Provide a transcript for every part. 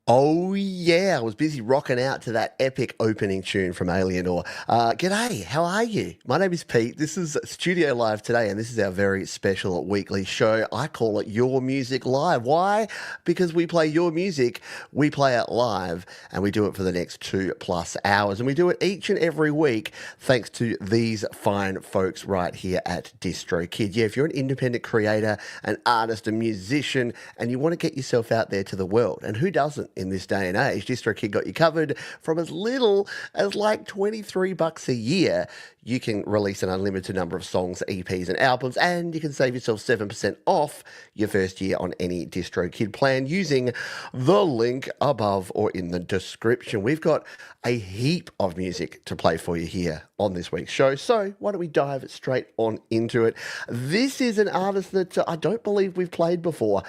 Oh yeah, I was busy rocking out to that epic opening tune from Alienor. G'day, how are you? My name is Pete. This is Studio Live today, and this is our very special weekly show. I call it Your Music Live. Why? Because we play your music, we play it live, and we do it for the next 2+ hours. And we do it each and every week thanks to these fine folks right here at DistroKid. Yeah, if you're an independent creator, an artist, a musician, and you want to get yourself out there to the world, and who doesn't in this day and age, DistroKid got you covered from as little as like $23 a year. You can release an unlimited number of songs, EPs, and albums, and you can save yourself 7% off your first year on any DistroKid plan using the link above or in the description. We've got a heap of music to play for you here on this week's show, so why don't we dive straight on into it? This is an artist that I don't believe we've played before.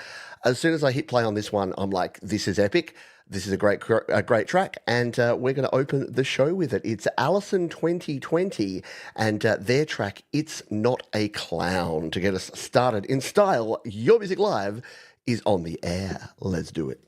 As soon as I hit play on this one, I'm like, this is epic. This is a great track, and we're going to open the show with it. It's Allison 2020, and their track, It's Not a Clown. To get us started in style, Your Music Live is on the air. Let's do it.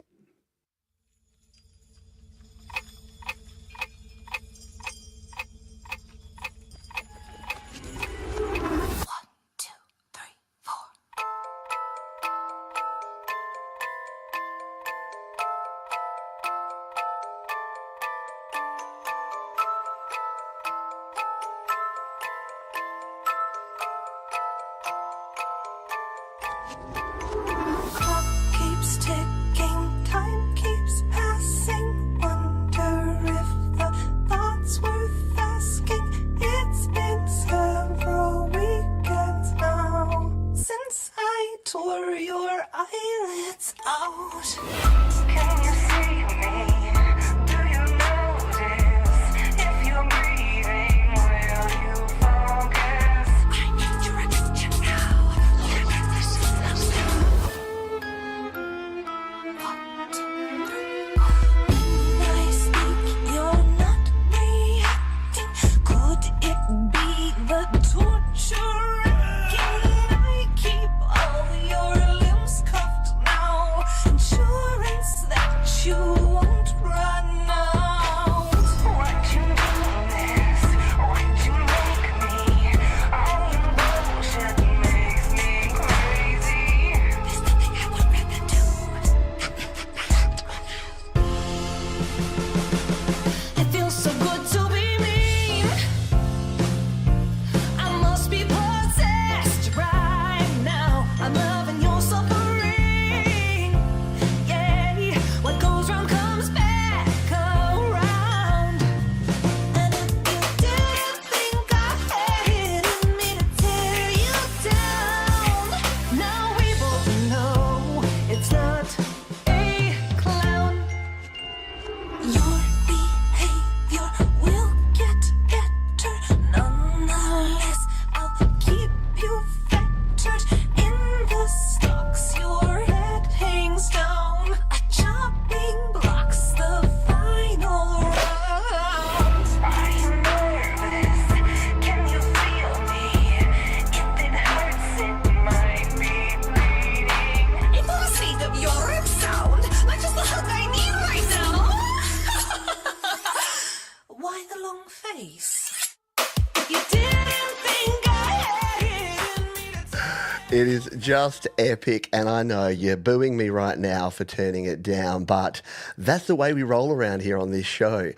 It is just epic, and I know you're booing me right now for turning it down, but that's the way we roll around here on this show.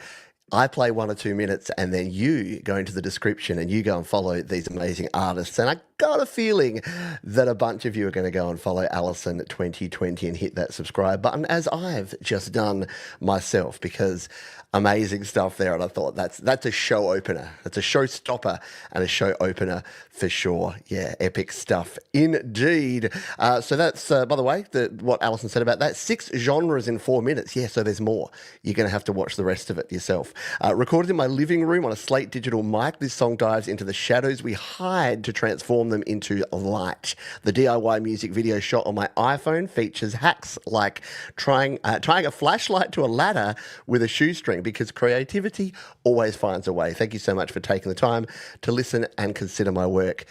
I play 1 or 2 minutes and then you go into the description and you go and follow these amazing artists. And I got a feeling that a bunch of you are going to go and follow Allison 2020 and hit that subscribe button, as I've just done myself, because amazing stuff there. And I thought that's a show opener. That's a showstopper and a show opener for sure. Yeah, epic stuff indeed. So that's, by the way, what Allison said about that. 6 genres in 4 minutes. Yeah, so there's more. You're going to have to watch the rest of it yourself. Recorded in my living room on a Slate digital mic, this song dives into the shadows we hide to transform them into light. The DIY music video shot on my iPhone features hacks like tying a flashlight to a ladder with a shoestring, because creativity always finds a way. Thank you so much for taking the time to listen and consider my work.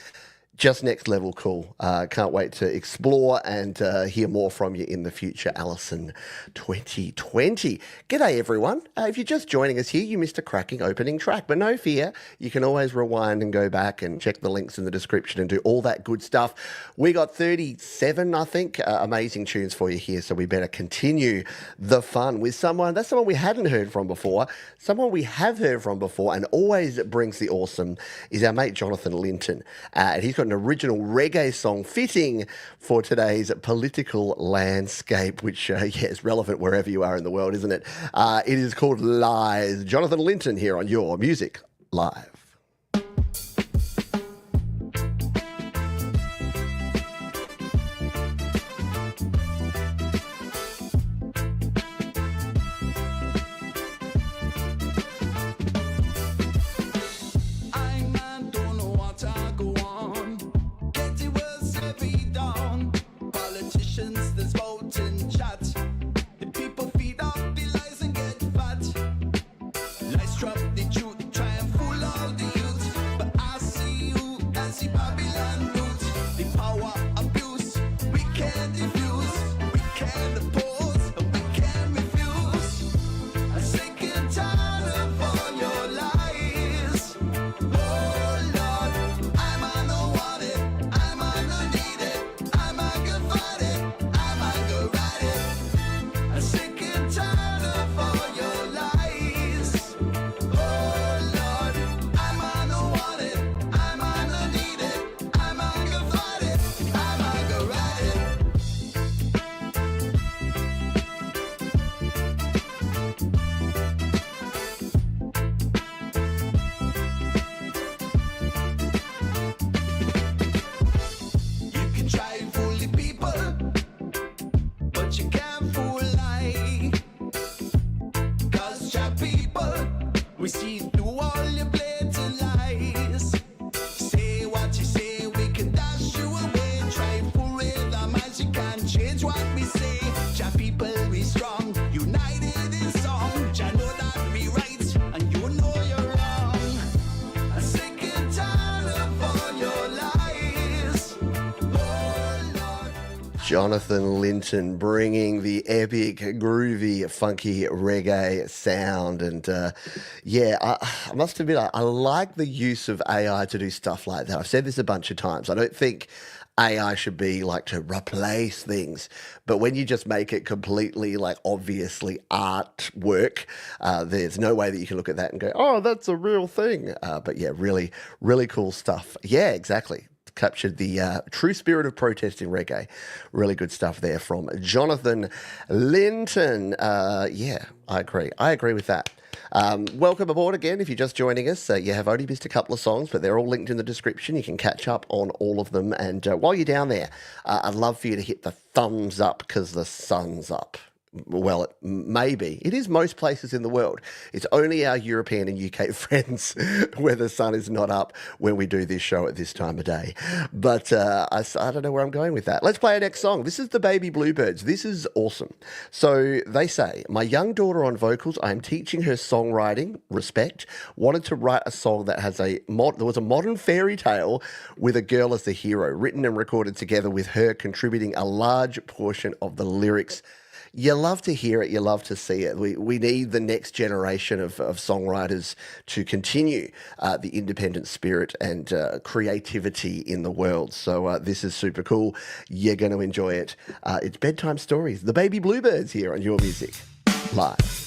Just next level cool. Can't wait to explore and hear more from you in the future. Allison 2020. G'day everyone. If you're just joining us here, you missed a cracking opening track, but no fear. You can always rewind and go back and check the links in the description and do all that good stuff. We got 37, I think, amazing tunes for you here, so we better continue the fun with someone we hadn't heard from before, someone we have heard from before and always brings the awesome, is our mate Jonathan Linton. And he's got an original reggae song fitting for today's political landscape, which is relevant wherever you are in the world, isn't it? It is called Lies. Jonathan Linton here on Your Music Live. We see through all your blatant lies. Say what you say, we can dash you away. Try fool with our minds, you can't change what we say. Jah people, we strong, united in song. Jah know that we right, and you know you're wrong. I'm sick and tired of all your lies. Oh Lord. Jonathan Linton bringing the epic, groovy, funky reggae sound. And I must admit, I like the use of AI to do stuff like that. I've said this a bunch of times. I don't think AI should be like to replace things, but when you just make it completely like obviously artwork, there's no way that you can look at that and go, oh, that's a real thing. But yeah, really, really cool stuff. Yeah, exactly. Captured the true spirit of protest in reggae. Really good stuff there from Jonathan Linton. Yeah, I agree. I agree with that. Welcome aboard again. If you're just joining us, you have only missed a couple of songs, but they're all linked in the description. You can catch up on all of them. And while you're down there, I'd love for you to hit the thumbs up because the sun's up. Well, it may be. It is most places in the world. It's only our European and UK friends where the sun is not up when we do this show at this time of day. But I don't know where I'm going with that. Let's play our next song. This is the Baby Bluebirds. This is awesome. So they say, my young daughter on vocals, I am teaching her songwriting, respect, wanted to write a song that has there was a modern fairy tale with a girl as the hero, written and recorded together with her contributing a large portion of the lyrics. You love to hear it. You love to see it. We need the next generation of songwriters to continue the independent spirit and creativity in the world. So this is super cool. You're going to enjoy it. It's Bedtime Stories. The Baby Bluebirds here on Your Music Live.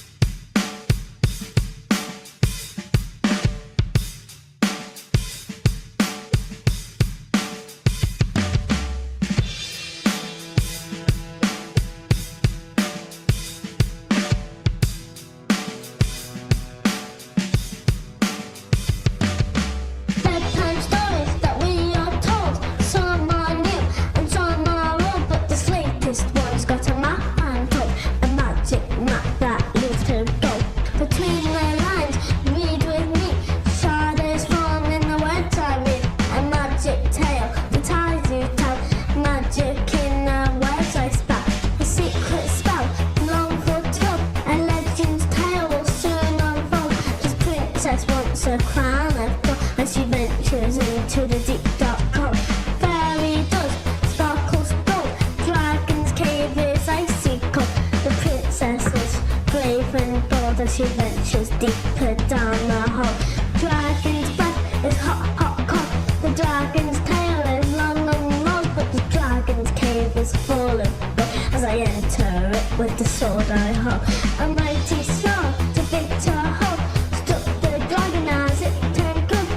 she ventures deeper down the hole. Dragon's breath is hot, hot, cold. The dragon's tail is long and long, but the dragon's cave is full of gold. As I enter it with the sword I hold, a mighty sword to Victor hold. Struck the dragon as it turned good.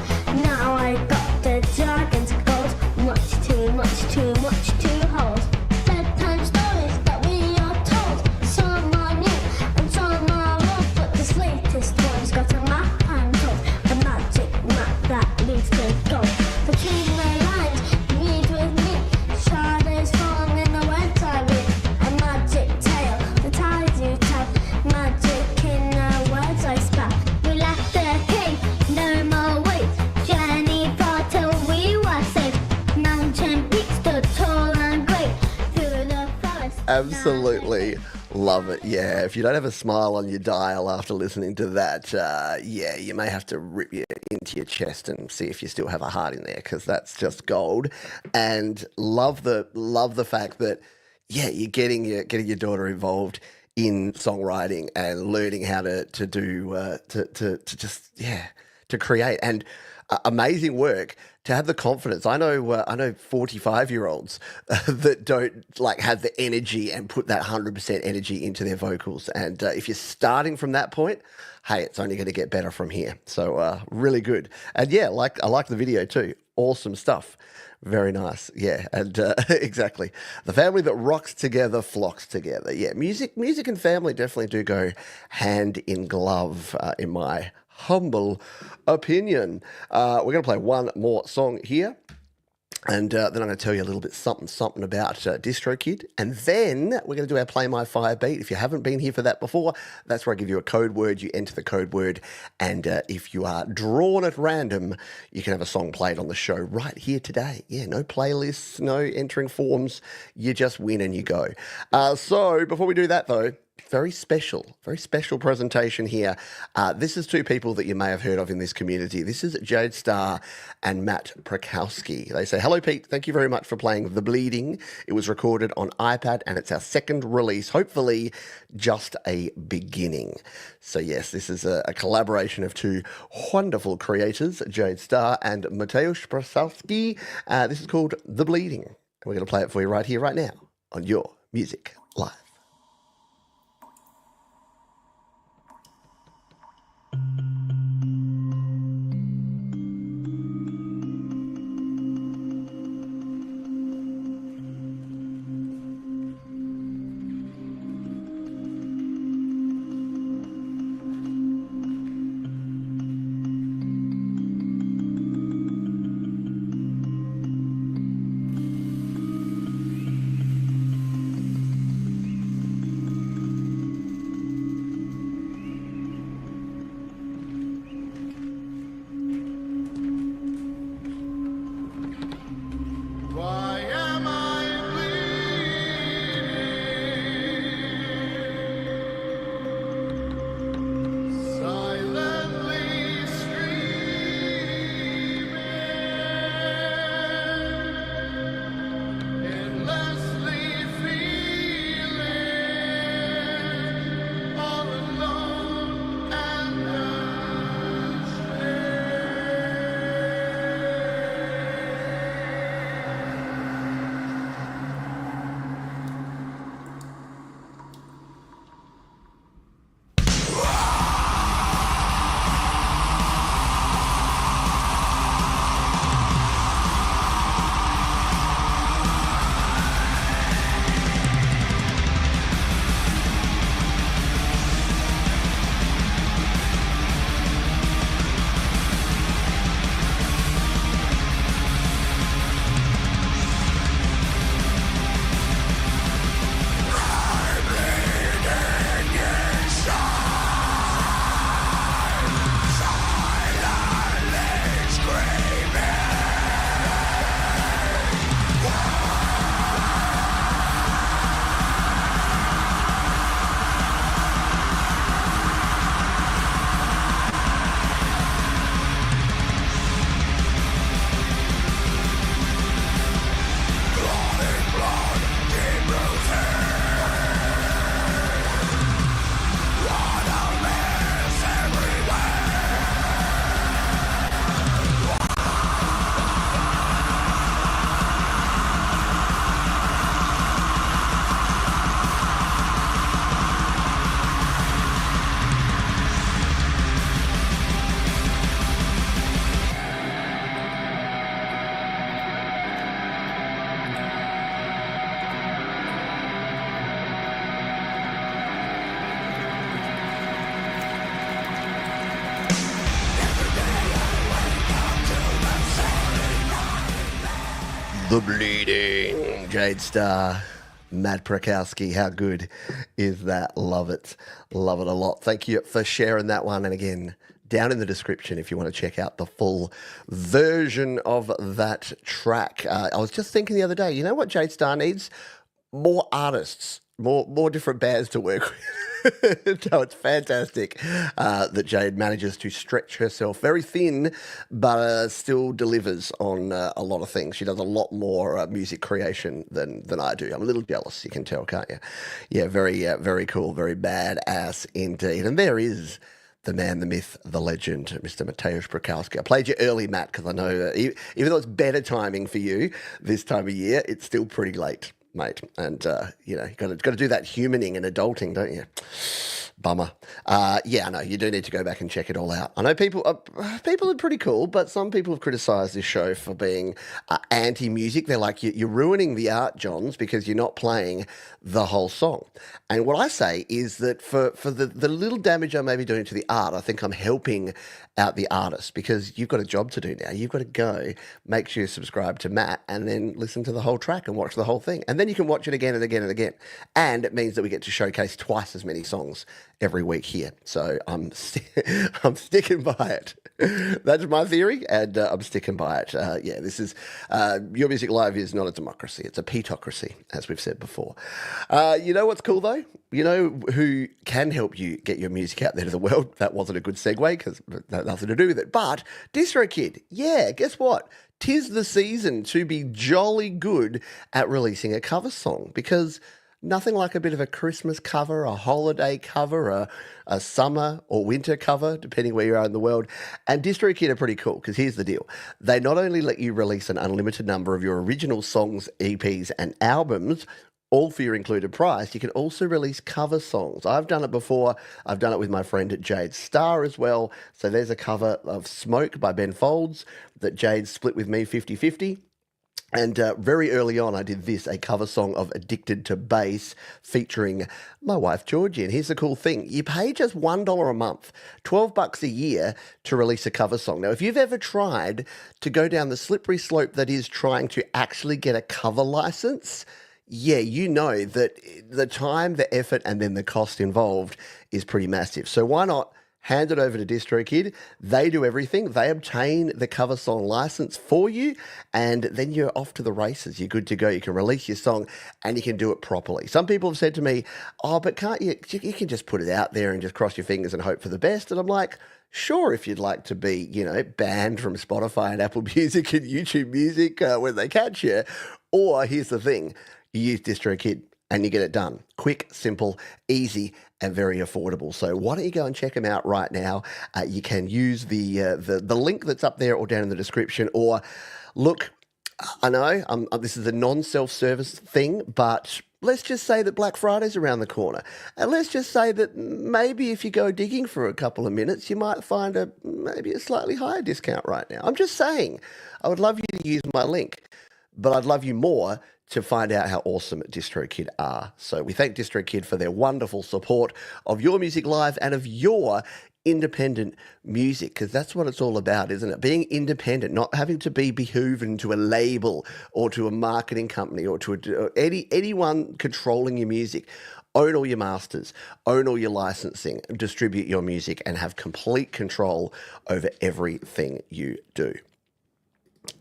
Now I got the dragon's gold. Much too much to hold. Bedtime stories that we are told. Some are new and some are old, but this latest one's got a map I'm told. A magic map that leads to gold. Between the lines, read with me. Shadows falling in the words I read. A magic tale, the ties you tell. Magic in the words I spell. We left the king, no more wait. Journey far till we were safe. Mountain peaks stood tall and great. Through the forest. Absolutely love it. Yeah, if you don't have a smile on your dial after listening to that, yeah, you may have to rip it into your chest and see if you still have a heart in there, because that's just gold. And love the fact that, yeah, you're getting your daughter involved in songwriting and learning how to do to just, yeah, to create. And amazing work to have the confidence. I know 45-year-olds that don't like have the energy and put that 100% energy into their vocals. And if you're starting from that point, hey, it's only going to get better from here. So really good. And yeah, I like the video too. Awesome stuff. Very nice. Yeah. And exactly. The family that rocks together flocks together. Yeah. Music and family definitely do go hand in glove, in my humble opinion. We're going to play one more song here, and then I'm going to tell you a little bit something about DistroKid, and then we're going to do our Play My Fire beat. If you haven't been here for that before, that's where I give you a code word. You enter the code word, and if you are drawn at random, you can have a song played on the show right here today. Yeah, no playlists, no entering forms. You just win and you go. So before we do that, though, very special presentation here. This is two people that you may have heard of in this community. This is Jade Starr and Matt Prakowski. They say, hello, Pete. Thank you very much for playing The Bleeding. It was recorded on iPad and it's our second release. Hopefully just a beginning. So yes, this is a collaboration of two wonderful creators, Jade Starr and Mateusz Prakowski. This is called The Bleeding. And we're going to play it for you right here, right now on Your Music Live. The Bleeding, Jade Star, Matt Prakowski. How good is that? Love it. Love it a lot. Thank you for sharing that one. And again, down in the description if you want to check out the full version of that track. I was just thinking the other day, you know what Jade Star needs? More artists, more different bands to work with. So it's fantastic that Jade manages to stretch herself very thin, but still delivers on a lot of things. She does a lot more music creation than I do. I'm a little jealous, you can tell, can't you? Yeah, very cool, very badass indeed. And there is the man, the myth, the legend, Mr. Mateusz Brakowski. I played you early, Matt, because I know even though it's better timing for you this time of year, it's still pretty late, mate. And, you got to do that humaning and adulting, don't you? Bummer. Yeah, I know, you do need to go back and check it all out. I know people are pretty cool, but some people have criticised this show for being anti-music. They're like, you're ruining the art, Johns, because you're not playing the whole song. And what I say is that for the little damage I may be doing to the art, I think I'm helping out the artist, because you've got a job to do now. You've got to go, make sure you subscribe to Matt, and then listen to the whole track and watch the whole thing. And then you can watch it again and again and again. And it means that we get to showcase twice as many songs every week here. So I'm sticking by it. That's my theory, and I'm sticking by it. Yeah, this is Your Music Live is not a democracy. It's a petocracy, as we've said before. You know what's cool, though? You know who can help you get your music out there to the world? That wasn't a good segue, because that had nothing to do with it. But DistroKid, yeah, guess what? 'Tis the season to be jolly good at releasing a cover song, because nothing like a bit of a Christmas cover, a holiday cover, a summer or winter cover, depending where you are in the world. And DistroKid are pretty cool, because here's the deal. They not only let you release an unlimited number of your original songs, EPs, and albums, all for your included price, you can also release cover songs. I've done it before. I've done it with my friend Jade Star as well. So there's a cover of Smoke by Ben Folds that Jade split with me 50-50. And very early on, I did a cover song of Addicted to Bass featuring my wife, Georgie. And here's the cool thing. You pay just $1 a month, $12 a year to release a cover song. Now, if you've ever tried to go down the slippery slope that is trying to actually get a cover license, yeah, you know that the time, the effort, and then the cost involved is pretty massive. So why not hand it over to DistroKid? They do everything. They obtain the cover song license for you, and then you're off to the races. You're good to go. You can release your song, and you can do it properly. Some people have said to me, oh, but can't you can just put it out there and just cross your fingers and hope for the best. And I'm like, sure, if you'd like to be, banned from Spotify and Apple Music and YouTube Music when they catch you. Or here's the thing. You use DistroKid and you get it done. Quick, simple, easy, and very affordable. So why don't you go and check them out right now? You can use the link that's up there or down in the description. Or look, I know this is a non-self-service thing, but let's just say that Black Friday's around the corner. And let's just say that maybe if you go digging for a couple of minutes, you might find maybe a slightly higher discount right now. I'm just saying, I would love you to use my link, but I'd love you more to find out how awesome DistroKid are. So we thank DistroKid for their wonderful support of Your Music Live and of your independent music, because that's what it's all about, isn't it? Being independent, not having to be behooven to a label or to a marketing company or to anyone controlling your music. Own all your masters, own all your licensing, distribute your music, and have complete control over everything you do.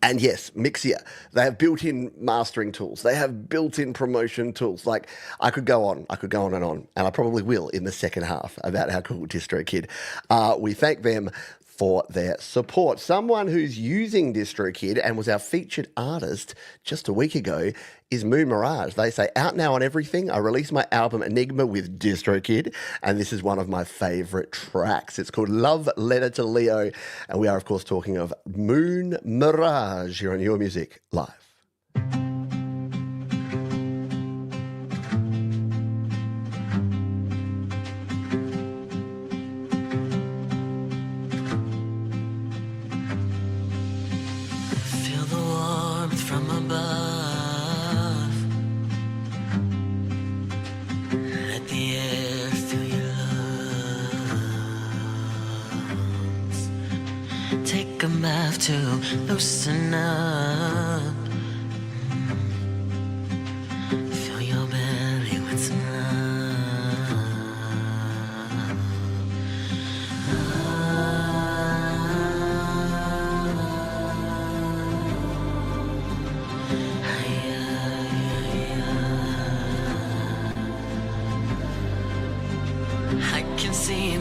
And yes, Mixia, they have built-in mastering tools. They have built-in promotion tools. Like, I could go on and on, and I probably will in the second half about how cool DistroKid are. We thank them for their support. Someone who's using DistroKid and was our featured artist just a week ago is Mirage. They say, out now on everything. I released my album Enigma with DistroKid, and this is one of my favorite tracks. It's called Love Letter to Leo, and we are, of course, talking of Mirage here on Your Music Live. Feel the warmth from above. Let the air fill your lungs. Take a bath to loosen up.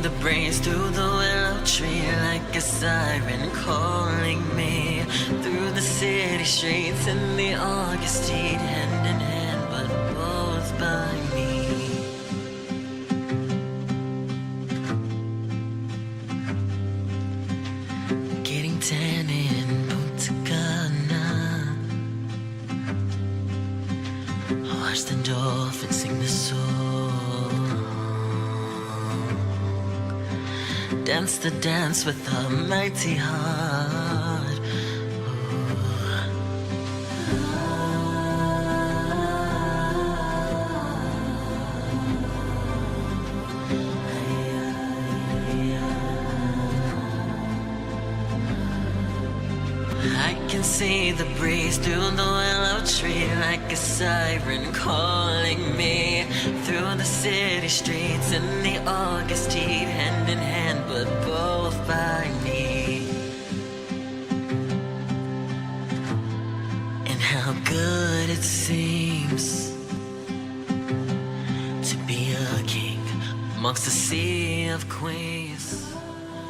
the breeze through the willow tree like a siren calling me through the city streets in the August heat, hand in hand but both by me. Getting tan in Punta Cana, watch the dolphins sing the song, dance the dance with a mighty heart. I can see the breeze through the willow tree like a siren calling me through the city streets in the August heat, hand in hand but both by me. And how good it seems to be a king amongst a sea of queens.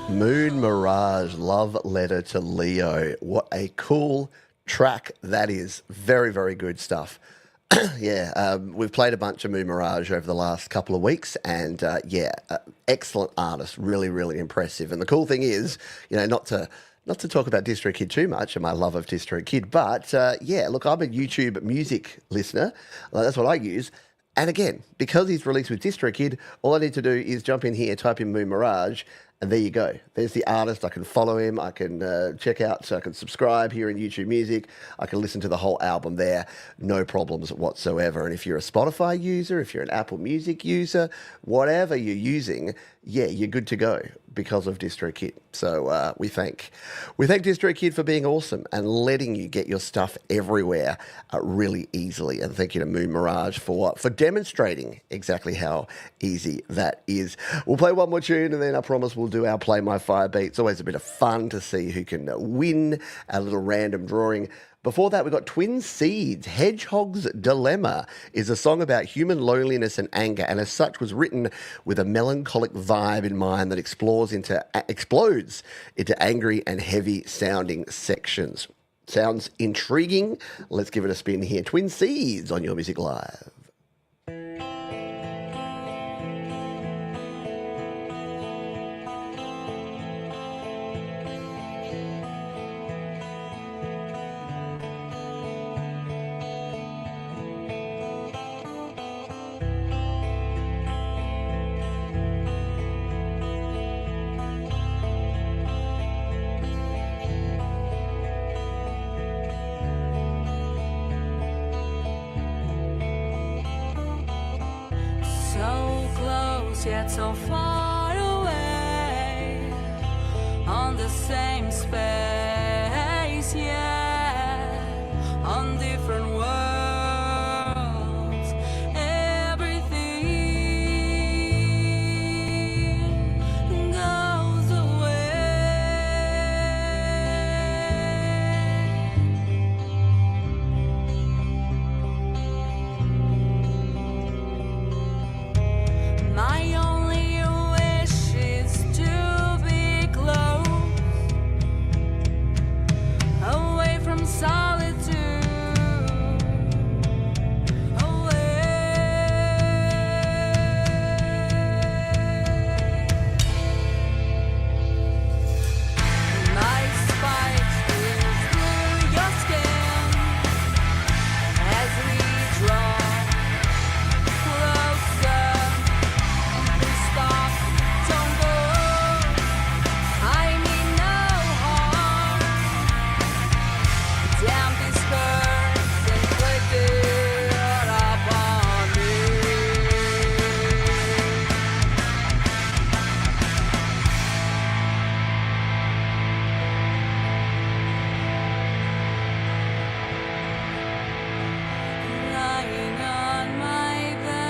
Moon Mirage, Love Letter to Leo. What a cool track that is. Very, very good stuff. We've played a bunch of Moon Mirage over the last couple of weeks, and excellent artist, really, really impressive. And the cool thing is, not to talk about DistroKid too much and my love of DistroKid, but look, I'm a YouTube music listener. That's what I use. And again, because he's released with DistroKid, all I need to do is jump in here, type in Moon Mirage, and there you go. There's the artist. I can follow him. I can check out, so I can subscribe here in YouTube Music. I can listen to the whole album there. No problems whatsoever. And if you're a Spotify user, if you're an Apple Music user, whatever you're using, you're good to go because of DistroKid. So we thank DistroKid for being awesome and letting you get your stuff everywhere really easily. And thank you to Moon Mirage for demonstrating exactly how easy that is. We'll play one more tune and then I promise we'll do our Play My Fire beat. It's always a bit of fun to see who can win a little random drawing. Before that, we've got Twin Seeds. Hedgehogs' Dilemma is a song about human loneliness and anger, and as such was written with a melancholic vibe in mind that explodes into angry and heavy sounding sections. Sounds intriguing. Let's give it a spin here. Twin Seeds on Your Music Live. Yet so far away on the same space, on different worlds, everything goes away. My only wish is to be close, away from solitude, my spikes pierce through your skin as we draw closer. Stop, don't go. I mean no harm. Damn these curves inflicted upon me. Lying on my bed,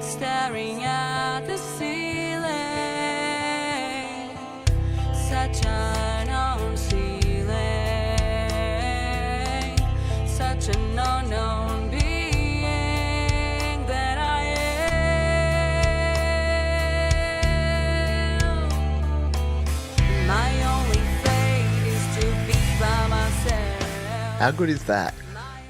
staring at the ceiling, such an unknown ceiling, such an unknown being that I am. How good is that?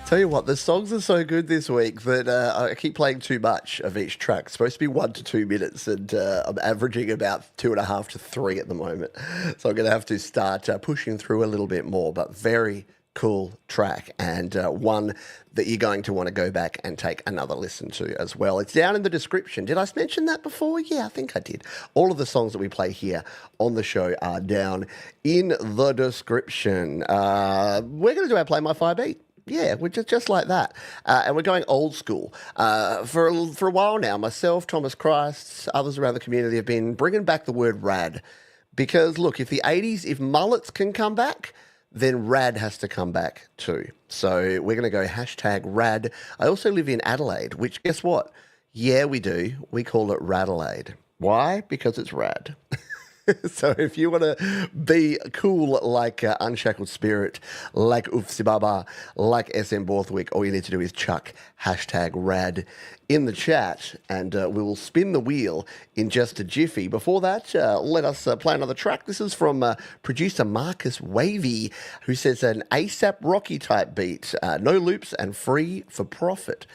Tell you what, the songs are so good this week that I keep playing too much of each track. It's supposed to be 1 to 2 minutes, and I'm averaging about 2.5 to 3 at the moment. So I'm going to have to start pushing through a little bit more, but very cool track, and one that you're going to want to go back and take another listen to as well. It's down in the description. Did I mention that before? Yeah, I think I did. All of the songs that we play here on the show are down in the description. We're going to do our Play My Fire beat. Yeah, we're just like that. And we're going old school. For a while now, myself, Thomas Christ, others around the community have been bringing back the word rad. Because, look, if the 80s, if mullets can come back, then rad has to come back too. So we're going to go #rad. I also live in Adelaide, which, guess what? Yeah, we do. We call it Radelaide. Why? Because it's rad. So if you want to be cool like Unshackled Spirit, like Ufsi Baba, like SM Borthwick, all you need to do is chuck #rad in the chat, and we will spin the wheel in just a jiffy. Before that, let us play another track. This is from producer Marcus Wavy, who says an ASAP Rocky type beat, no loops and free for profit.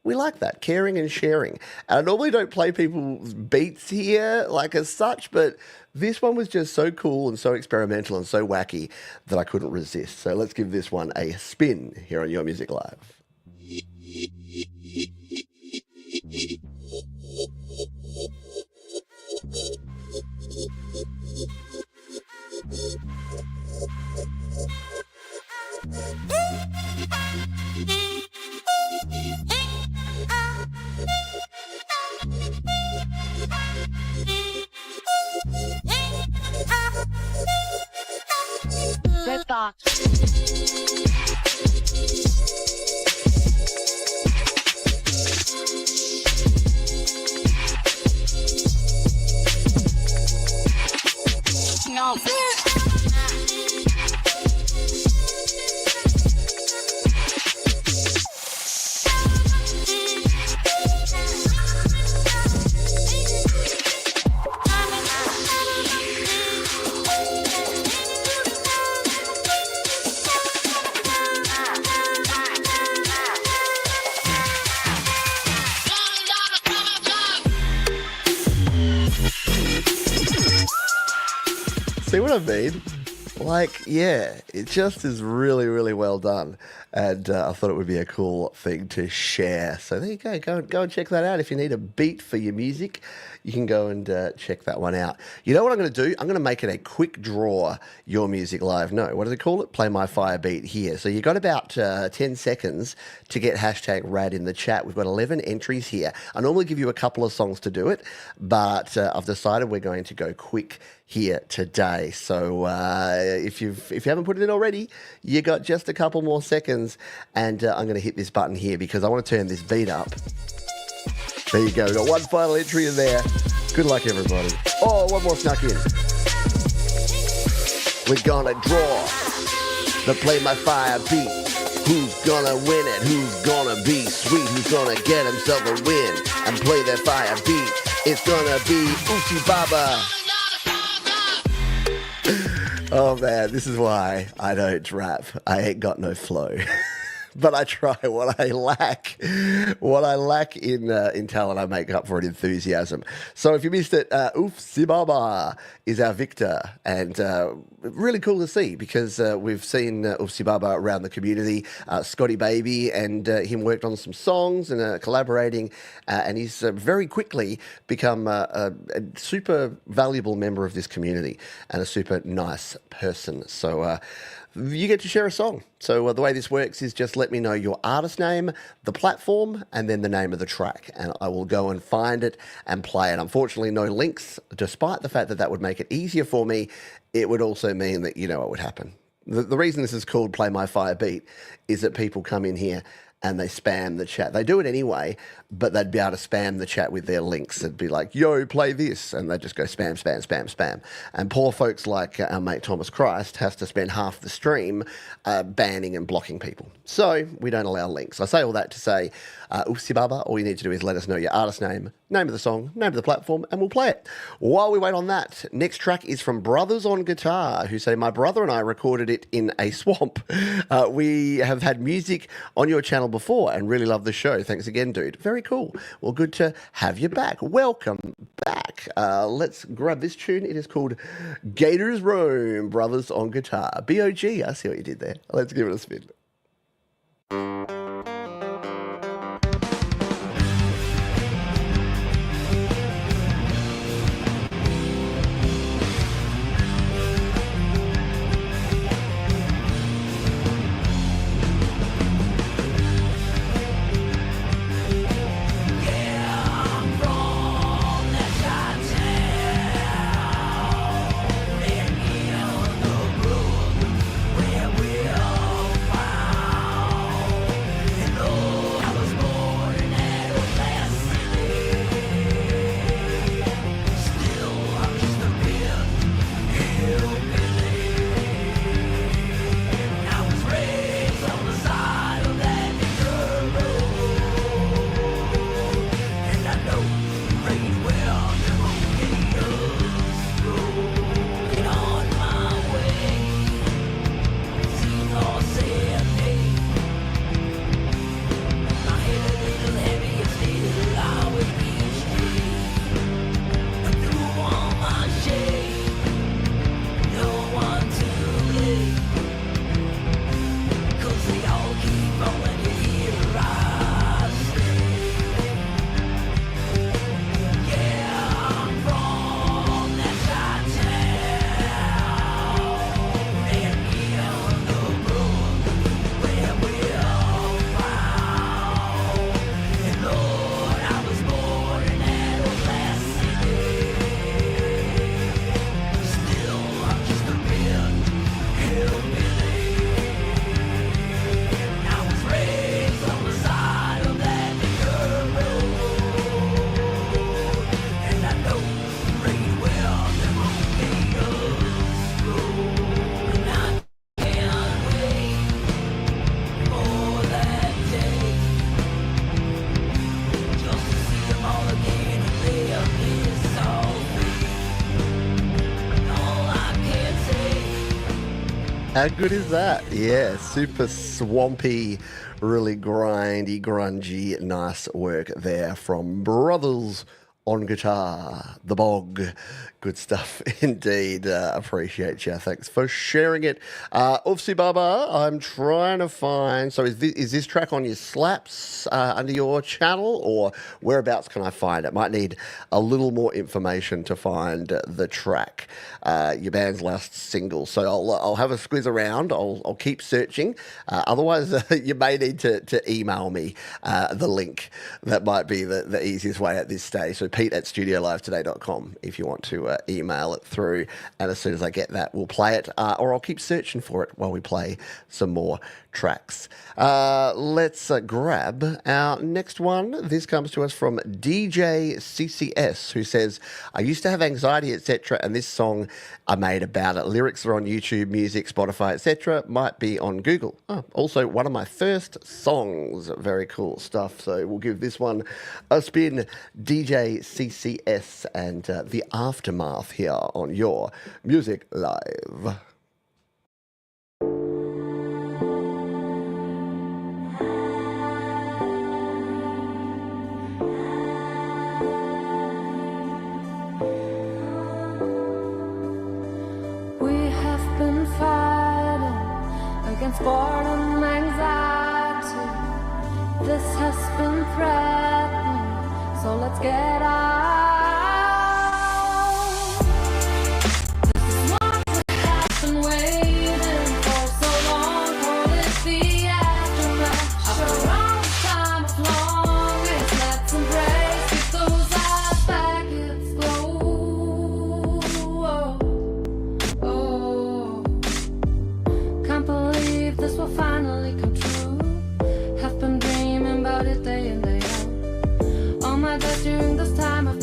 We like that, caring and sharing. I normally don't play people's beats here like as such, but this one was just so cool and so experimental and so wacky that I couldn't resist. So let's give this one a spin here on Your Music Live. See what I mean? Like, yeah, it just is really, really well done. And I thought it would be a cool thing to share. So there you go. Go and check that out. If you need a beat for your music, you can go and check that one out. You know what I'm going to do? I'm going to make it a quick draw Your Music Live. No, what do they call it? Play My Fire beat here. So you got about 10 seconds to get #rad in the chat. We've got 11 entries here. I normally give you a couple of songs to do it, but I've decided we're going to go quick here today. So if you haven't put it in already, you got just a couple more seconds, and I'm going to hit this button here because I want to turn this beat up. There you go. We've got one final entry in there. Good luck, everybody. Oh, one more snuck in. We're gonna draw the Play My Fire beat. Who's gonna win it? Who's gonna be sweet? Who's gonna get himself a win and play their fire beat? It's gonna be Uchi Baba. Oh man, this is why I don't rap. I ain't got no flow. But I try. What I lack in talent, I make up for in enthusiasm. So if you missed it, Ufsi Baba is our victor, and really cool to see because we've seen Ufsi Baba around the community. Scotty Baby and him worked on some songs and collaborating, and he's very quickly become a super valuable member of this community and a super nice person. So you get to share a song. So the way this works is just let me know your artist name, the platform, and then the name of the track, and I will go and find it and play it. Unfortunately, no links, despite the fact that that would make it easier for me. It would also mean that you know what would happen. The reason this is called Play My Fire Beat is that people come in here and they spam the chat. They do it anyway, but they'd be able to spam the chat with their links. It'd be like, yo, play this. And they'd just go spam, spam, spam, spam. And poor folks like our mate Thomas Christ has to spend half the stream banning and blocking people. So we don't allow links. I say all that to say, Ufsi Baba, all you need to do is let us know your artist name, name of the song, name of the platform, and we'll play it. While we wait on that, next track is from Brothers on Guitar, who say, my brother and I recorded it in a swamp. We have had music on your channel before and really love the show. Thanks again, dude. Very cool. Well, good to have you back. Welcome back. Let's grab this tune. It is called Gators Roam, Brothers on Guitar. B.O.G. I see what you did there. Let's give it a spin. How good is that? Yeah, super swampy, really grindy, grungy, nice work there from Brothers on Guitar, The Bog. Good stuff indeed. Appreciate you. Thanks for sharing it. Ufsi Baba, I'm trying to find... So is this track on your slaps under your channel, or whereabouts can I find it? Might need a little more information to find the track. Your band's last single. So I'll have a squeeze around. I'll keep searching. Otherwise, you may need to email me the link. That might be the easiest way at this stage. So pete@studiolive.today.com if you want to email it through, and as soon as I get that, we'll play it, or I'll keep searching for it while we play some more tracks. Let's grab our next one. This comes to us from DJ CCS, who says, I used to have anxiety, etc., and this song I made about it. Lyrics are on YouTube Music, Spotify, etc. Might be on Google. Also, one of my first songs. Very cool stuff. So we'll give this one a spin. DJ CCS and The Aftermath here on your Music Live. Against boredom, anxiety, this has been threatened, so let's get out. This is what we have been waiting for so long, call it the aftermath. After all this time of longing, let's embrace, keep those eyes back, it's glow. This will finally come true. Have been dreaming about it day in, day out. All my days during this time of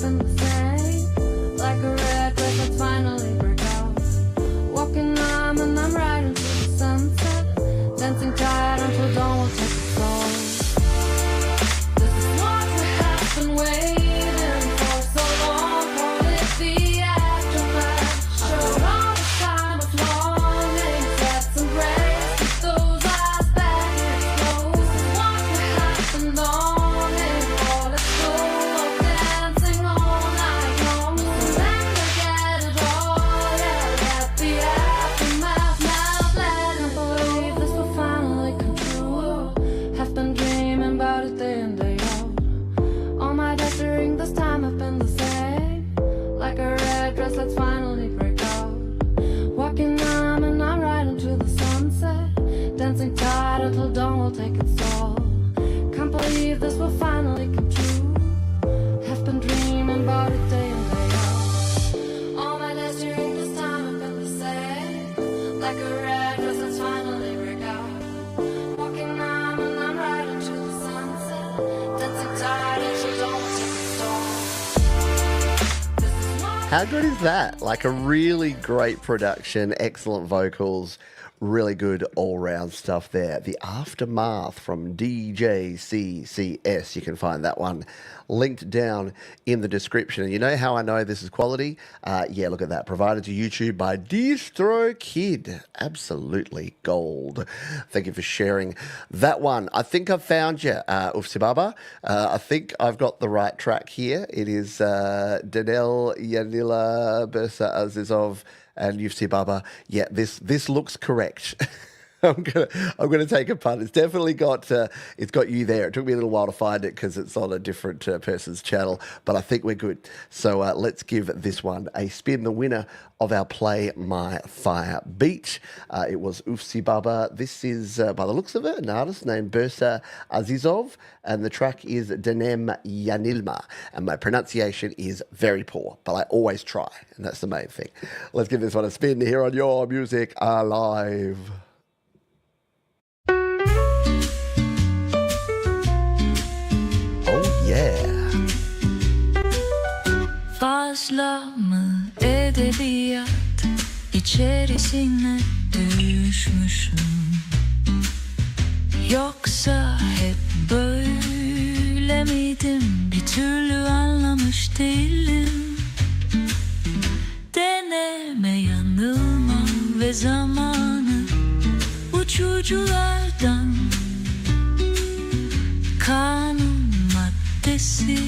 red, 'cause it's finally break out. Walking on and I'm riding to the sunset. Dancing tired and she's almost at the storm. This is my How good is that? Like a really great production, excellent vocals, really good all-round stuff there. The Aftermath from DJ CCS. You can find that one linked down in the description. And you know how I know this is quality? Yeah, look at that. Provided to YouTube by distrokid. Absolutely gold. Thank you for sharing that one. I think I've found you, Ufsi Baba. I think I've got the right track here. It is Danel Yanila Bersa Azizov and Ufsi Baba. Yeah, this looks correct. I'm gonna take a punt. It's definitely got you there. It took me a little while to find it because it's on a different person's channel, but I think we're good. So let's give this one a spin. The winner of our Play My Fire beat. It was Ufsi Baba. This is, by the looks of it, an artist named Bersa Azizov, and the track is Denem Yanilma. And my pronunciation is very poor, but I always try, and that's the main thing. Let's give this one a spin here on Your Music Alive. Oh yeah. Fazla mı edebiyat içerisine düşmüşüm? Yoksa hep böyle miydim? Bir türlü anlamış değilim. Deneme yanılma ve zamanı uçuculardan kanun maddesi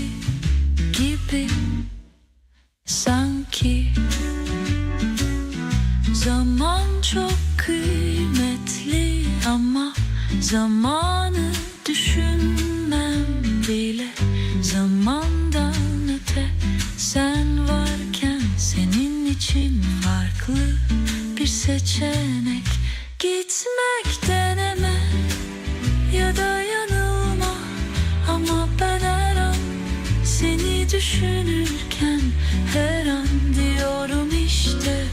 gibi sanki. Zaman çok kıymetli ama zamanı düşünmem bile. Zamandan öte sen varken senin için farklı bir seçenek. Gitmek deneme ya da yanılma ama ben her an seni düşünürken her an diyorum işte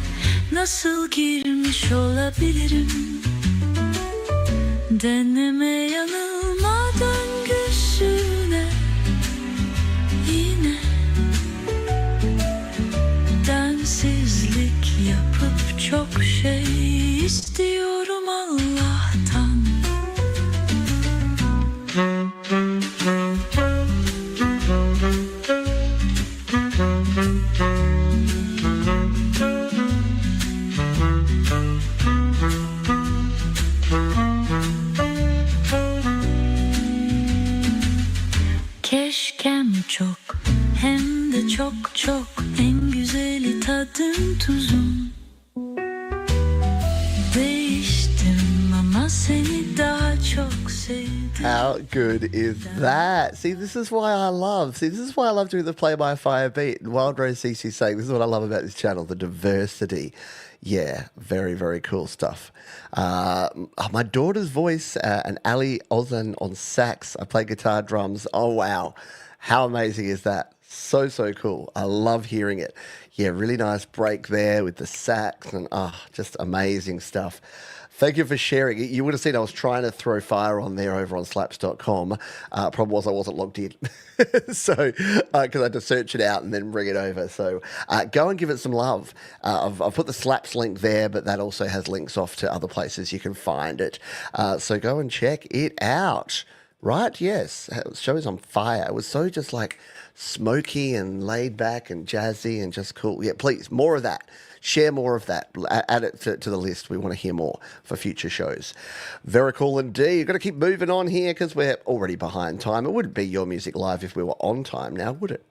nasıl girmiş olabilirim. Deneme yanılma döngüsüne yine densizlik yapıp çok şey istiyorum Allah'tan. Keşkem çok hem de çok çok en güzeli tadım tuzum. Değiştim ama seni daha çok sevdim. How good is that? See, this is why I love. See, this is why I love doing the Play by Fire beat. Wild Rose CC saying, this is what I love about this channel, the diversity. Yeah, very, very cool stuff. My daughter's voice and Ali Ozan on sax. I play guitar, drums. Oh, wow. How amazing is that? So, so cool. I love hearing it. Yeah, really nice break there with the sax and just amazing stuff. Thank you for sharing it. You would have seen I was trying to throw fire on there over on slaps.com. Problem was I wasn't logged in. So, because I had to search it out and then bring it over. So, go and give it some love. I've put the Slaps link there, but that also has links off to other places you can find it. So, go and check it out. Right? Yes. The show is on fire. It was so just like smoky and laid back and jazzy and just cool. Yeah, please, more of that. Share more of that. Add it to the list. We want to hear more for future shows. Very cool indeed. You've got to keep moving on here because we're already behind time. It wouldn't be Your Music Live if we were on time now, would it?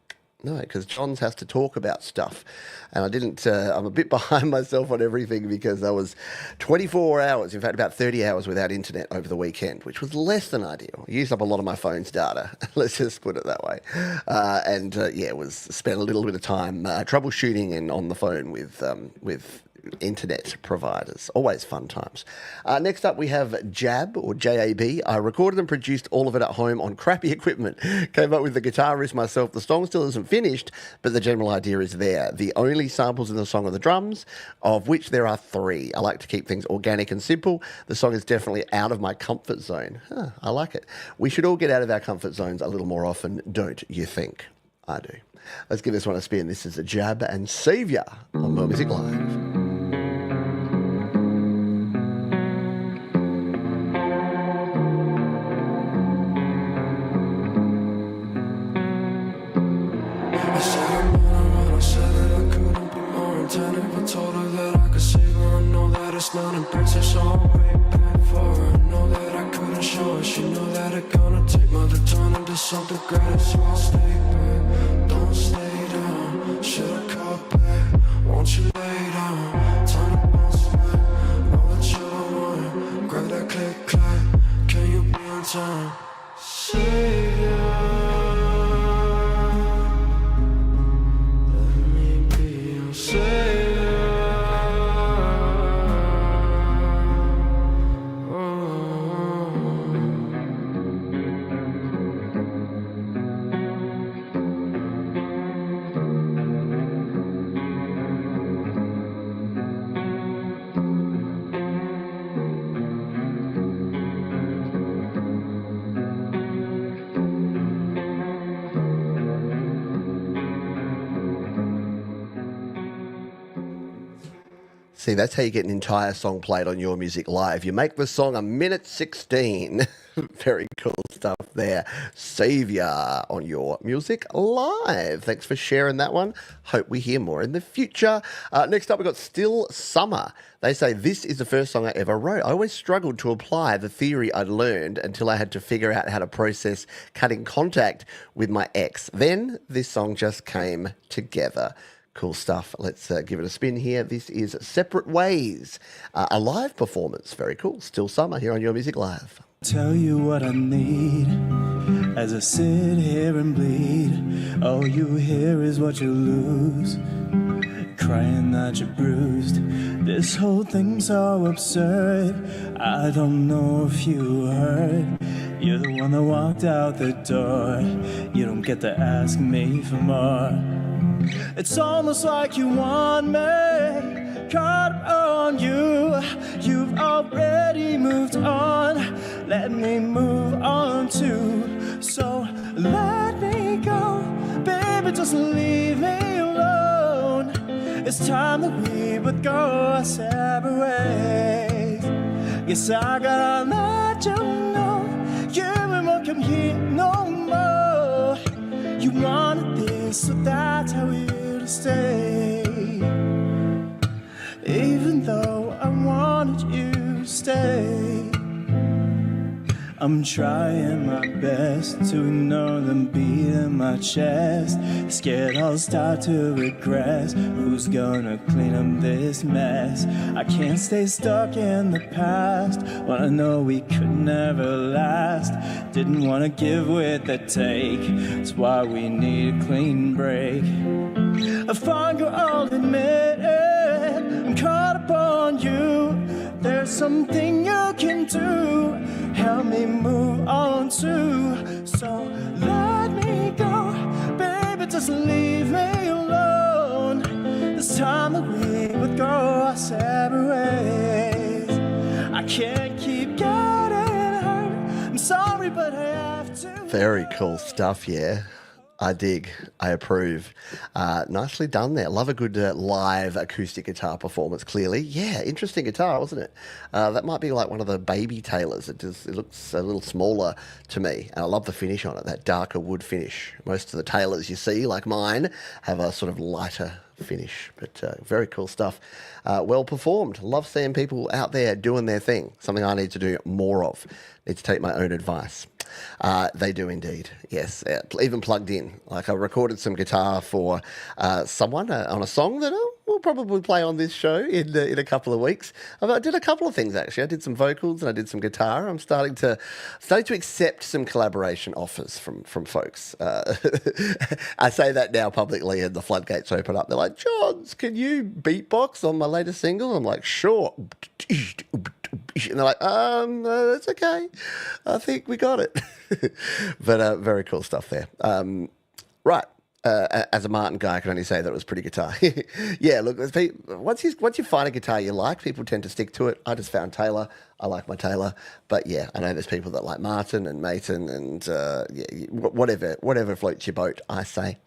No, because Johns has to talk about stuff. And I didn't, I'm a bit behind myself on everything because I was 24 hours, in fact, about 30 hours without internet over the weekend, which was less than ideal. I used up a lot of my phone's data, let's just put it that way. It was spent a little bit of time troubleshooting and on the phone with internet providers. Always fun times. Next up, we have Jab, or J-A-B. I recorded and produced all of it at home on crappy equipment. Came up with the guitar riff myself. The song still isn't finished, but the general idea is there. The only samples in the song are the drums, of which there are 3. I like to keep things organic and simple. The song is definitely out of my comfort zone. I like it. We should all get out of our comfort zones a little more often, don't you think? I do. Let's give this one a spin. This is a Jab and Saviour on More Music Live. I said I'm on when I said that I couldn't be more attentive. I told her that I could save her. I know that it's not impressive, so I'll pay back for her. I know that I couldn't show her. She knew that it gonna take my turn into something greater, so I'll stay back. Don't stay down. Should've called back. Won't you lay down? Time to bounce back. Know that you're the one. Grab that click clack. Can you be on time? Savior. See, that's how you get an entire song played on Your Music Live. You make the song 1:16. Very cool stuff there. Saviour on Your Music Live. Thanks for sharing that one. Hope we hear more in the future. Next up, we've got Still Summer. They say, this is the first song I ever wrote. I always struggled to apply the theory I'd learned until I had to figure out how to process cutting contact with my ex. Then this song just came together. Cool stuff. Let's give it a spin here. This is Separate Ways, a live performance. Very cool. Still Summer here on Your Music Live. Tell you what I need as I sit here and bleed. All you hear is what you lose, crying that you're bruised. This whole thing's so absurd. I don't know if you heard. You're the one that walked out the door. You don't get to ask me for more. It's almost like you want me caught on you. You've already moved on. Let me move on too. So let me go, baby, just leave me alone. It's time that we would go our separate ways. Guess I gotta let you know you won't come here no more. You wanted this, so that's how it'll stay. Even though I wanted you to stay. I'm trying my best to ignore them beating my chest. Scared I'll start to regress. Who's gonna clean up this mess? I can't stay stuck in the past when I know we could never last. Didn't wanna give with the take. That's why we need a clean break. I find you all admit it. I'm caught up on you. There's something you can do. Help me move on too. So let me go, baby, just leave me alone. This time that we would go our separate ways. I can't keep getting hurt. I'm sorry, but I have to. Very cool stuff, yeah. I dig. I approve. Nicely done there. Love a good live acoustic guitar performance, clearly. Yeah, interesting guitar, wasn't it? That might be like one of the Baby Taylors. It looks a little smaller to me. And I love the finish on it, that darker wood finish. Most of the Taylors you see, like mine, have a sort of lighter finish. But very cool stuff. Well performed. Love seeing people out there doing their thing. Something I need to do more of. Need to take my own advice. They do indeed, yes. Even plugged in. Like I recorded some guitar for someone on a song that will probably play on this show in a couple of weeks. I did a couple of things actually. I did some vocals and I did some guitar. I'm starting to accept some collaboration offers from folks. I say that now publicly, and the floodgates open up. They're like, "Johns, can you beatbox on my latest single?" I'm like, "Sure." And they're like, that's okay. I think we got it. But very cool stuff there. Right. As a Martin guy, I can only say that it was pretty guitar. Yeah, look, once you find a guitar you like, people tend to stick to it. I just found Taylor. I like my Taylor. But yeah, I know there's people that like Martin and Maton and whatever floats your boat, I say.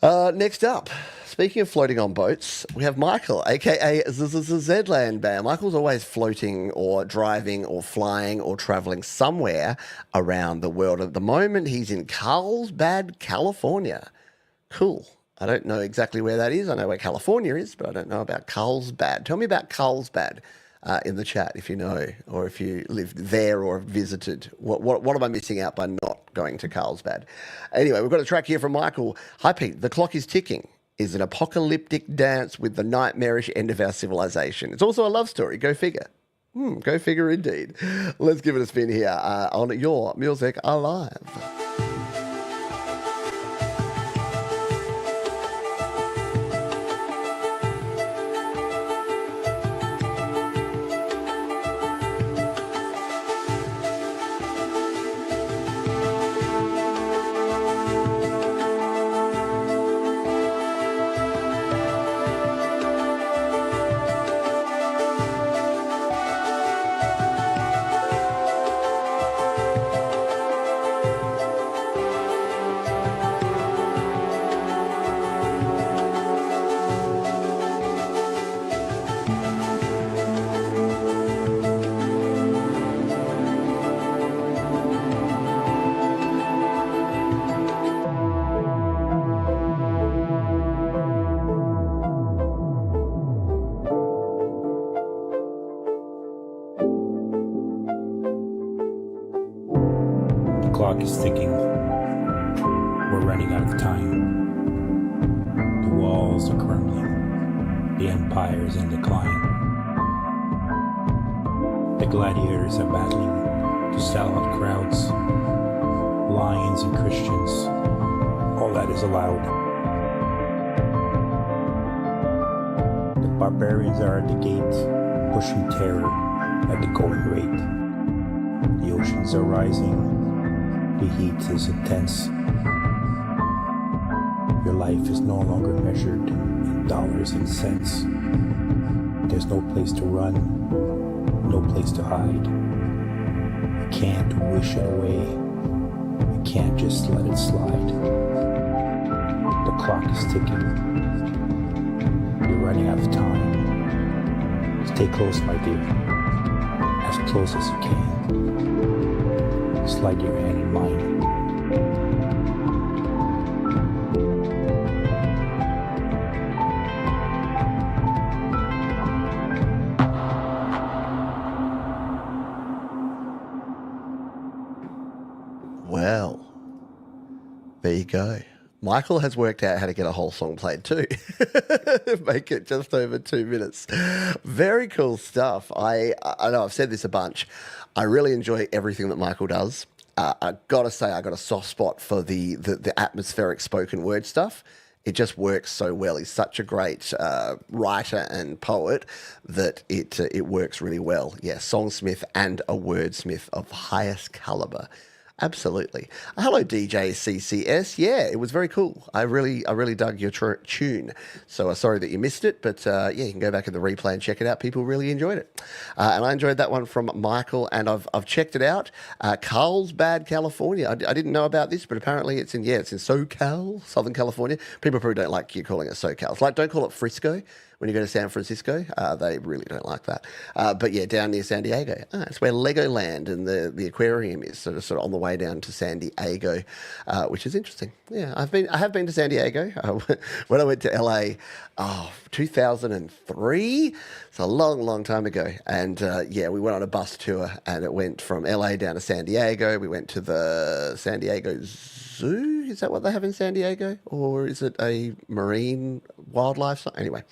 Next up, speaking of floating on boats, we have Michael, aka Zland Bear. Michael's always floating or driving or flying or traveling somewhere around the world. At the moment, he's in Carlsbad, California. Cool. I don't know exactly where that is. I know where California is, but I don't know about Carlsbad. Tell me about Carlsbad in the chat if you know, or if you lived there or visited. What am I missing out by not going to Carlsbad? Anyway, we've got a track here from Michael. Hi, Pete. The Clock is Ticking is an apocalyptic dance with the nightmarish end of our civilization. It's also a love story. Go figure. Go figure indeed. Let's give it a spin here on Your Music Alive. Clock is ticking. We're running out of time. The walls are crumbling. The empire is in decline. The gladiators are battling to sell out crowds. Lions and Christians, all that is allowed. The barbarians are at the gate, pushing terror at the going rate. The oceans are rising. The heat is intense. Your life is no longer measured in dollars and cents. There's no place to run, no place to hide. You can't wish it away. You can't just let it slide. The clock is ticking. You're running out of time. Stay close, my dear. As close as you can. Slide your hand in mine. Well, there you go. Michael has worked out how to get a whole song played too. Make it just over 2 minutes. Very cool stuff. I know I've said this a bunch. I really enjoy everything that Michael does. I got to say, I got a soft spot for the atmospheric spoken word stuff. It just works so well. He's such a great writer and poet that it works really well. Yeah, songsmith and a wordsmith of highest caliber. Absolutely. Hello, DJ CCS. Yeah, it was very cool. I really dug your tune. So sorry that you missed it, but yeah, you can go back in the replay and check it out. People really enjoyed it, and I enjoyed that one from Michael. And I've checked it out. Carlsbad, California. I didn't know about this, but apparently it's in SoCal, Southern California. People probably don't like you calling it SoCal. It's like, don't call it Frisco. When you go to San Francisco, they really don't like that. But yeah, down near San Diego, it's where Legoland and the aquarium is, sort of on the way down to San Diego, which is interesting. Yeah, I have been to San Diego when I went to LA. 2003. It's a long time ago. And yeah, we went on a bus tour, and it went from LA down to San Diego. We went to the San Diego zoo. Is that what they have in San Diego? Or is it a marine wildlife? Anyway,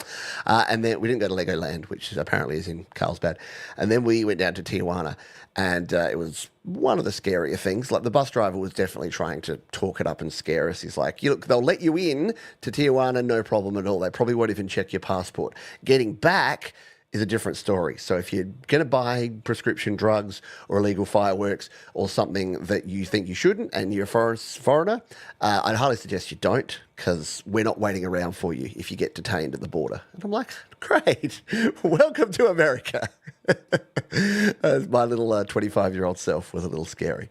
and then we didn't go to Legoland, which apparently is in Carlsbad. And then we went down to Tijuana, and it was one of the scarier things. Like, the bus driver was definitely trying to talk it up and scare us. He's like, look, they'll let you in to Tijuana, no problem at all. They probably won't even check your passport. Getting back is a different story. So if you're going to buy prescription drugs or illegal fireworks or something that you think you shouldn't and you're a foreigner, I'd highly suggest you don't, because we're not waiting around for you if you get detained at the border. And I'm like, great, welcome to America. My little 25-year-old self was a little scary.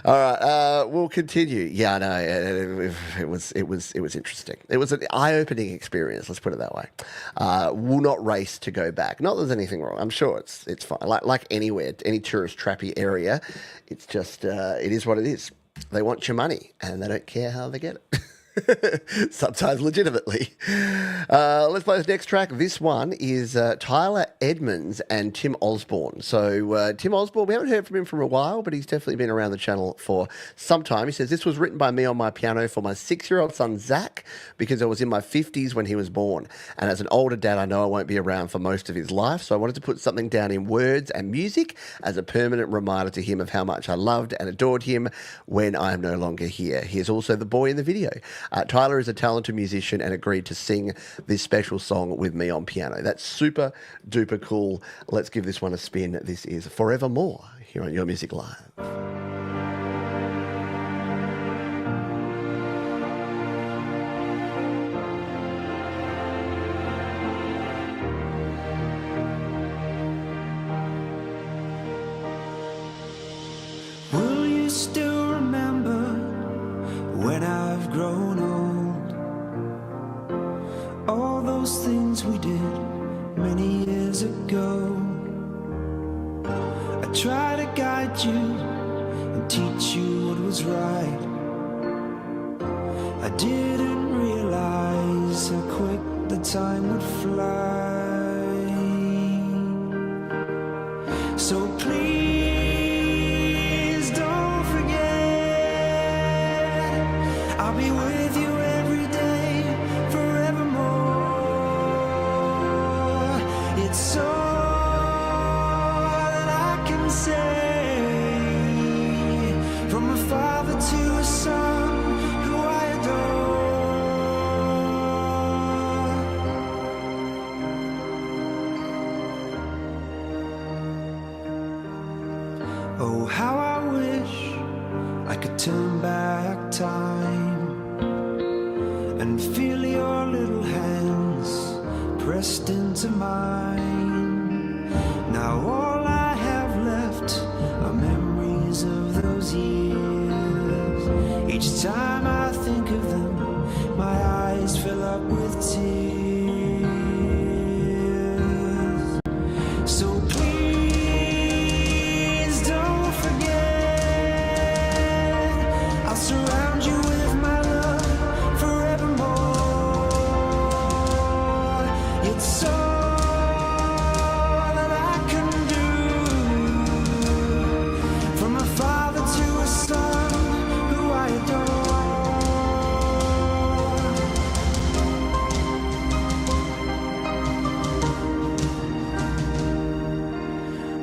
All right, we'll continue. Yeah, I know it was interesting. It was an eye-opening experience. Let's put it that way. Will not race to go back. Not that there's anything wrong. I'm sure it's fine. Like anywhere, any tourist trappy area, it's just it is what it is. They want your money, and they don't care how they get it. Sometimes legitimately. Let's play this next track. This one is Tyler Edmonds and Tim Osborne. So Tim Osborne, we haven't heard from him for a while, but he's definitely been around the channel for some time. He says, this was written by me on my piano for my 6-year-old son, Zach, because I was in my 50s when he was born. And as an older dad, I know I won't be around for most of his life. So I wanted to put something down in words and music as a permanent reminder to him of how much I loved and adored him when I am no longer here. He is also the boy in the video. Tyler is a talented musician and agreed to sing this special song with me on piano. That's super duper cool. Let's give this one a spin. This is Forevermore here on Your Music Live. Will you still remember when I've grown old? All those things we did many years ago. I try to guide you and teach you what was right. I didn't realize how quick the time would fly. So please don't forget, I'll be with you every day, forevermore. It's all that I can say, from a father to a son who I adore. Oh, how I wish I could turn back time and feel your little hands pressed into mine. Now all I have left are memories of those years. Each time I think of them, my eyes fill up with tears. So please don't forget, I'll surround you with my love forevermore. It's all that I can do, from a father to a son who I adore.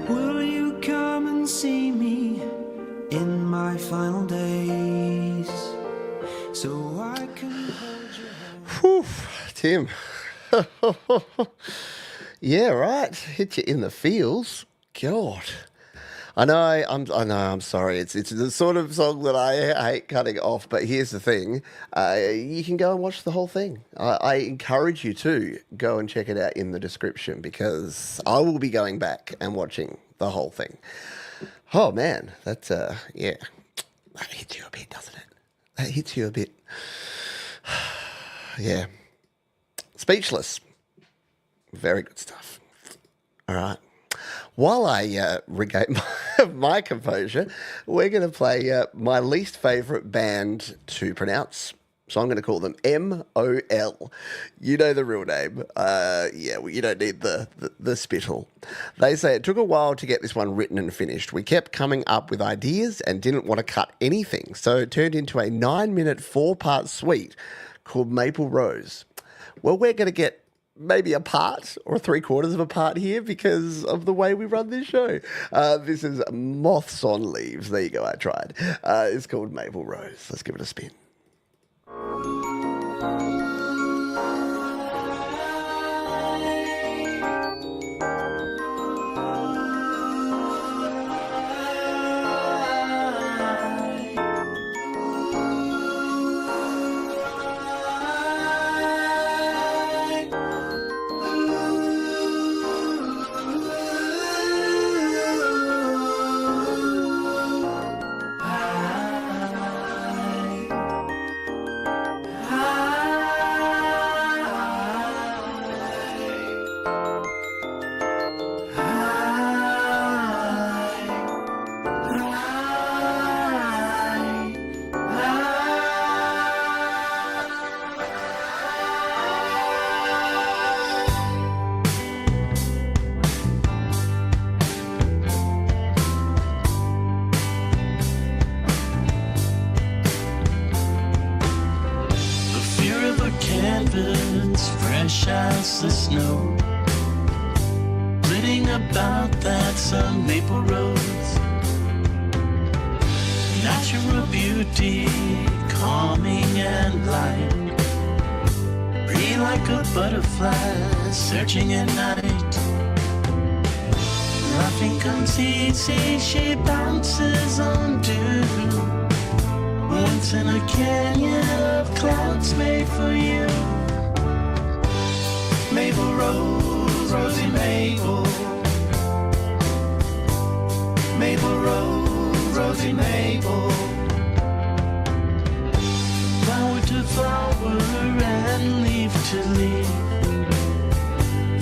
Will you come and see me in my final days, so I can hold your hand? Whew, Tim. Yeah, right. Hit you in the feels. God. I know, I'm sorry. It's the sort of song that I hate cutting off, but here's the thing. You can go and watch the whole thing. I encourage you to go and check it out in the description, because I will be going back and watching the whole thing. Oh, man. That's, yeah. That hits you a bit, doesn't it? That hits you a bit. Yeah. Speechless. Very good stuff. All right. While I regain my composure, we're going to play my least favourite band to pronounce So I'm going to call them MOL. You know the real name. Well, you don't need the spittle. They say it took a while to get this one written and finished. We kept coming up with ideas and didn't want to cut anything. So it turned into a 9-minute 4-part suite called Maple Rose. Well, we're going to get maybe a part or 3/4 of a part here because of the way we run this show. This is Moths on Leaves. There you go. I tried. It's called Maple Rose. Let's give it a spin. Fresh as the snow, flitting about that some maple rose. Natural beauty, calming and light, free like a butterfly, searching at night. Nothing comes easy, she bounces on dew. Once in a canyon of clouds made for you. Maple rose, rosy maple. Maple rose, rosy maple. Flower to flower and leaf to leaf.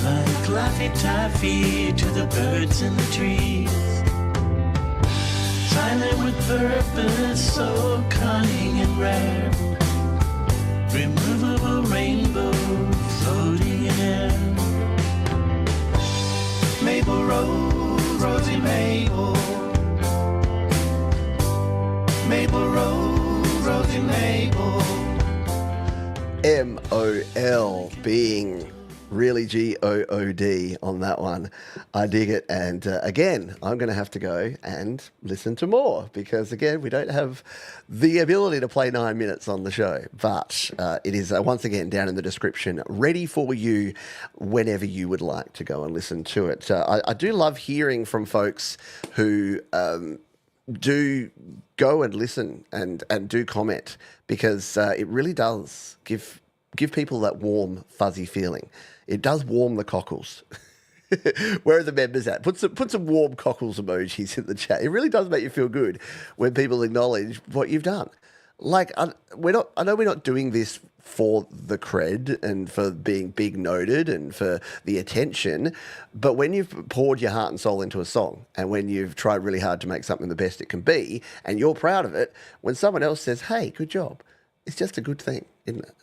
Like Laffy Taffy to the birds in the trees. Silent with purpose, so cunning and rare. Removable rainbow floating in air. Maple rose, rosy maple. Maple rose, rosy maple. MOL being really GOOD on that one. I dig it. And again, I'm going to have to go and listen to more because, again, we don't have the ability to play 9 minutes on the show. But it is, once again, down in the description, ready for you whenever you would like to go and listen to it. I do love hearing from folks who do go and listen and do comment because it really does give people that warm, fuzzy feeling. It does warm the cockles. Where are the members at? Put some warm cockles emojis in the chat. It really does make you feel good when people acknowledge what you've done. Like I know we're not doing this for the cred and for being big noted and for the attention, but when you've poured your heart and soul into a song and when you've tried really hard to make something the best it can be and you're proud of it, when someone else says, "Hey, good job," it's just a good thing, isn't it?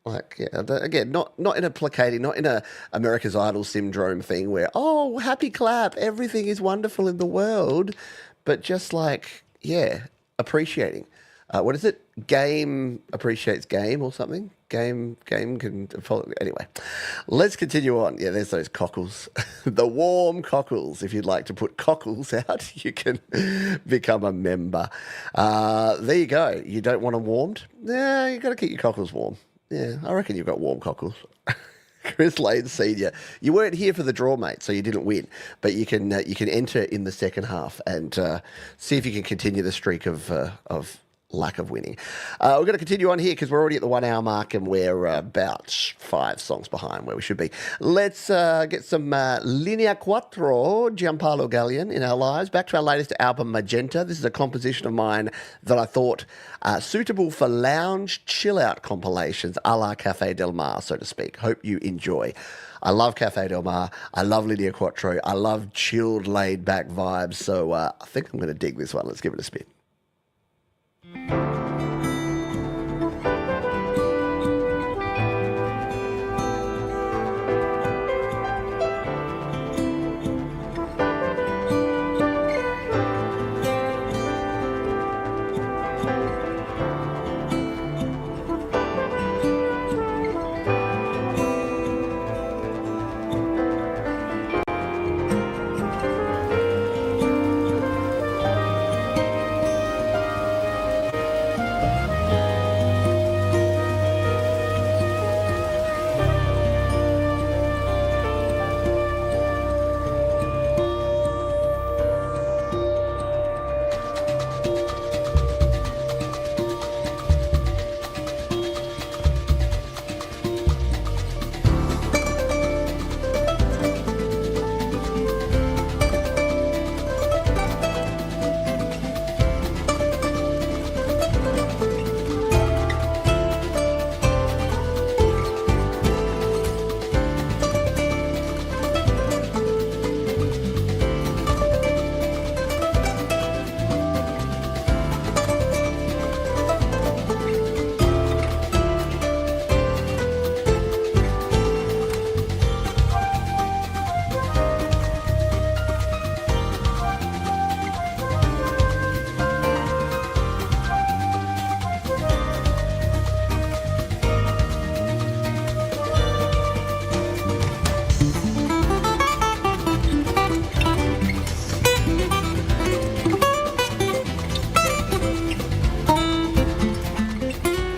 Like, yeah, again, not in a placating, not in a America's Idol syndrome thing where, oh, happy clap, everything is wonderful in the world, but just like, yeah, appreciating. What is it? Game appreciates game or something? Game can follow. Anyway, let's continue on. Yeah, there's those cockles. The warm cockles. If you'd like to put cockles out, you can become a member. There you go. You don't want them warmed? Yeah, you got to keep your cockles warm. Yeah, I reckon you've got warm cockles. Chris Lane Senior, you weren't here for the draw, mate, so you didn't win. But you can enter in the second half and see if you can continue the streak of lack of winning. We're going to continue on here because we're already at the 1 hour mark and we're about 5 songs behind where we should be. Let's get some Linea Quattro, Gianpaolo Gallian in our lives. Back to our latest album, Magenta. This is a composition of mine that I thought suitable for lounge chill-out compilations a la Cafe Del Mar, so to speak. Hope you enjoy. I love Cafe Del Mar. I love Linea Quattro. I love chilled, laid-back vibes. So I think I'm going to dig this one. Let's give it a spin.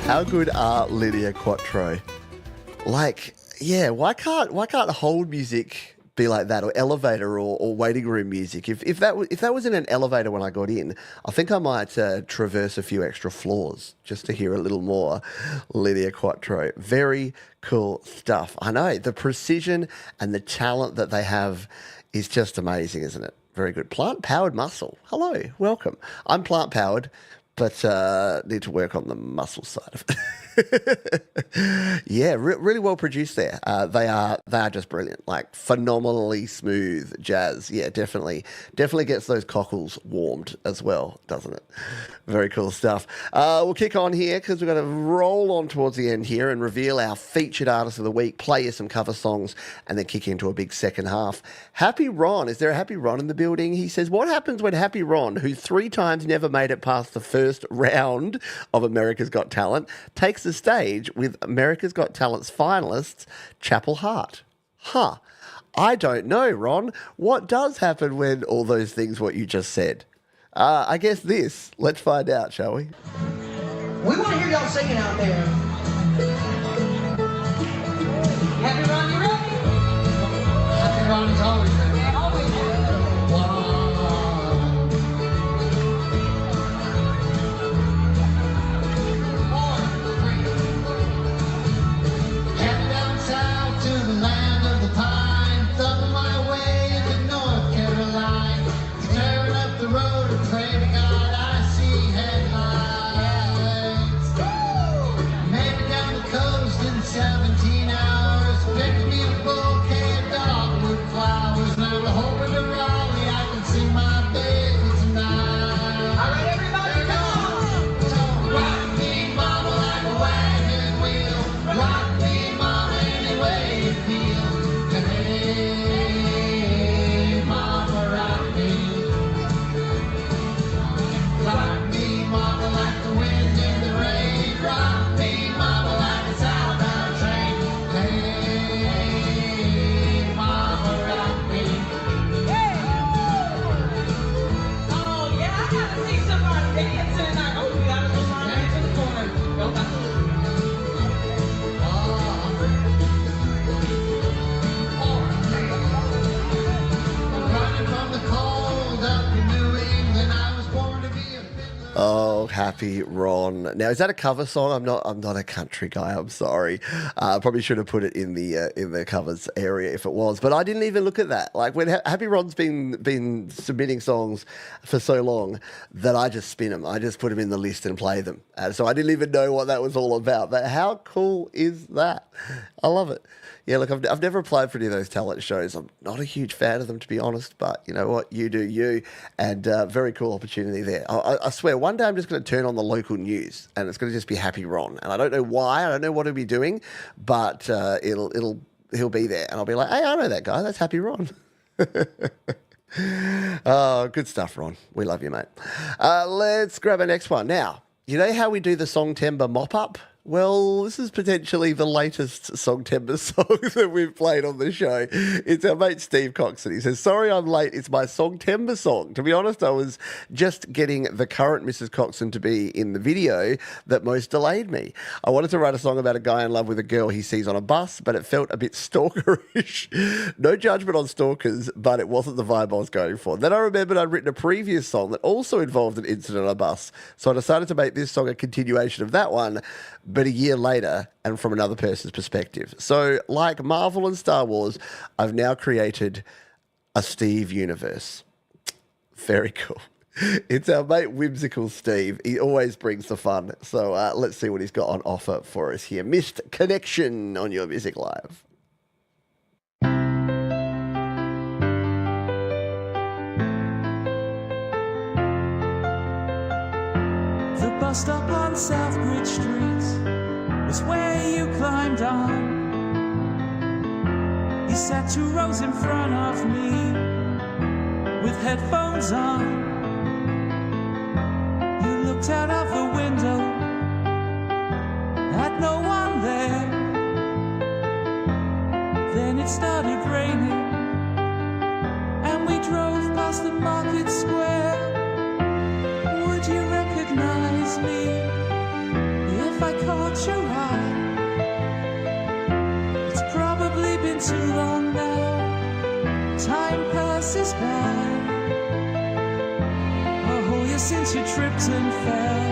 How good are Lydia Quattro? Like, yeah, why can't hold music be like that, or elevator or waiting room music? If that was in an elevator when I got in, I think I might traverse a few extra floors just to hear a little more Lydia Quattro. Very cool stuff. I know the precision and the talent that they have is just amazing, isn't it? Very good. Plant powered muscle. Hello, welcome. I'm plant powered, but need to work on the muscle side of it. Yeah, really well produced there. They are just brilliant, like phenomenally smooth jazz. Yeah, definitely gets those cockles warmed as well, doesn't it? Very cool stuff. We'll kick on here because we're going to roll on towards the end here and reveal our featured artist of the week, play you some cover songs, and then kick into a big second half. Happy Ron, is there a Happy Ron in the building? He says, what happens when Happy Ron, who 3 times never made it past the first round of America's Got Talent, takes the stage with America's Got Talent's finalists, Chapel Hart? Huh. I don't know, Ron. What does happen when all those things what you just said? I guess this. Let's find out, shall we? We want to hear y'all singing out there. Happy Ron, you ready? Happy Ron is always ready. Always ready. 1, 4, 3. Heading down south to the land of the pine, thumbing my way into North Carolina. Tearing up the road and pray to God I see headlights. Made it down the coast in 17 hours. Picked me a bouquet of dogwood flowers. Now we're hoping to Raleigh I can see my baby tonight. All right, everybody, come on! So rock me, mama, like a wagon wheel. Rock me, mama, any way you feel. Hey, mama, rock me. Rock me, mama, like the wind in the rain. Rock me, mama, like a southbound train. Hey, mama, rock me. Oh, yeah, I gotta see somebody dancing tonight. Oh, we gotta go find her to the corner. Go back. Running from the cold up in New England, I was born to be a fiddler. Oh, Happy Ron. Now, is that a cover song? I'm not a country guy. I'm sorry. Probably should have put it in the covers area if it was. But I didn't even look at that. Like when Happy Ron's been submitting songs for so long that I just spin them. I just put them in the list and play them. So I didn't even know what that was all about. But how cool is that? I love it. Yeah, look, I've never applied for any of those talent shows. I'm not a huge fan of them, to be honest, but you know what? You do you. And very cool opportunity there. I swear, one day I'm just going to turn on the local news and it's going to just be Happy Ron. And I don't know why. I don't know what he'll be doing, but he'll be there. And I'll be like, hey, I know that guy. That's Happy Ron. Oh, good stuff, Ron. We love you, mate. Let's grab our next one. Now, you know how we do the Songtember mop-up? Well, this is potentially the latest Songtember song that we've played on the show. It's our mate Steve Coxon. He says, sorry I'm late, it's my Songtember song. To be honest, I was just getting the current Mrs. Coxon to be in the video that most delayed me. I wanted to write a song about a guy in love with a girl he sees on a bus, but it felt a bit stalkerish. No judgment on stalkers, but it wasn't the vibe I was going for. Then I remembered I'd written a previous song that also involved an incident on a bus, so I decided to make this song a continuation of that one, but a year later and from another person's perspective. So like Marvel and Star Wars, I've now created a Steve universe. Very cool. It's our mate Whimsical Steve. He always brings the fun. So let's see what he's got on offer for us here. Missed Connection on Your Music Live. The bus stop on Southbridge Street was where you climbed on. You sat 2 rows in front of me with headphones on. You looked out of the window, had no one there. Then it started raining and we drove past the market square. Would you recognize me if I called since you tripped and fell.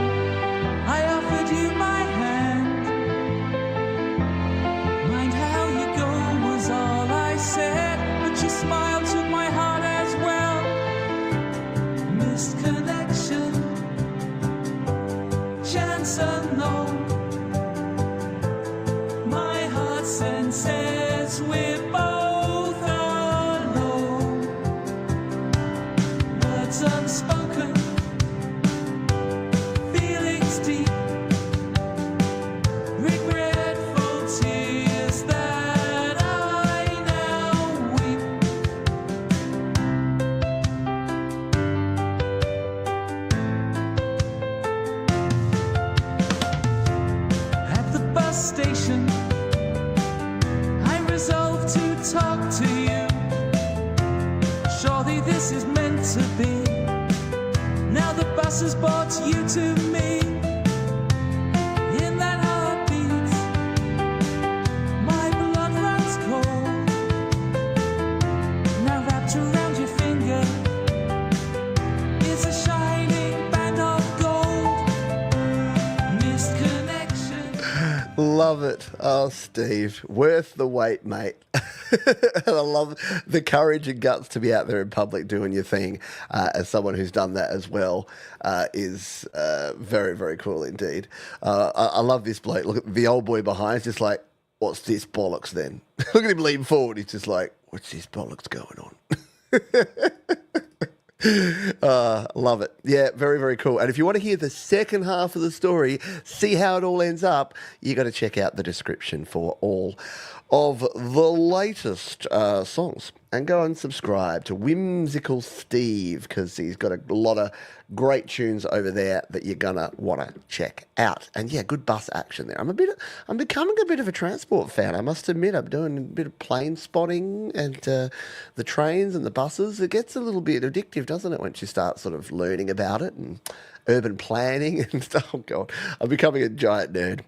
I offered you my hand. Mind how you go was all I said, but your smile took my heart as well. Missed connection, chance unknown. My heart senses we're both alone. Words unspoken, feelings deep, regretful tears that I now weep. At the bus station, I resolved to talk to you. Surely this is meant to be. Now the bus has brought you to me. In that heartbeat, my blood runs cold. Now wrapped around your finger is a shining band of gold. Missed connection. Love it. Oh, Steve, worth the wait, mate. And I love the courage and guts to be out there in public doing your thing. As someone who's done that as well, is very, very cool indeed. I love this bloke. Look at the old boy behind. He's just like, what's this bollocks then? Look at him lean forward. He's just like, what's this bollocks going on? Love it. Yeah, very, very cool. And if you want to hear the second half of the story, see how it all ends up, you got to check out the description for all of the latest songs. And go and subscribe to Whimsical Steve, because he's got a lot of great tunes over there that you're going to want to check out. And yeah, good bus action there. I'm becoming a bit of a transport fan, I must admit. I'm doing a bit of plane spotting and the trains and the buses. It gets a little bit addictive, doesn't it, once you start sort of learning about it and urban planning and stuff. Oh, God, I'm becoming a giant nerd.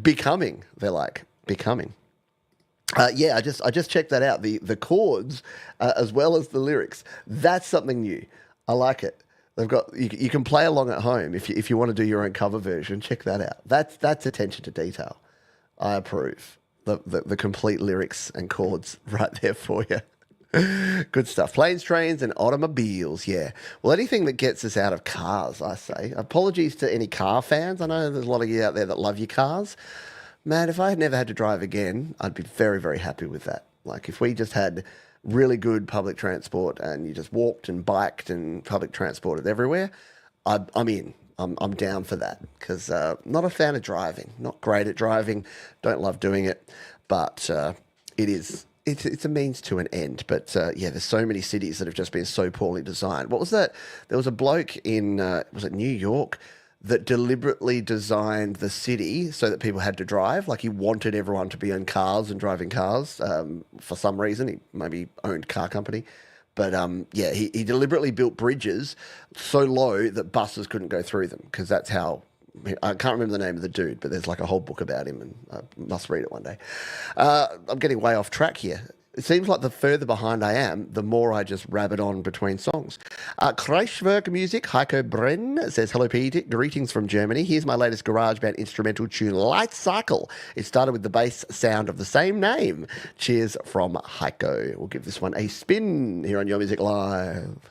Becoming. Yeah, I just checked that out. The chords as well as the lyrics. That's something new. I like it. They've got you can play along at home if you want to do your own cover version. Check that out. That's attention to detail. I approve. The complete lyrics and chords right there for you. Good stuff. Planes, trains, and automobiles. Yeah. Well, anything that gets us out of cars, I say. Apologies to any car fans. I know there's a lot of you out there that love your cars. Man, if I had never had to drive again, I'd be very, very happy with that. Like, if we just had really good public transport and you just walked and biked and public transported everywhere, I'm in. I'm down for that, because not a fan of driving. Not great at driving. Don't love doing it. But it's a means to an end. But yeah, there's so many cities that have just been so poorly designed. What was that? There was a bloke in, was it New York, that deliberately designed the city so that people had to drive. Like, he wanted everyone to be in cars and driving cars for some reason. He maybe owned a car company. But yeah, he deliberately built bridges so low that buses couldn't go through them, because that's how... I can't remember the name of the dude, but there's like a whole book about him, and I must read it one day. I'm getting way off track here. It seems like the further behind I am, the more I just rabbit on between songs. Kreiswerk Music, Heiko Brenn says, hello, Pete. Greetings from Germany. Here's my latest GarageBand instrumental tune, Light Cycle. It started with the bass sound of the same name. Cheers from Heiko. We'll give this one a spin here on Your Music Live.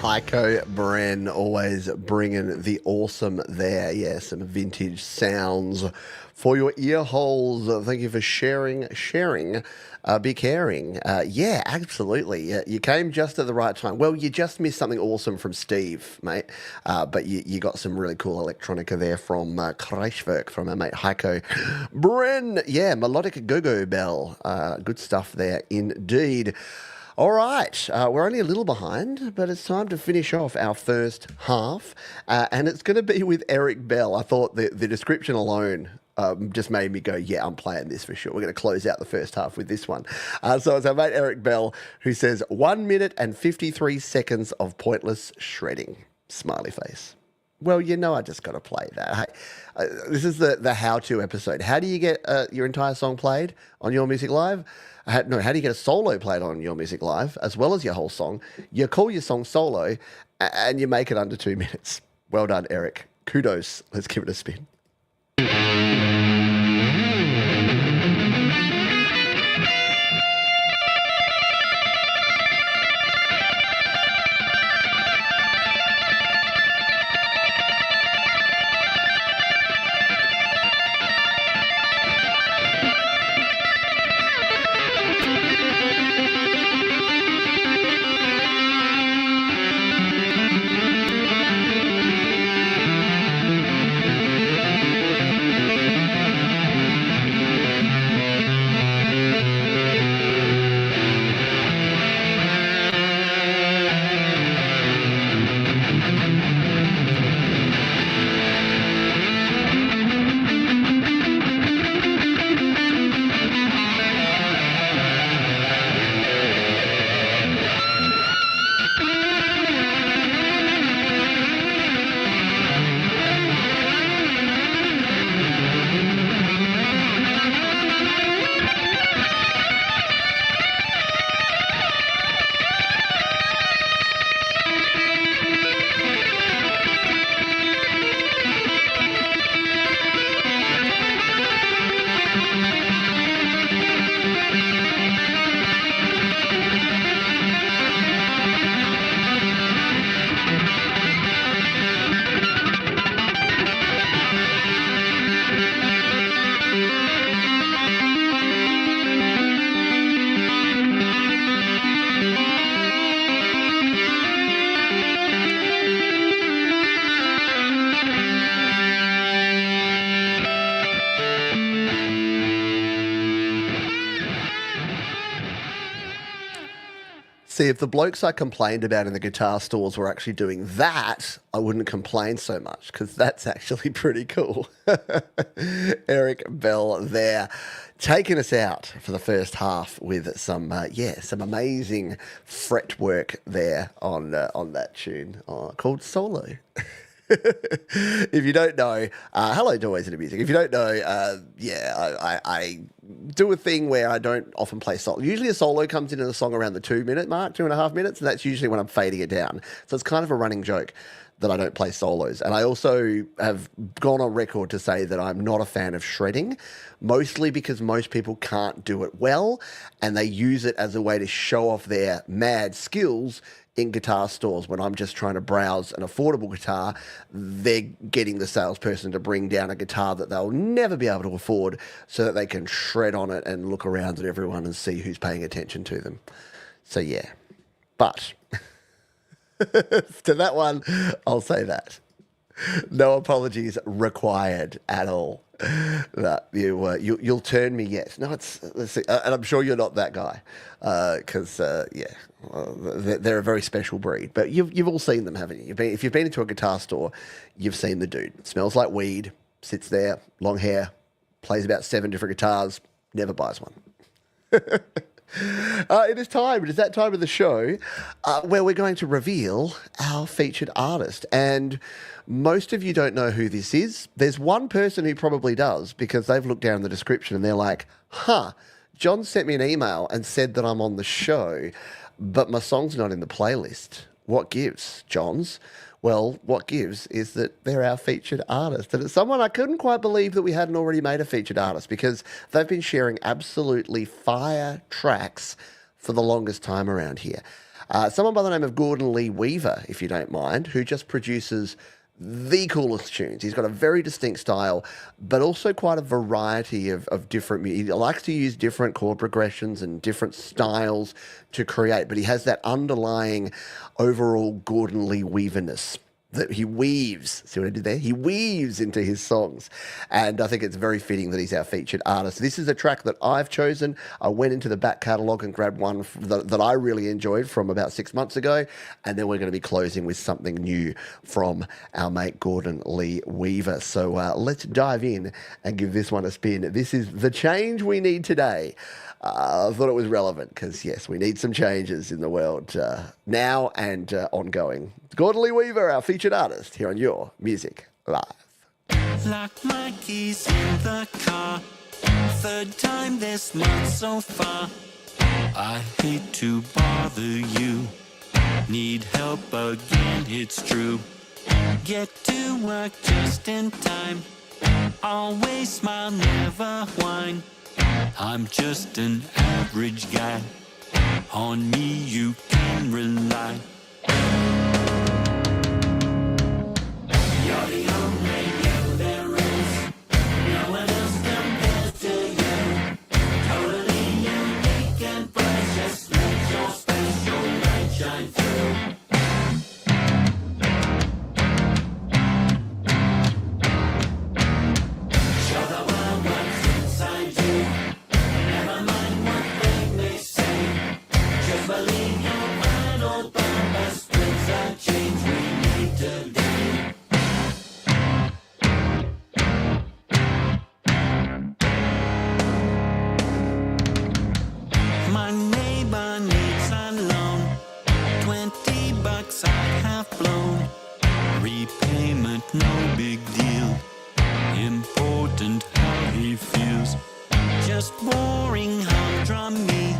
Heiko Bren, always bringing the awesome there. Yeah, some vintage sounds for your ear holes. Thank you for sharing. Be caring. Yeah, absolutely. You came just at the right time. Well, you just missed something awesome from Steve, mate. But you got some really cool electronica there from Kraftwerk, from our mate Heiko Bren. Yeah, melodic go-go bell. Good stuff there indeed. All right, we're only a little behind, but it's time to finish off our first half, and it's going to be with Eric Bell. I thought the description alone just made me go, yeah, I'm playing this for sure. We're going to close out the first half with this one. So it's our mate Eric Bell who says 1 minute and 53 seconds of pointless shredding. Smiley face. Well, you know I just got to play that. Hey, this is the how-to episode. How do you get your entire song played on Your Music Live? How do you get a solo played on Your Music Live as well as your whole song? You call your song solo and you make it under 2 minutes. Well done, Eric. Kudos. Let's give it a spin. See, if the blokes I complained about in the guitar stores were actually doing that, I wouldn't complain so much, because that's actually pretty cool. Eric Bell there, taking us out for the first half with some amazing fret work there on that tune called Solo. If you don't know, hello to Always Into Music. If you don't know, I do a thing where I don't often play solo. Usually a solo comes into the song around the 2 minute mark, 2.5 minutes, and that's usually when I'm fading it down. So it's kind of a running joke that I don't play solos. And I also have gone on record to say that I'm not a fan of shredding, mostly because most people can't do it well, and they use it as a way to show off their mad skills in guitar stores. When I'm just trying to browse an affordable guitar, they're getting the salesperson to bring down a guitar that they'll never be able to afford so that they can shred on it and look around at everyone and see who's paying attention to them. So yeah, but to that one, I'll say that. No apologies required at all. That you'll turn me yet. No, let's see, and I'm sure you're not that guy, because they're a very special breed. But you've all seen them, haven't you? If you've been into a guitar store, you've seen the dude. Smells like weed, sits there, long hair, plays about 7 different guitars, never buys one. It is time. It is that time of the show where we're going to reveal our featured artist. And most of you don't know who this is. There's one person who probably does, because they've looked down in the description and they're like, John sent me an email and said that I'm on the show, but my song's not in the playlist. What gives, Johns? Well, what gives is that they're our featured artist. And it's someone I couldn't quite believe that we hadn't already made a featured artist, because they've been sharing absolutely fire tracks for the longest time around here. Someone by the name of Gordon Lee Weaver, if you don't mind, who just produces the coolest tunes. He's got a very distinct style, but also quite a variety of different music. He likes to use different chord progressions and different styles to create, but he has that underlying overall Gordon Lee Weaverness that he weaves. See what I did there? He weaves into his songs. And I think it's very fitting that he's our featured artist. This is a track that I've chosen. I went into the back catalogue and grabbed one that I really enjoyed from about 6 months ago. And then we're going to be closing with something new from our mate Gordon Lee Weaver. So let's dive in and give this one a spin. This is The Change We Need Today. I thought it was relevant because, yes, we need some changes in the world now and ongoing. Gordon Lee Weaver, our featured artist, here on Your Music Live. Lock my keys in the car. Third time this month so far. I hate to bother you. Need help again, it's true. Get to work just in time. Always smile, never whine. I'm just an average guy. On me you can rely. You're the only you there is. No one else compares to you. Totally unique and precious. Let your special light shine through. Show the world what's inside you. Never mind what they may say. Just believe your final purpose brings the change we need today. My neighbor needs a loan. $20 I have blown. Repayment, no big deal. Important how he feels. Just boring, humdrum me.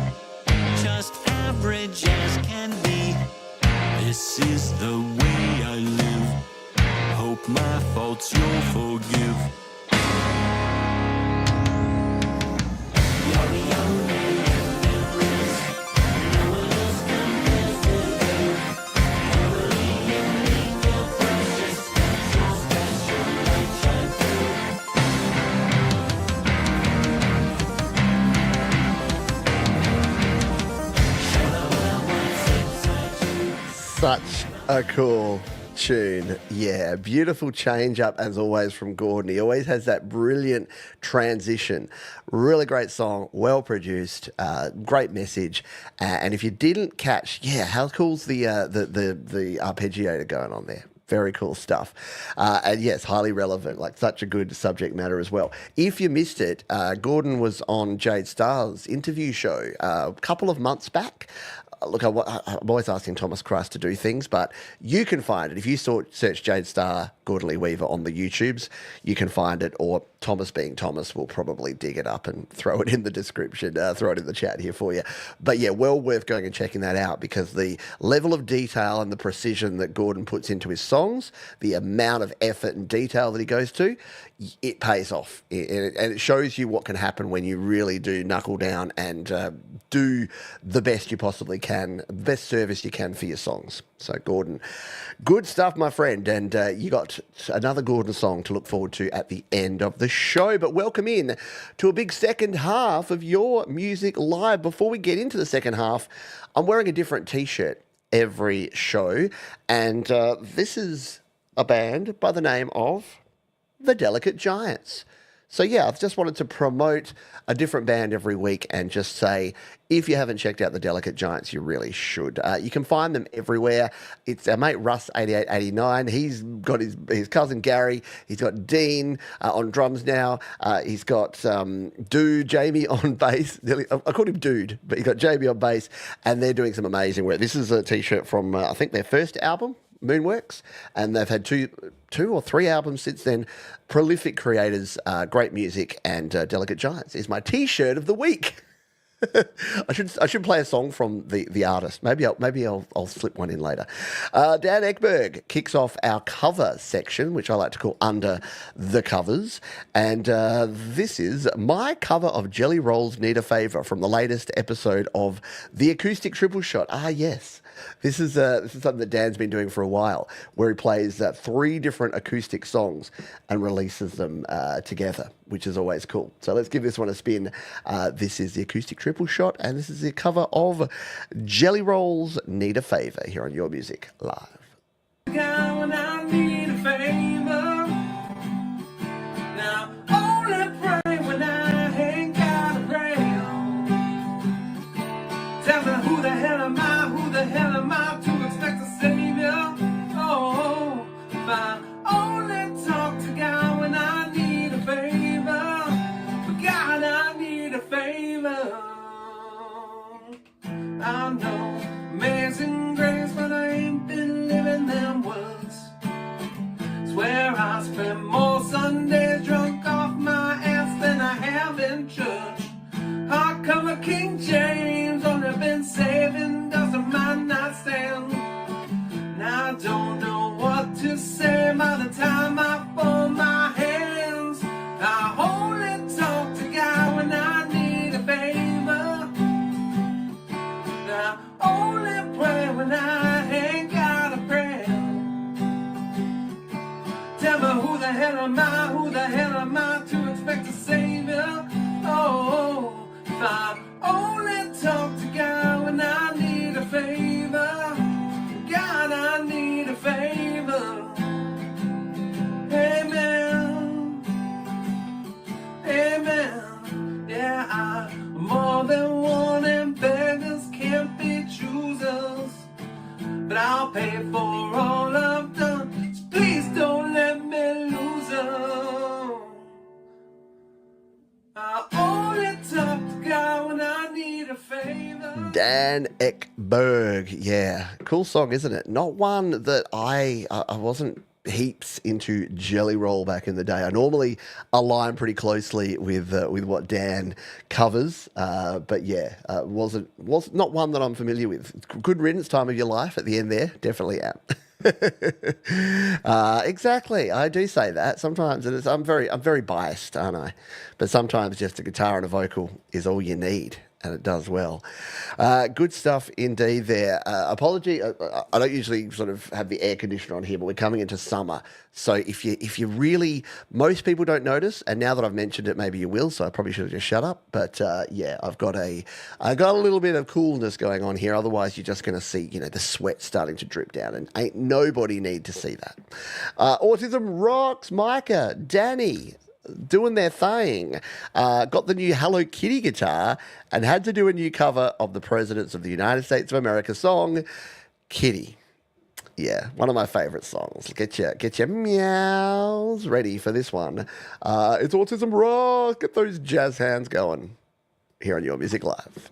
Just average as can be. This is the way I live. Hope my faults you'll forgive. You're the only you there is. No one else compares to you. Totally unique and precious. Let your special light shine through. Show the world what's inside you. Such a cool tune. Yeah, beautiful change up as always from Gordon. He always has that brilliant transition. Really great song, well produced, great message. And if you didn't catch, how cool's the arpeggiator going on there? Very cool stuff. And yes, highly relevant, like such a good subject matter as well. If you missed it, Gordon was on Jade Starr's interview show a couple of months back. Look, I'm always asking Thomas Christ to do things, but you can find it. If you search Jade Starr, Gordon Lee Weaver on the YouTubes, you can find it, or Thomas being Thomas will probably dig it up and throw it in the description, throw it in the chat here for you. But yeah, well worth going and checking that out because the level of detail and the precision that Gordon puts into his songs, the amount of effort and detail that he goes to, it pays off. And it shows you what can happen when you really do knuckle down and do the best you possibly can, best service you can for your songs. So Gordon, good stuff, my friend. And you got another Gordon song to look forward to at the end of the show. But welcome in to a big second half of Your Music Live. Before we get into the second half, I'm wearing a different T-shirt every show. And this is a band by the name of The Delicate Giants. So yeah, I've just wanted to promote a different band every week and just say, if you haven't checked out The Delicate Giants, you really should. You can find them everywhere. It's our mate Russ 8889. He's got his cousin Gary. He's got Dean on drums now. He's got Dude, Jamie on bass. I called him Dude, but he's got Jamie on bass, and they're doing some amazing work. This is a T-shirt from, I think, their first album, Moonworks, and they've had two or three albums since then. Prolific creators, great music, and Delicate Giants is my T-shirt of the week. I should play a song from the artist. Maybe I'll slip one in later. Dan Ekberg kicks off our cover section, which I like to call Under the Covers, and this is my cover of Jelly Roll's "Need a Favor" from the latest episode of the Acoustic Triple Shot. Ah, yes. This is something that Dan's been doing for a while, where he plays 3 different acoustic songs and releases them together, which is always cool. So let's give this one a spin. This is the Acoustic Triple Shot, and this is the cover of Jelly Roll's "Need a Favor" here on Your Music Live. When I need a favor, now only pray when I ain't got a prayer. Tell me who the hell am I to expect a savior? Oh, if I only talk to God when I need a favor, but God, I need a favor. I know amazing grace, but I ain't been living them words. Swear I spend more Sundays drunk off my ass than I have in church. Hardcover King James, only been saving doesn't mind not stand. Now I don't know what to say by the time I fold my hands. I only talk to God when I need a favor. I only pray when I ain't got a prayer. Tell me who the hell am I to expect a savior? Oh, if I only talk to God when I need a favor. God, I need a favor. Amen. Amen. Yeah, I'm more than one and beggars can't be choosers. But I'll pay for all I've done, so please don't let me lose her. I only talk to God when I need a favor. Dan Ekberg, yeah, cool song, isn't it? Not one that I wasn't heaps into Jelly Roll back in the day. I normally align pretty closely with what Dan covers, but yeah, was not one that I'm familiar with. Good riddance, time of your life at the end there, definitely am. Exactly, I do say that sometimes, and I'm very biased, aren't I? But sometimes just a guitar and a vocal is all you need, and it does well. Good stuff indeed there. Apology, I don't usually sort of have the air conditioner on here, but we're coming into summer. So if you really, most people don't notice, and now that I've mentioned it, maybe you will, so I probably should have just shut up. But yeah, I got a little bit of coolness going on here. Otherwise, you're just going to see, the sweat starting to drip down, and ain't nobody need to see that. Autism Rocks, Micah, Danny, doing their thing. Got the new Hello Kitty guitar and had to do a new cover of the Presidents of the United States of America song, Kitty. Yeah, one of my favourite songs. Get your meows ready for this one. It's Autism Rock. Get those jazz hands going here on Your Music Live.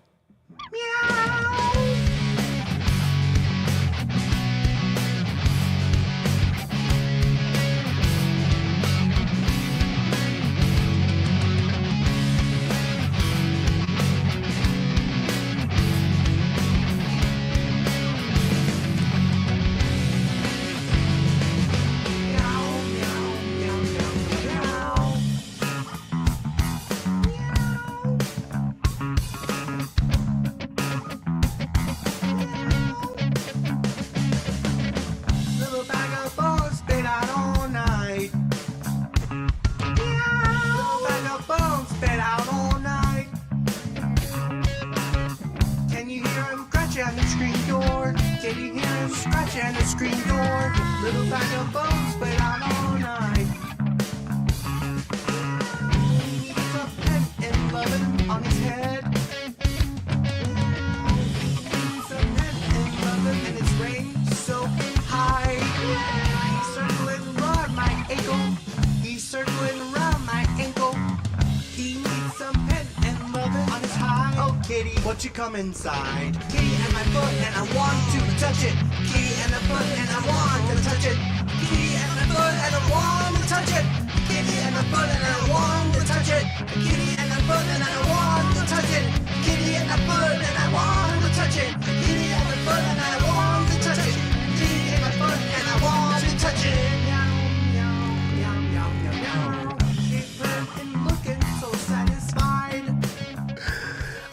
Little bag of bones stayed out all night. Little bag of bones stayed out all night. Can you hear him scratch at the screen door? Can you hear him scratch at the screen door? Little bag of bones stayed out all night. He needs a pet and loving on his head. He needs a pet and loving and it's rain so high. He's circling around my ankle. He's circling around my ankle. He needs some pet and loving on his high. Oh, kitty, won't you come inside? Kitty and my foot and I want to touch it. Kitty and the foot and I want to touch it. Kitty and the foot and I want to touch it. Kitty and the foot and I want to touch it. Kitty and the foot and I want to touch it. Kitty and touch it. Kitty in my foot and I want to touch it. Kitty in my foot and I want to touch it. Meow, meow, meow, meow, meow. She's looking so satisfied.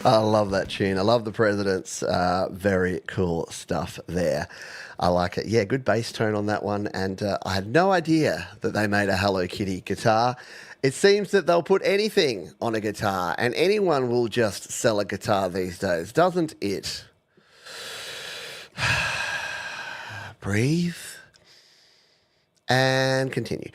I love that tune. I love the Presidents. Very cool stuff there. I like it. Yeah, good bass tone on that one. And I had no idea that they made a Hello Kitty guitar. It seems that they'll put anything on a guitar and anyone will just sell a guitar these days, doesn't it? Breathe and continue.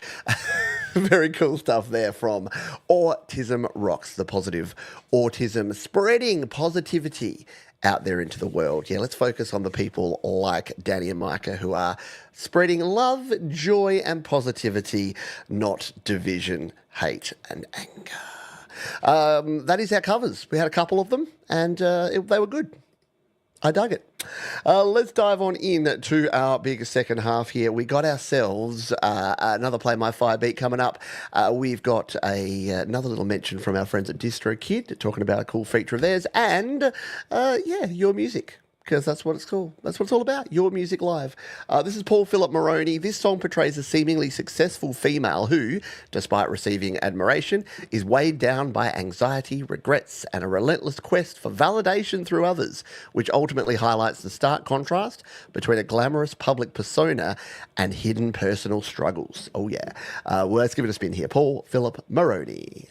Very cool stuff there from Autism Rocks, the positive autism, spreading positivity out there into the world. Yeah, let's focus on the people like Danny and Micah who are spreading love, joy and positivity, not division, hate and anger. That is our covers. We had a couple of them and they were good. I dug it. Let's dive on in to our big second half here. We got ourselves another Play My Fire beat coming up. We've got another little mention from our friends at distrokid talking about a cool feature of theirs. And, your music. Because that's what it's called. That's what it's all about. Your Music Live. This is Paul Philip Moroney. This song portrays a seemingly successful female who, despite receiving admiration, is weighed down by anxiety, regrets, and a relentless quest for validation through others, which ultimately highlights the stark contrast between a glamorous public persona and hidden personal struggles. Oh, yeah. Well, let's give it a spin here. Paul Philip Moroney.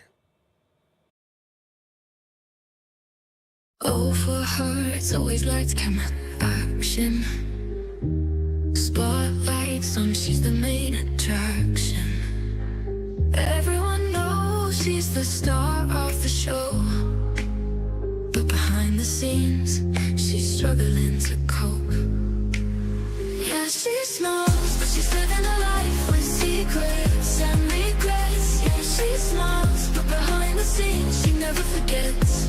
Oh, for her, it's always lights, camera, action. Spotlights on, she's the main attraction. Everyone knows she's the star of the show. But behind the scenes, she's struggling to cope. Yeah, she smiles, but she's living a life with secrets and regrets. Yeah, she smiles, but behind the scenes, she never forgets.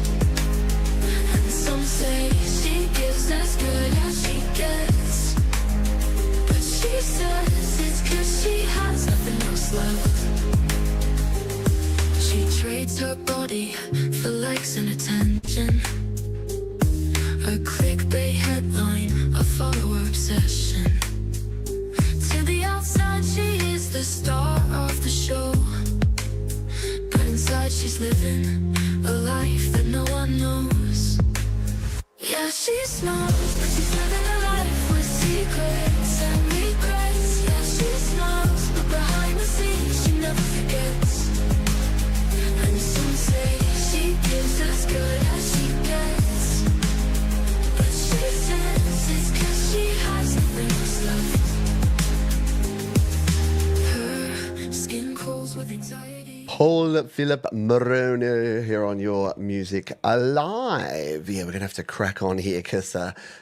Some say she gives as good as she gets, but she says it's 'cause she has nothing else left. She trades her body for likes and attention, a clickbait headline, a follower obsession. To the outside she is the star of the show, but inside she's living a life that no one knows. Yeah, she smiles, but she's living a life with secrets and regrets. Yeah, she smiles, but behind the scenes she never forgets. And some say she gives as good as she gets, but she says it's 'cause she has nothing else left. Her skin crawls with anxiety. Paul Philip Moroney here on Your Music Alive. Yeah, we're going to have to crack on here because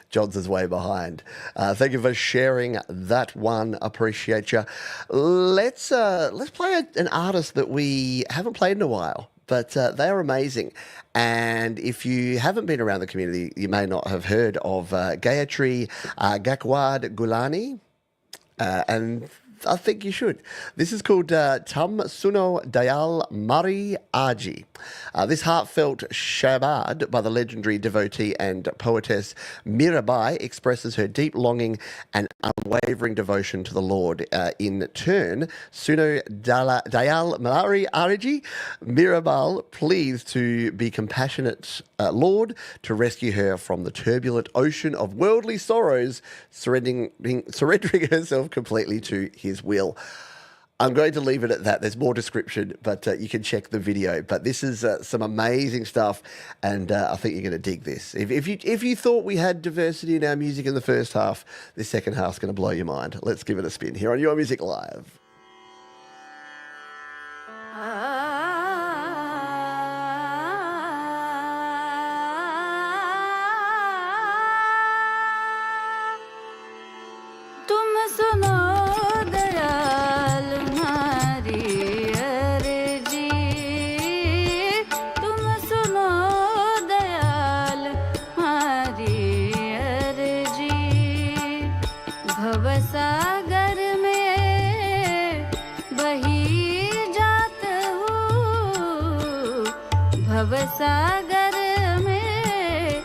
Johns is way behind. Thank you for sharing that one. Appreciate you. Let's play an artist that we haven't played in a while, but they're amazing. And if you haven't been around the community, you may not have heard of Gayatri Gakwad Gulani. And I think you should. This is called Tum Suno Dayal Mari Aji. This heartfelt shabad by the legendary devotee and poetess Mirabai expresses her deep longing and unwavering devotion to the Lord. In turn, Suno Dayal Mari Aji, Mirabai pleads to be compassionate Lord to rescue her from the turbulent ocean of worldly sorrows, surrendering herself completely to his will. I'm going to leave it at that. There's more description, but you can check the video. But this is some amazing stuff, and I think you're going to dig this. If you thought we had diversity in our music in the first half, this second half's going to blow your mind. Let's give it a spin here on Your Music Live. भवसागर में बही जात हूँ, भवसागर में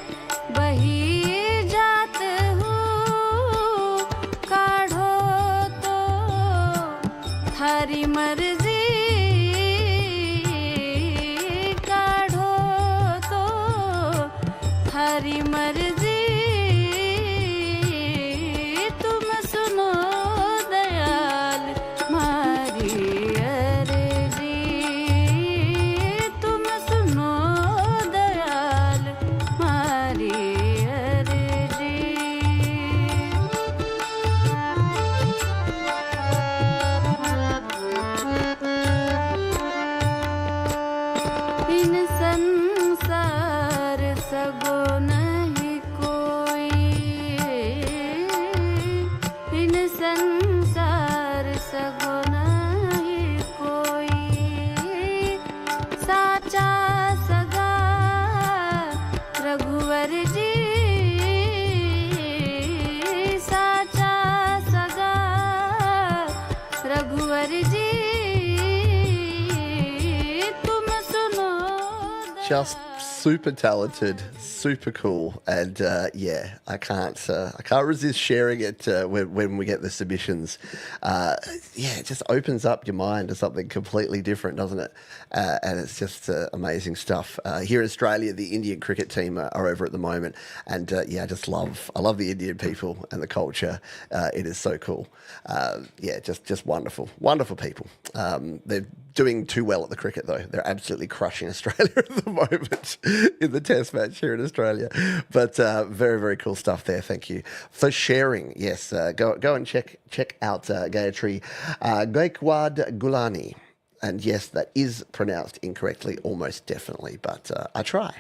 बही थारी मर्जी काढ़ो तो थारी मर्जी तुम सुनो दयाल मारी अर्जी तुम सुनो दयाल मारी अर्जी इन संसार सगो नहीं कोई इन संसार सगो नहीं कोई साचा सगा रघुवर जी साचा सगा रघुवर जी तुम सुनो Just super talented, super cool, and yeah, I can't resist sharing it when we get the submissions. Yeah, it just opens up your mind to something completely different, doesn't it? And it's just amazing stuff. Here in Australia, the Indian cricket team are over at the moment, and yeah, I love the Indian people and the culture. It is so cool. Yeah, just wonderful, wonderful people. They're doing too well at the cricket though. They're absolutely crushing Australia at the moment in the Test match here in Australia. But very, very cool stuff there. Thank you for sharing. Yes, go and check out Gayatri Gaikwad Gulani. And yes, that is pronounced incorrectly, almost definitely, but I try.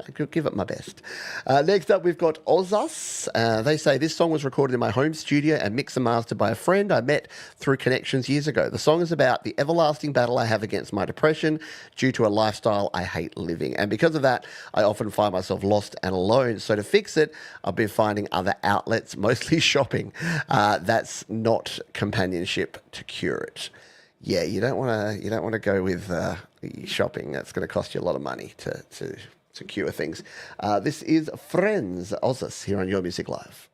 I could give it my best. Next up, we've got Ozas. They say, this song was recorded in my home studio and mixed and mastered by a friend I met through connections years ago. The song is about the everlasting battle I have against my depression due to a lifestyle I hate living. And because of that, I often find myself lost and alone. So to fix it, I've been finding other outlets, mostly shopping. That's not companionship to cure it. Yeah, you don't want to go with shopping. That's going to cost you a lot of money to cure things. This is Friends, Ozas, here on Your Music Live.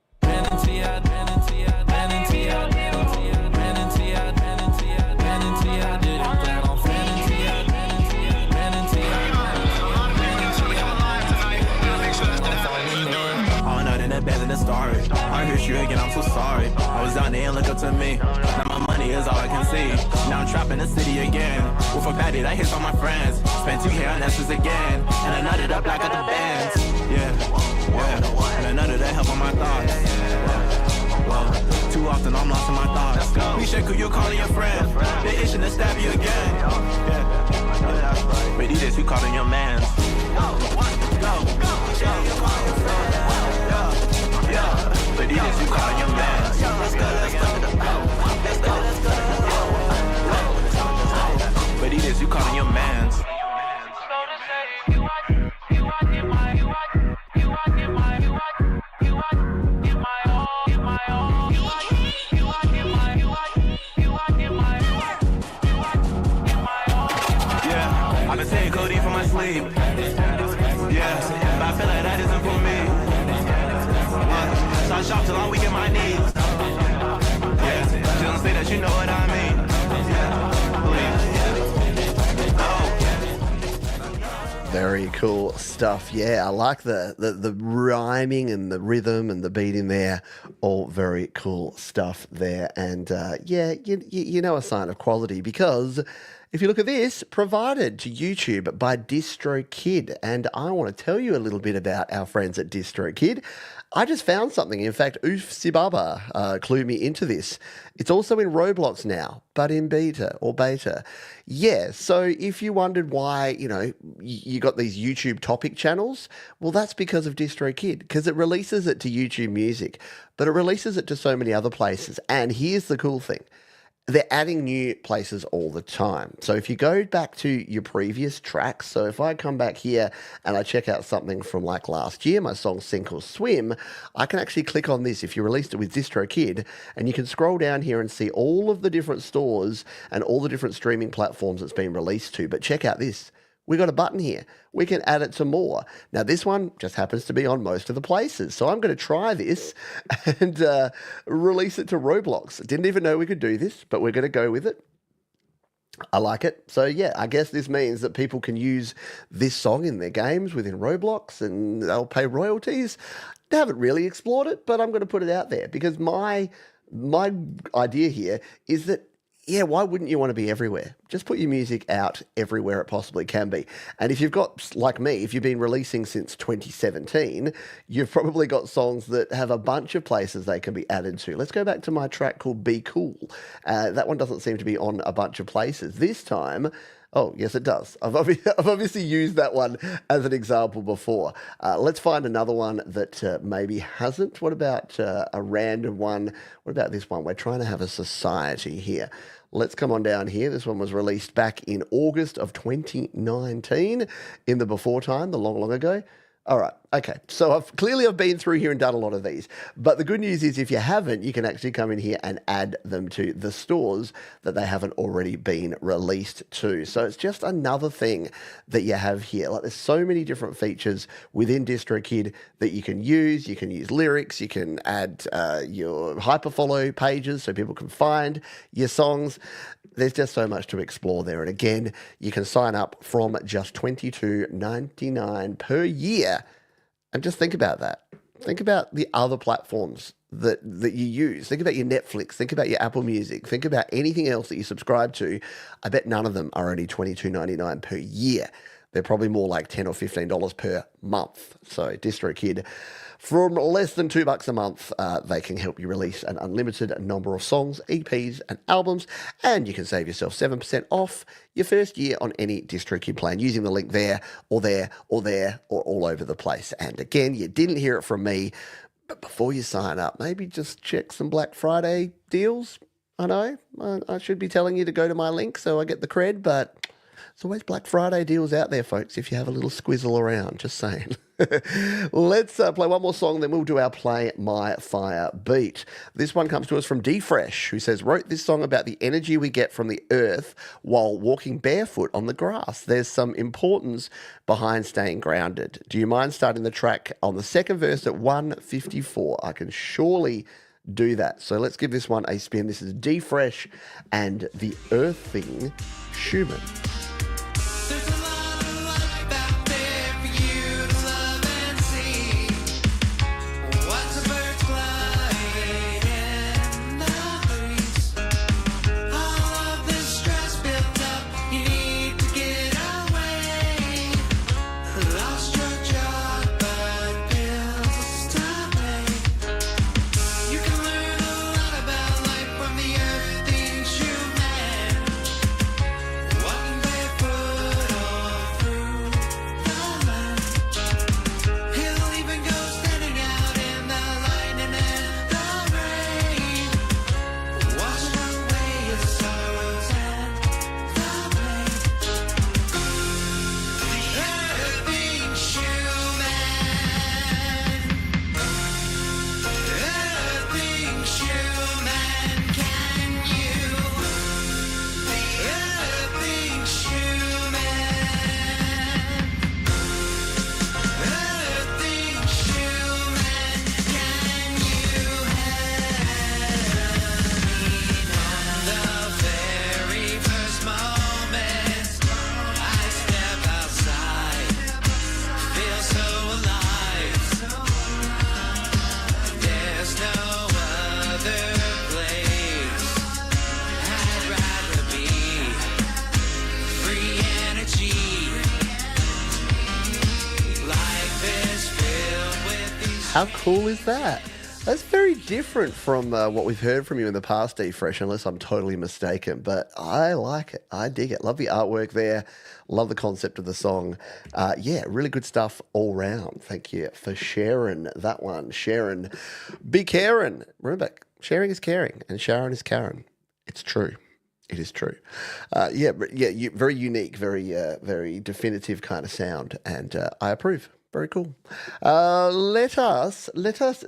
I heard you again, I'm so sorry. I was down there and look up to me. Now my money is all I can see. Now I'm trapped in the city again. With a patty that hits all my friends. Spent 2K on Nesters again. And I nutted up like at the bands. Yeah. And I nutted that help on my thoughts. Whoa. Too often I'm lost in my thoughts. We check who you calling your friend. They itching to stab you again. Yeah. But these days you calling your mans. But these days you calling your mans. But these days you calling your mans. Yeah, I've been saying codeine for my sleep. Yeah, but I feel like that isn't for me. So I shop till I'm weak in my knees. Yeah, just don't say that you know what I mean. Very cool stuff. Yeah, I like the rhyming and the rhythm and the beat in there. All very cool stuff there. And yeah, you know a sign of quality because if you look at this, provided to YouTube by DistroKid. And I want to tell you a little bit about our friends at DistroKid. I just found something. In fact, Oof Sibaba clued me into this. It's also in Roblox now, but in beta or beta. Yeah, so if you wondered why, you got these YouTube topic channels, well, that's because of DistroKid, because it releases it to YouTube Music, but it releases it to so many other places. And here's the cool thing. They're adding new places all the time. So if you go back to your previous tracks, so if I come back here and I check out something from like last year, my song Sink or Swim, I can actually click on this if you released it with DistroKid, and you can scroll down here and see all of the different stores and all the different streaming platforms it's been released to. But check out this. We got a button here. We can add it to more. Now, this one just happens to be on most of the places. So I'm going to try this and release it to Roblox. Didn't even know we could do this, but we're going to go with it. I like it. So yeah, I guess this means that people can use this song in their games within Roblox and they'll pay royalties. I haven't really explored it, but I'm going to put it out there because my idea here is that yeah, why wouldn't you want to be everywhere? Just put your music out everywhere it possibly can be. And if you've got, like me, if you've been releasing since 2017, you've probably got songs that have a bunch of places they can be added to. Let's go back to my track called Be Cool. That one doesn't seem to be on a bunch of places. This time, oh, yes, it does. I've obviously used that one as an example before. Let's find another one that maybe hasn't. What about a random one? What about this one? We're trying to have a society here. Let's come on down here. This one was released back in August of 2019 in the before time, the long, long ago. All right. Okay. So I've been through here and done a lot of these. But the good news is if you haven't, you can actually come in here and add them to the stores that they haven't already been released to. So it's just another thing that you have here. Like there's so many different features within DistroKid that you can use. You can use lyrics. You can add your hyperfollow pages so people can find your songs. There's just so much to explore there. And again, you can sign up from just $22.99 per year. And just think about that. Think about the other platforms that you use. Think about your Netflix. Think about your Apple Music. Think about anything else that you subscribe to. I bet none of them are only $22.99 per year. They're probably more like $10 or $15 per month. So DistroKid, from less than $2 a month, they can help you release an unlimited number of songs, EPs, and albums, and you can save yourself 7% off your first year on any DistroKid plan using the link there, or all over the place. And again, you didn't hear it from me, but before you sign up, maybe just check some Black Friday deals. I know I should be telling you to go to my link so I get the cred, but there's always Black Friday deals out there, folks, if you have a little squizzle around, just saying. Let's play one more song, then we'll do our Play My Fire beat. This one comes to us from D-Fresh, who says, wrote this song about the energy we get from the earth while walking barefoot on the grass. There's some importance behind staying grounded. Do you mind starting the track on the second verse at 1:54? I can surely do that. So let's give this one a spin. This is D-Fresh and the Earthing Schumann. There's a lot of life out there for you to love and see. Watch the birds fly in the breeze. All of this stress built up, you need to get away. Lost your job, but bills to pay. You can learn a lot about life from the earthing human. Walking barefoot all through the land. He'll even go standing out in the lightning and the rain, washing away his sorrows and the pain. The earthing human. Earthing human, can you? The earthing human. Earthing human, can you help me now? The very first moment I step outside, feel so alive. There's no other place I'd rather be. Free energy. Life is filled with these. How cool is that? That's very different from what we've heard from you in the past, D-Fresh, unless I'm totally mistaken. But I like it. I dig it. Love the artwork there. Love the concept of the song. Yeah, really good stuff all round. Thank you for sharing that one. Sharon, be Karen. Remember, sharing is caring and Sharon is Karen. It's true. It is true. Very unique, very definitive kind of sound, and I approve. Very cool. Let us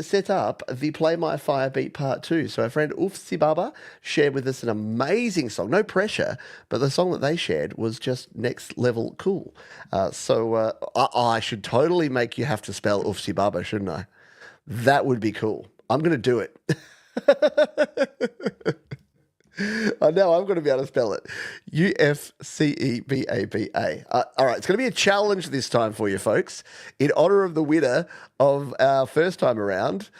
set up the Play My Fire beat part 2. So our friend Ufsi Baba shared with us an amazing song. No pressure, but the song that they shared was just next level cool. I should totally make you have to spell Ufsi Baba, shouldn't I? That would be cool. I'm going to do it. I know, I'm going to be able to spell it. Ufcebaba. All right, it's going to be a challenge this time for you folks. In honor of the winner of our first time around,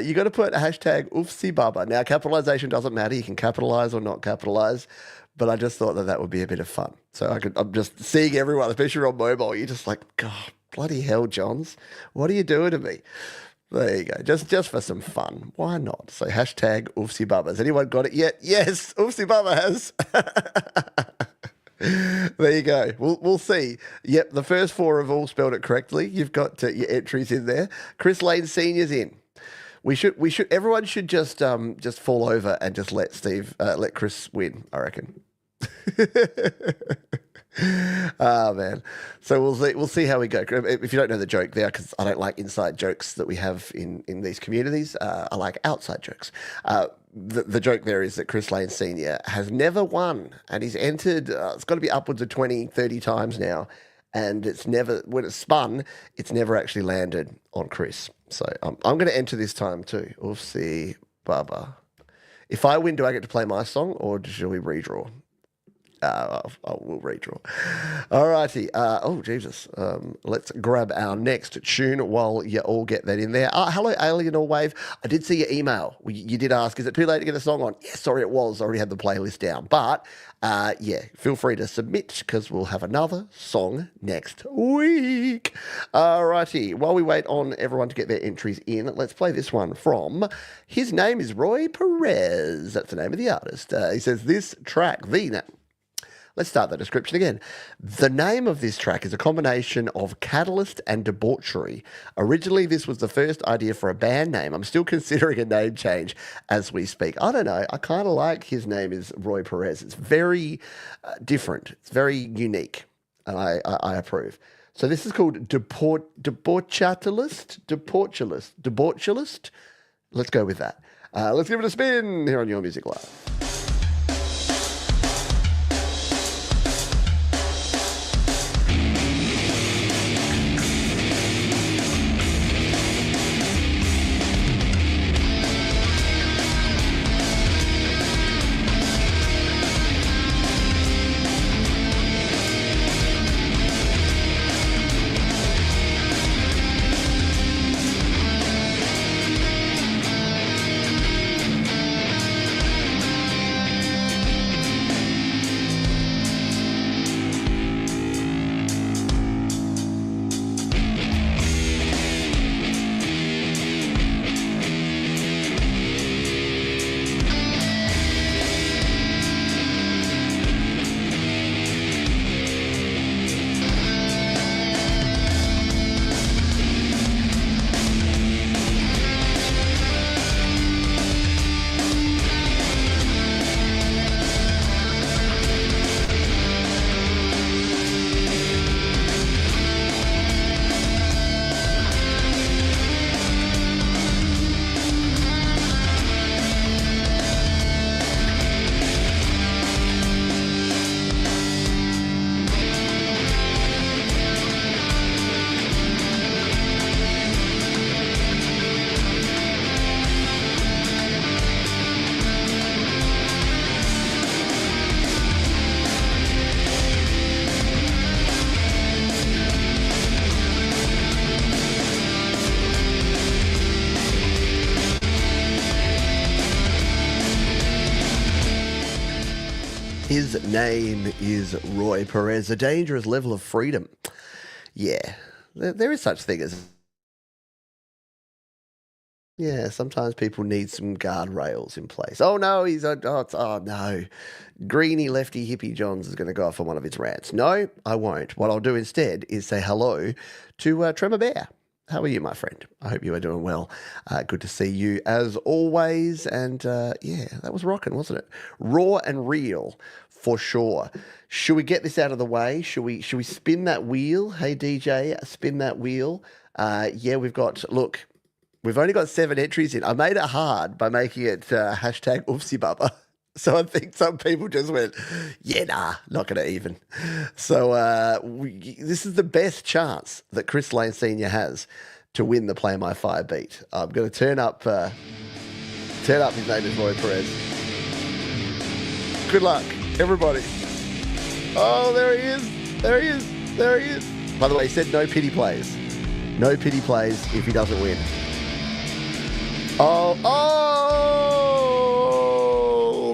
you got to put hashtag Ufcebaba. Now, capitalization doesn't matter. You can capitalize or not capitalize, but I just thought that would be a bit of fun. So I'm just seeing everyone, especially on mobile, you're just like, God, bloody hell, Johns, what are you doing to me? There you go. Just for some fun. Why not? So hashtag Oofsy Bubba. Has anyone got it yet? Yes, Oofsy Bubba has. There you go. We'll see. Yep, the first four have all spelled it correctly. You've got your entries in there. Chris Lane Senior's in. Everyone should just fall over and just let Chris win, I reckon. Oh man, so we'll see how we go. If you don't know the joke there, because I don't like inside jokes that we have in these communities, I like outside jokes. The joke there is that Chris Lane Senior has never won, and he's entered, it's got to be upwards of 20, 30 times now, and when it's spun, it's never actually landed on Chris. So I'm going to enter this time too. We'll see, Baba. If I win, do I get to play my song, or shall we redraw? We'll redraw. All righty. Oh, Jesus. Let's grab our next tune while you all get that in there. Hello, Alienor Wave. I did see your email. You did ask, is it too late to get a song on? Yeah, sorry, it was. I already had the playlist down. But, yeah, feel free to submit because we'll have another song next week. All righty. While we wait on everyone to get their entries in, let's play this one from His Name is Roy Perez. That's the name of the artist. He says this track, Let's start the description again. The name of this track is a combination of catalyst and debauchery. Originally, this was the first idea for a band name. I'm still considering a name change as we speak. I don't know. I kind of like His Name is Roy Perez. It's very different. It's very unique, and I approve. So this is called Debauchulist. Let's go with that. Let's give it a spin here on Your Music Live. His name is Roy Perez. A dangerous level of freedom. Yeah, there is such thing as... Yeah, sometimes people need some guardrails in place. Oh, no, no. Greeny lefty hippie Johns is going to go off on one of his rants. No, I won't. What I'll do instead is say hello to Tremor Bear. How are you, my friend? I hope you are doing well. Good to see you as always. And yeah, that was rocking, wasn't it? Raw and real, for sure. Should we get this out of the way? Should we spin that wheel? Hey, DJ, spin that wheel. Yeah, we've only got 7 entries in. I made it hard by making it hashtag Oofsybubba. So I think some people just went, yeah, nah, not going to even. So this is the best chance that Chris Lane Senior has to win the Play My Fire beat. I'm going to turn up His Name is Roy Perez. Good luck, everybody. Oh, there he is. There he is. There he is. By the way, he said no pity plays. No pity plays if he doesn't win. Oh,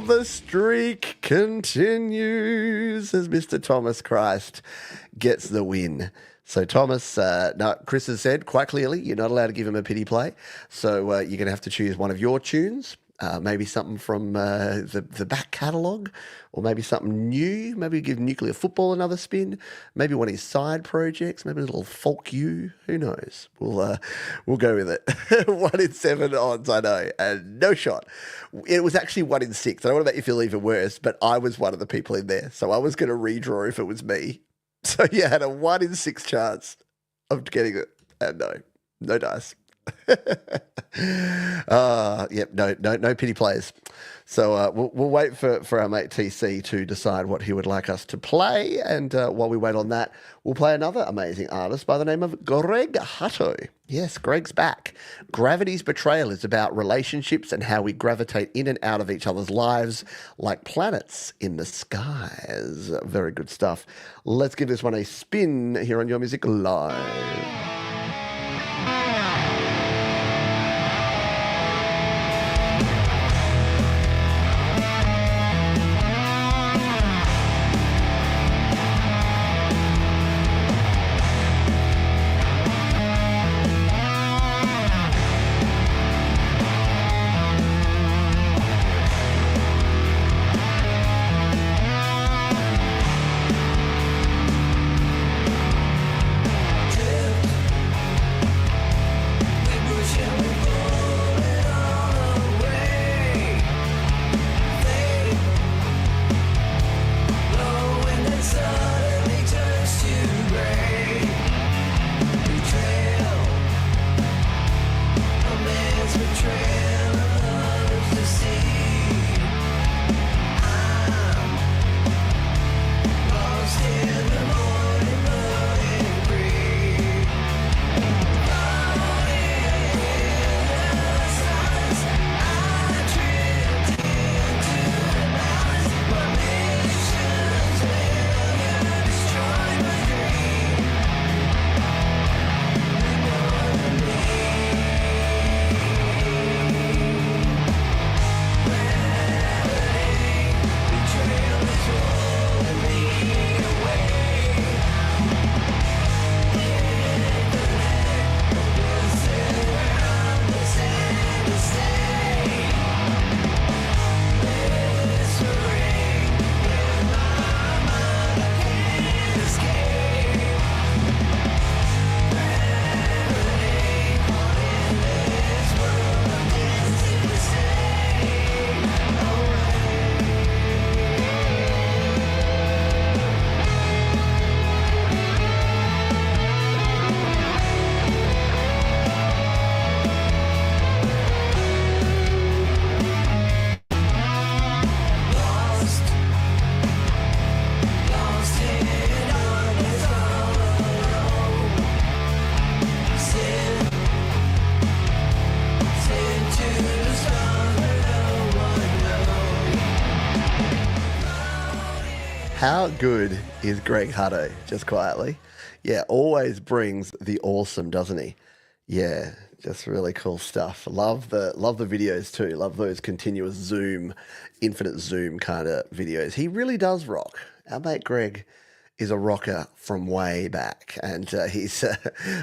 the streak continues as Mr. Thomas Christ gets the win. So Thomas, no, Chris has said quite clearly you're not allowed to give him a pity play. So you're going to have to choose one of your tunes, maybe something from the back catalogue, or maybe something new. Maybe give Nuclear Football another spin. Maybe one of his side projects. Maybe a little folk you. Who knows? We'll go with it. 1 in 7 odds, I know, and no shot. It was actually 1 in 6. I don't want to make you feel even worse, but I was one of the people in there, so I was going to redraw if it was me. So you had a 1 in 6 chance of getting it, and no dice. Yep, no pity plays. So we'll wait for our mate TC to decide what he would like us to play, and while we wait on that, we'll play another amazing artist by the name of Greg Hutto. Yes, Greg's back. Gravity's Betrayal is about relationships and how we gravitate in and out of each other's lives like planets in the skies. Very good stuff. Let's give this one a spin here on Your Music Live. How good is Greg Hutto, just quietly? Yeah, always brings the awesome, doesn't he? Yeah, just really cool stuff. Love the videos too. Love those continuous zoom, infinite zoom kind of videos. He really does rock. Our mate Greg is a rocker from way back, and he's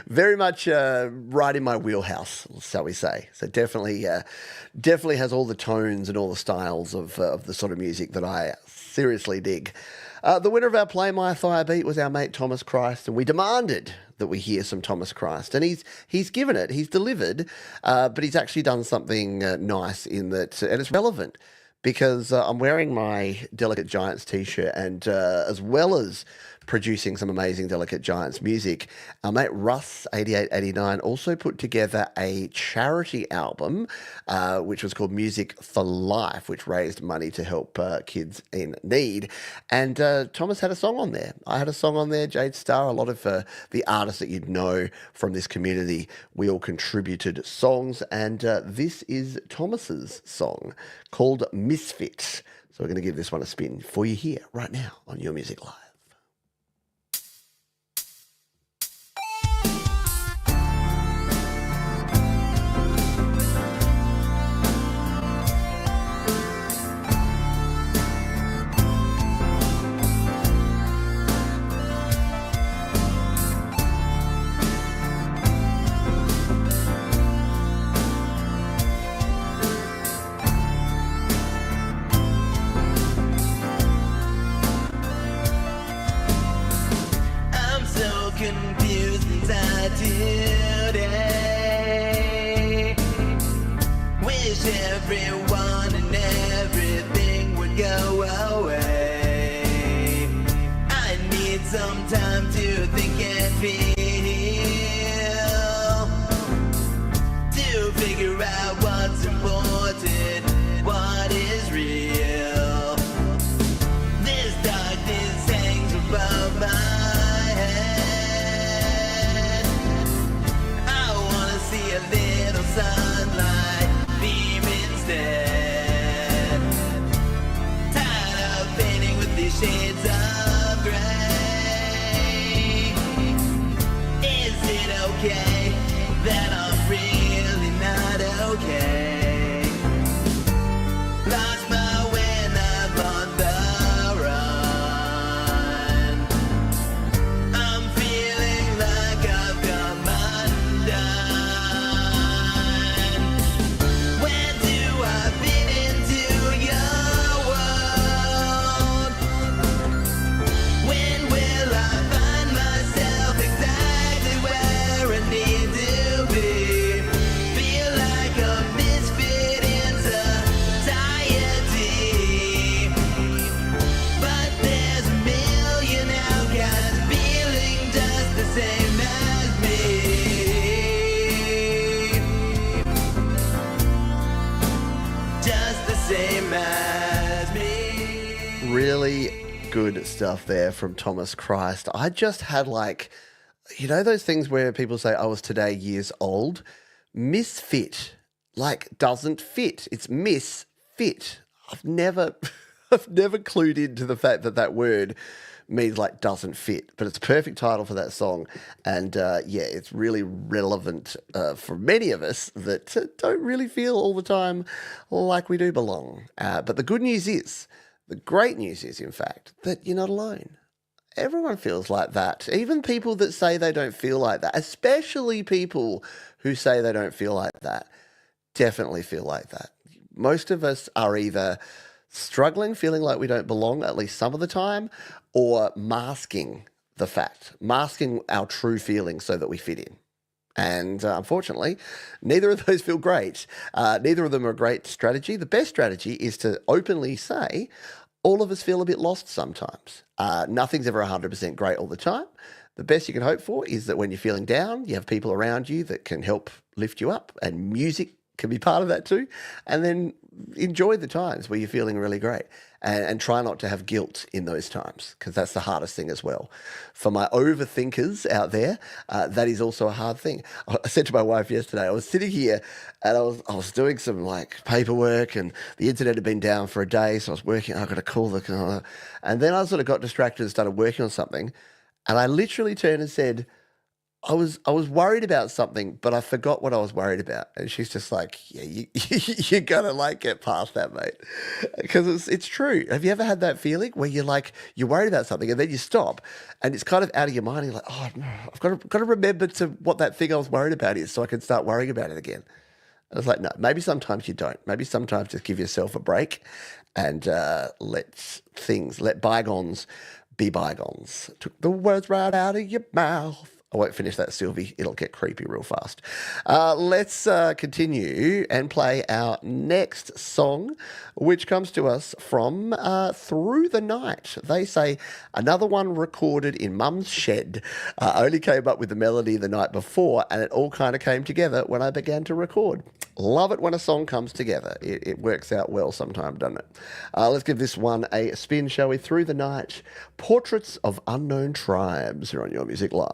very much right in my wheelhouse, shall we say. So definitely has all the tones and all the styles of the sort of music that I seriously dig. The winner of our Play My Thigh Beat was our mate Thomas Christ, and we demanded that we hear some Thomas Christ, and he's given it, he's delivered, but he's actually done something nice in that, and it's relevant, because I'm wearing my Delicate Giants t-shirt, and as well as producing some amazing Delicate Giants music. Our mate Russ, 8889, also put together a charity album, which was called Music for Life, which raised money to help kids in need. And Thomas had a song on there. I had a song on there, Jade Star. A lot of the artists that you'd know from this community, we all contributed songs. And this is Thomas's song called Misfit. So we're going to give this one a spin for you here right now on Your Music Live. Confused inside today. Wish everyone and everything would go away. I need some time to think and feel, to figure out what's important, what is real. This darkness hangs above my a little sunlight beam instead. Tired of painting with these shades of gray. Is it okay that I'm really not okay? Lost my way and I'm on the run. I'm feeling like I've come undone. Really good stuff there from Thomas Christ. I just had those things where people say, I was today years old. Misfit, doesn't fit. It's misfit. I've never clued into the fact that word means doesn't fit, but it's a perfect title for that song. And it's really relevant for many of us that don't really feel all the time like we do belong. But the good news is, the great news is, in fact, that you're not alone. Everyone feels like that. Even people that say they don't feel like that, especially people who say they don't feel like that, definitely feel like that. Most of us are either struggling, feeling like we don't belong at least some of the time, or masking the fact, masking our true feelings so that we fit in. And unfortunately, neither of those feel great. Neither of them are a great strategy. The best strategy is to openly say, all of us feel a bit lost sometimes. Nothing's ever 100% great all the time. The best you can hope for is that when you're feeling down, you have people around you that can help lift you up, and music can be part of that too. And then enjoy the times where you're feeling really great, and try not to have guilt in those times, because that's the hardest thing as well. For my overthinkers out there, that is also a hard thing. I said to my wife yesterday, I was sitting here and I was doing some paperwork, and the internet had been down for a day, so I was working. I've got to call the, and then I sort of got distracted and started working on something, and I literally turned and said, I was worried about something, but I forgot what I was worried about. And she's just like, yeah, you gotta get past that, mate. Because it's true. Have you ever had that feeling where you're worried about something and then you stop and it's kind of out of your mind. And you're like, oh no, I've got to remember what that thing I was worried about is so I can start worrying about it again. I was like, no, maybe sometimes you don't. Maybe sometimes just give yourself a break and let bygones be bygones. Took the words right out of your mouth. I won't finish that, Sylvie. It'll get creepy real fast. Let's continue and play our next song, which comes to us from Through the Night. They say, another one recorded in Mum's shed. I only came up with the melody the night before, and it all kind of came together when I began to record. Love it when a song comes together. It works out well sometimes, doesn't it? Let's give this one a spin, shall we? Through the Night, Portraits of Unknown Tribes, here on Your Music Live.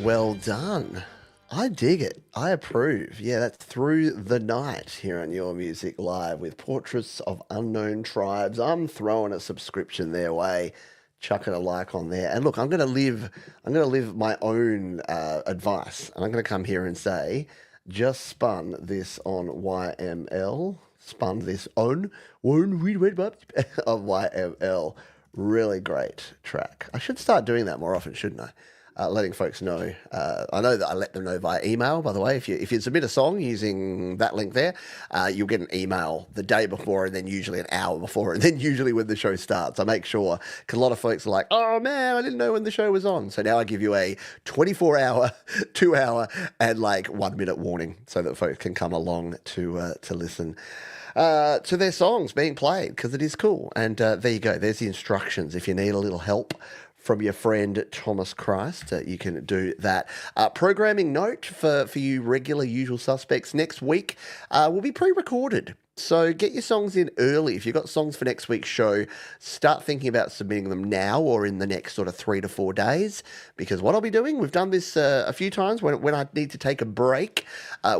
Well done. I dig it. I approve. Yeah, that's Through the Night here on Your Music Live with Portraits of Unknown Tribes. I'm throwing a subscription their way, chucking a like on there. And look, I'm going to live my own advice. And I'm going to come here and say, just spun this on YML. Spun this on YML. Really great track. I should start doing that more often, shouldn't I? Letting folks know. I know that I let them know via email, by the way. If you submit a song using that link there, you'll get an email the day before and then usually an hour before and then usually when the show starts. I make sure, because a lot of folks are like, oh man, I didn't know when the show was on. So now I give you a 24-hour, 2-hour and like 1 minute warning so that folks can come along to listen to their songs being played, because it is cool. And there you go. There's the instructions. If you need a little help from your friend Thomas Christ, you can do that. Programming note for you regular usual suspects, next week will be pre-recorded. So get your songs in early. If you've got songs for next week's show, start thinking about submitting them now or in the next sort of 3 to 4 days. Because what I'll be doing, we've done this a few times when I need to take a break,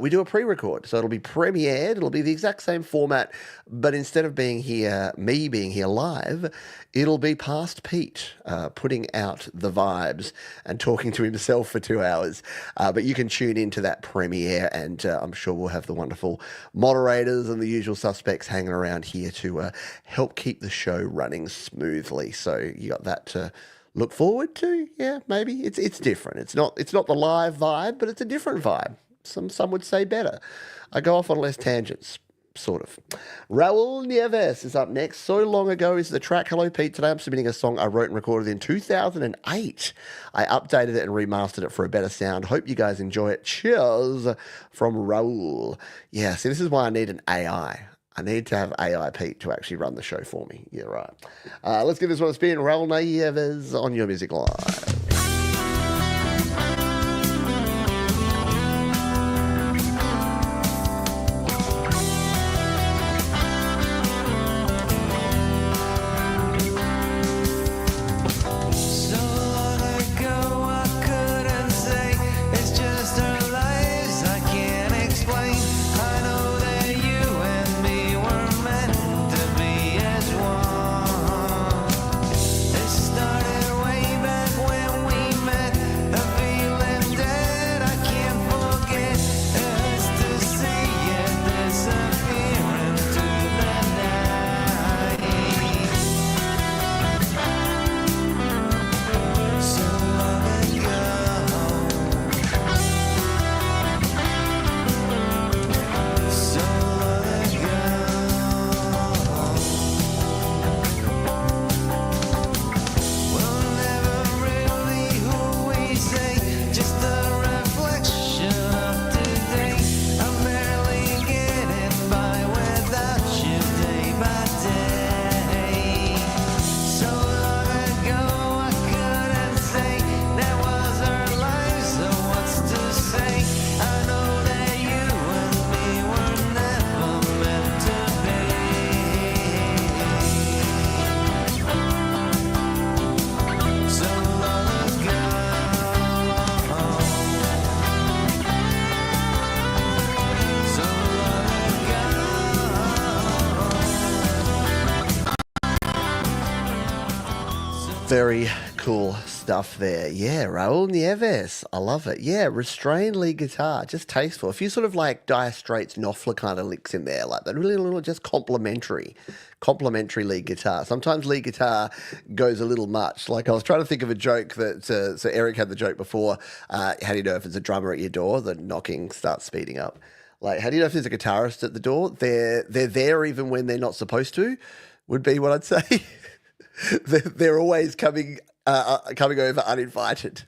we do a pre-record. So it'll be premiered. It'll be the exact same format, but instead of me being here live, it'll be past Pete putting out the vibes and talking to himself for 2 hours. But you can tune into that premiere, and I'm sure we'll have the wonderful moderators and the usual suspects hanging around here to help keep the show running smoothly. So you got that to look forward to. Yeah, maybe it's different. It's not the live vibe, but it's a different vibe. Some would say better. I go off on less tangents. Sort of. Raul Nieves is up next. So Long Ago is the track. Hello, Pete. Today I'm submitting a song I wrote and recorded in 2008. I updated it and remastered it for a better sound. Hope you guys enjoy it. Cheers from Raul. Yeah, see, this is why I need an AI. I need to have AI Pete to actually run the show for me. Yeah, right. Let's give this one a spin. Raul Nieves on Your Music Live. Very cool stuff there. Yeah, Raul Nieves. I love it. Yeah, restrained lead guitar, just tasteful. A few sort of like Dire Straits, Knopfler kind of licks in there, like that really little, just complimentary lead guitar. Sometimes lead guitar goes a little much. Like I was trying to think of a joke that, so Eric had the joke before, how do you know if there's a drummer at your door? The knocking starts speeding up. Like, how do you know if there's a guitarist at the door? They're there even when they're not supposed to, would be what I'd say. They're always coming over uninvited.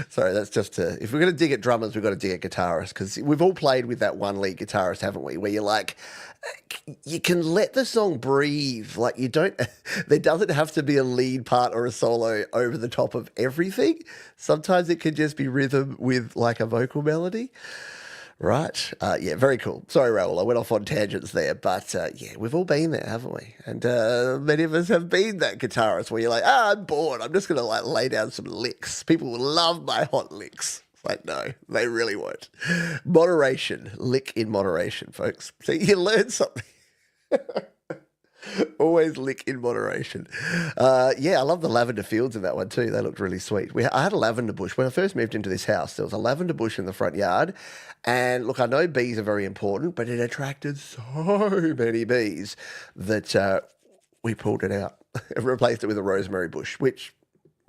Sorry, that's just if we're going to dig at drummers, we've got to dig at guitarists, because we've all played with that one lead guitarist, haven't we? Where you're like, you can let the song breathe. Like you don't, there doesn't have to be a lead part or a solo over the top of everything. Sometimes it can just be rhythm with like a vocal melody. Right. Yeah, very cool. Sorry, Raul, I went off on tangents there, but yeah, we've all been there, haven't we? And many of us have been that guitarist where you're like, I'm bored. I'm just going to like lay down some licks. People will love my hot licks. Like, no, they really won't. Moderation. Lick in moderation, folks. So you learn something. Always lick in moderation. Yeah, I love the lavender fields in that one too. They looked really sweet. I had a lavender bush. When I first moved into this house, there was a lavender bush in the front yard. And look, I know bees are very important, but it attracted so many bees that we pulled it out and replaced it with a rosemary bush, which,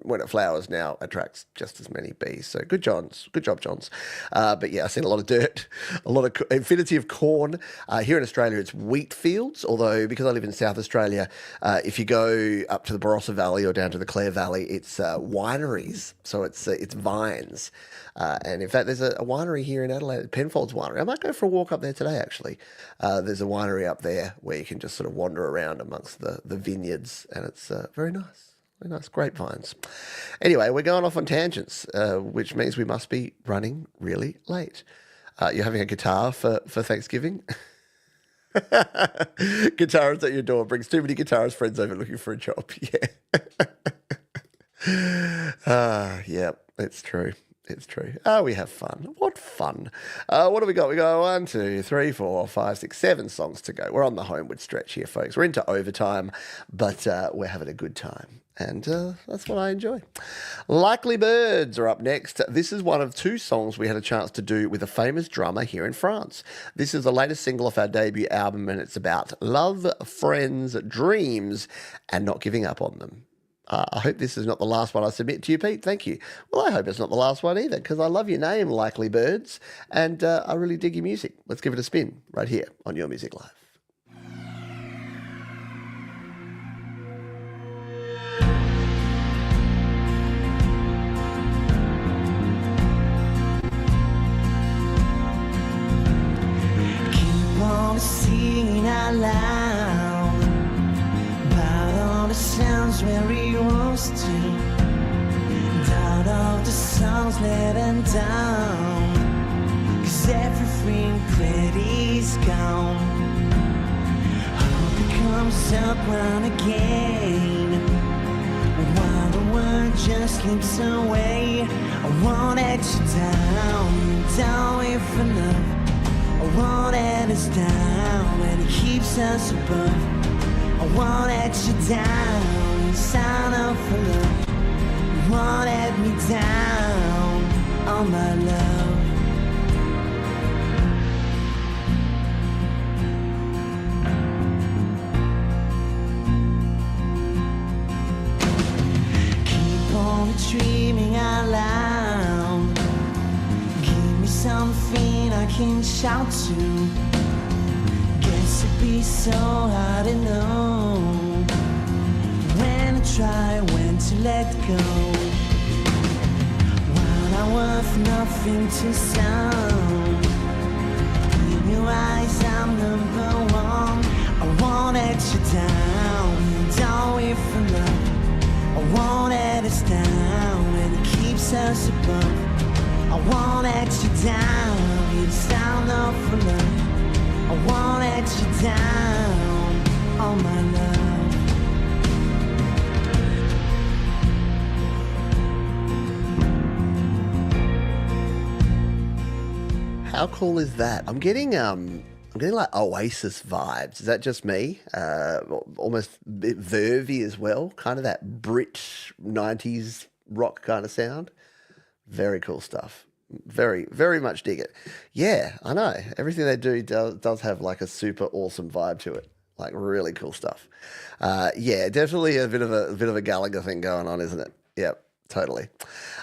when it flowers now, attracts just as many bees. So good job, Johns. But yeah, I've seen a lot of dirt, a lot of infinity of corn. Here in Australia, it's wheat fields, although because I live in South Australia, if you go up to the Barossa Valley or down to the Clare Valley, it's wineries. So it's vines. And in fact, there's a winery here in Adelaide, Penfolds Winery. I might go for a walk up there today, actually. There's a winery up there where you can just sort of wander around amongst the vineyards, and it's very nice. Nice grapevines. Anyway, we're going off on tangents, which means we must be running really late. You're having a guitar for Thanksgiving? Guitarist at your door brings too many guitarist friends over looking for a job. Yeah. Yeah, it's true. It's true. Oh, we have fun. What fun. What do we got? We got 1, 2, 3, 4, 5, 6, 7 songs to go. We're on the homeward stretch here, folks. We're into overtime, but we're having a good time. And that's what I enjoy. Likely Birds are up next. This is one of 2 songs we had a chance to do with a famous drummer here in France. This is the latest single off our debut album, and it's about love, friends, dreams, and not giving up on them. I hope this is not the last one I submit to you, Pete. Thank you. Well, I hope it's not the last one either, because I love your name, Likely Birds, and I really dig your music. Let's give it a spin right here on Your Music Live. Keep on singing out loud about all the sounds where he wants to. Doubt of the songs let him down, 'cause everything pretty's gone. Hope it comes up round again, while the world just slips away. I won't let you down with love. I won't let us down when it keeps us above. I won't let you down, sign up for love. You won't let me down, oh my love. Keep on dreaming out loud. Give me something I can shout to. Guess it'd be so hard to know when to try, when to let go. While I'm worth nothing to some, in your eyes I'm number 1. I won't let you down with love. I won't let us down when it keeps us above. I won't let you down, you sound up for love. I won't let you down, oh my love. How cool is that? I'm getting I'm getting like Oasis vibes. Is that just me? Almost a bit vervy as well. Kind of that Brit 90s rock kind of sound. Very cool stuff. Very, very much dig it. Yeah, I know. Everything they do does have like a super awesome vibe to it. Like really cool stuff. Yeah, definitely a bit of a Gallagher thing going on, isn't it? Yep. Totally.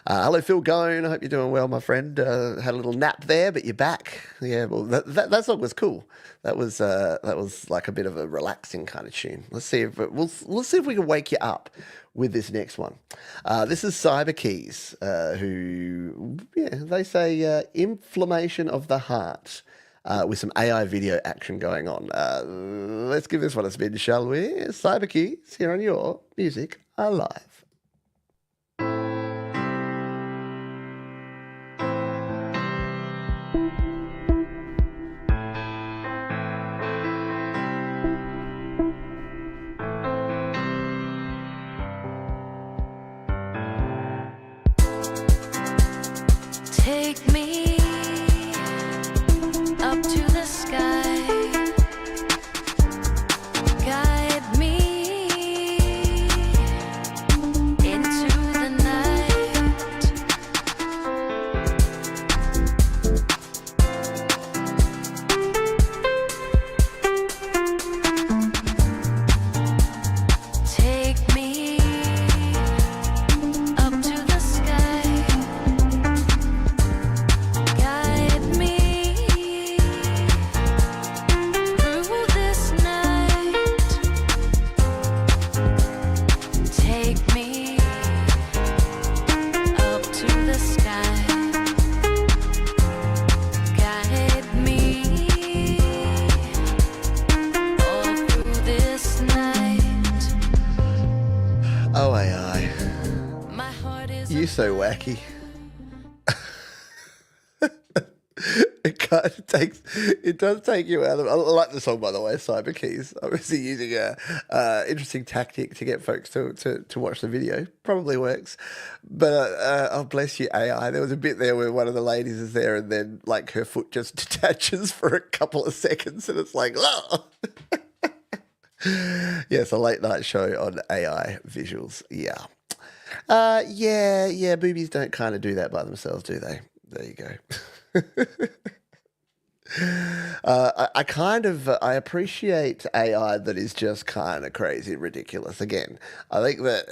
Hello, Phil Gone. I hope you're doing well, my friend. Had a little nap there, but you're back. Yeah, well, that song was cool. That was like a bit of a relaxing kind of tune. Let's see if we'll see if we can wake you up with this next one. This is Cyber Keys, who they say inflammation of the heart. With some AI video action going on. Let's give this one a spin, shall we? Cyber Keys here on your Music Alive. Take me up to the sky, guide me into the night. Take me up to the sky. Guide me through this night. Take me up to the sky. Guide me all through this night. Oh, AI. My heart is You so wacky. It does take you out of. I like the song, by the way, Cyber Keys. Obviously using a interesting tactic to get folks to watch the video. Probably works, but oh bless you, AI. There was a bit there where one of the ladies is there, and then like her foot just detaches for a couple of seconds, and it's like, oh. Yes, a late night show on AI visuals. Yeah. Yeah, boobies don't kind of do that by themselves, do they? There you go. I appreciate AI that is just kind of crazy and ridiculous. Again, I think that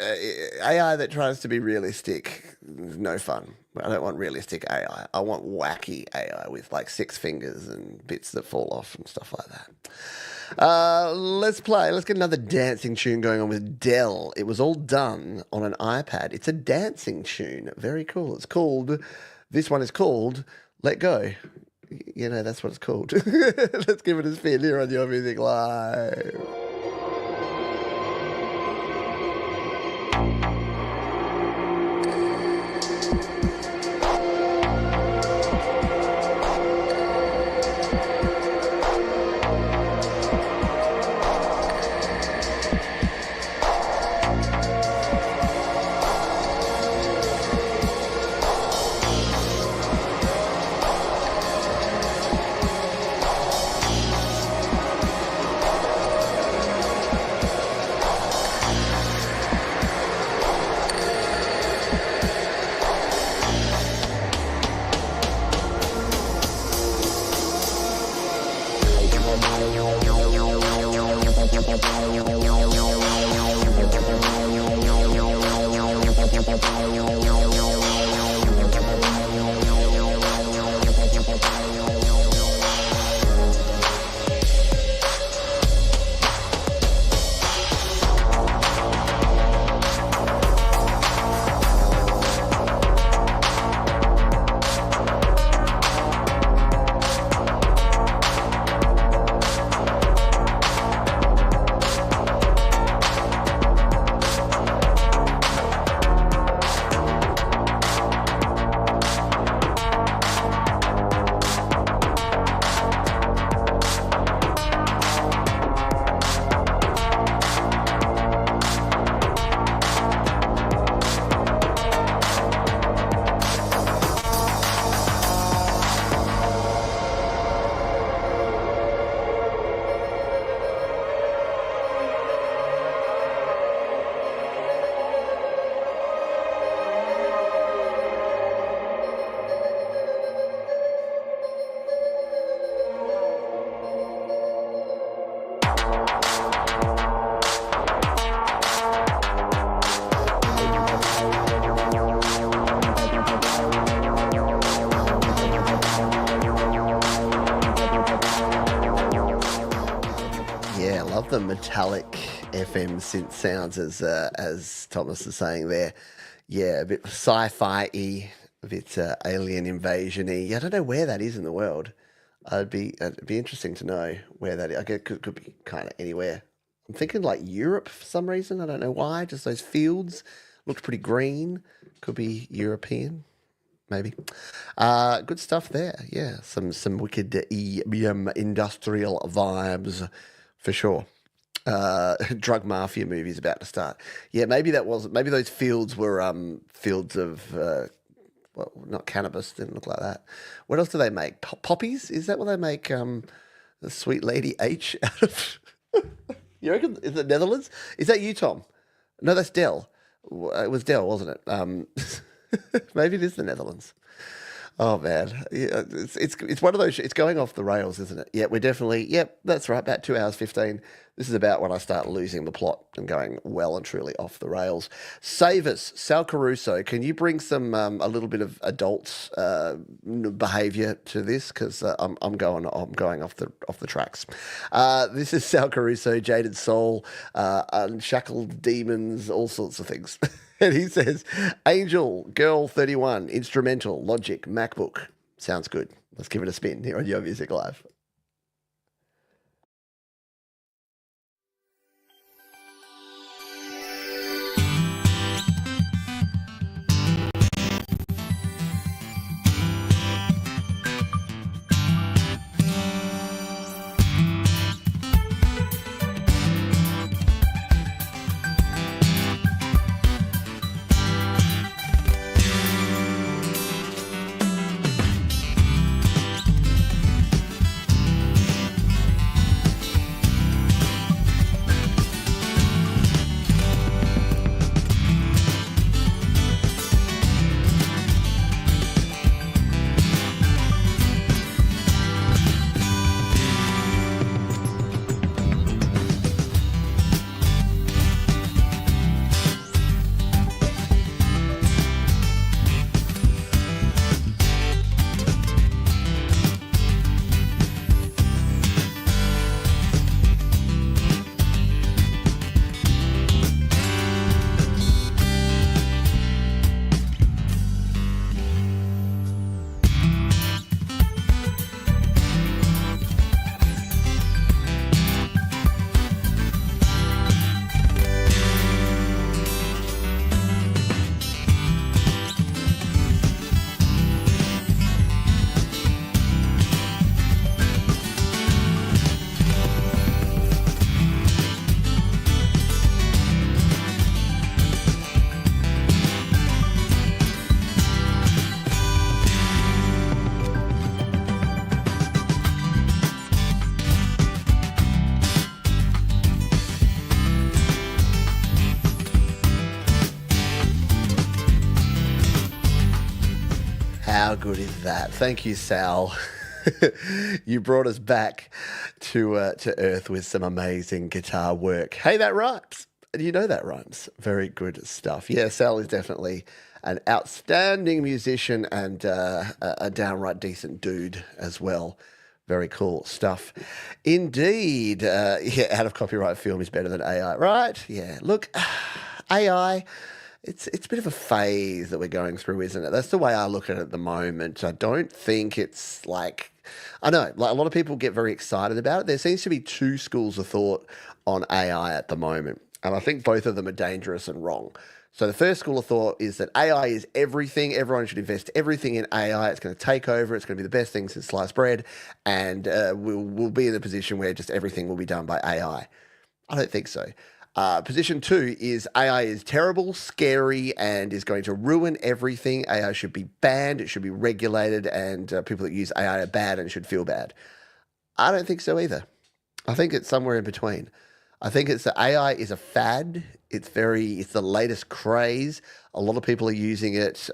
AI that tries to be realistic is no fun. I don't want realistic AI. I want wacky AI with like 6 fingers and bits that fall off and stuff like that. Let's play. Let's get another dancing tune going on with Dell. It was all done on an iPad. It's a dancing tune. Very cool. This one is called Let Go. You know, that's what it's called. Let's give it a spin here on Your Music Live. got the metallic FM synth sounds, as Thomas is saying there. Yeah, a bit sci-fi-y, a bit alien invasion-y. I don't know where that is in the world. It'd be interesting to know where that is. I guess it could be kind of anywhere. I'm thinking like Europe for some reason. I don't know why. Just those fields looked pretty green. Could be European, maybe. Good stuff there. Yeah, some wicked EBM industrial vibes for sure. Drug mafia movies about to start. Yeah, maybe those fields were fields of well, not cannabis. Didn't look like that. What else do they make? Poppies? Is that what they make? The Sweet Lady H out of? You reckon? Is it Netherlands? Is that you, Tom? No, that's Dell. It was Dell, wasn't it? Maybe it is the Netherlands. Oh man, yeah, it's one of those. It's going off the rails, isn't it? Yeah, we're definitely. Yep, that's right. About 2 hours 15. This is about when I start losing the plot and going well and truly off the rails. Save us, Sal Caruso. Can you bring some a little bit of adult behaviour to this? Because I'm going off the tracks. This is Sal Caruso, Jaded Soul, Unshackled Demons, all sorts of things. And he says, Angel, Girl 31, Instrumental, Logic, MacBook. Sounds good. Let's give it a spin here on Your Music Live. How good is that? Thank you, Sal. You brought us back to earth with some amazing guitar work. Hey, that rhymes. You know that rhymes. Very good stuff. Yeah, Sal is definitely an outstanding musician and a downright decent dude as well. Very cool stuff. Indeed. Yeah, out of copyright film is better than AI, right? Yeah, look, AI... It's a bit of a phase that we're going through, isn't it? That's the way I look at it at the moment. I don't think it's like... I know, like a lot of people get very excited about it. There seems to be two schools of thought on AI at the moment, and I think both of them are dangerous and wrong. So the first school of thought is that AI is everything. Everyone should invest everything in AI. It's going to take over. It's going to be the best thing since sliced bread, and we'll be in a position where just everything will be done by AI. I don't think so. Position 2 is AI is terrible, scary, and is going to ruin everything. AI should be banned, it should be regulated, and people that use AI are bad and should feel bad. I don't think so either. I think it's somewhere in between. I think it's that AI is a fad. It's the latest craze. A lot of people are using it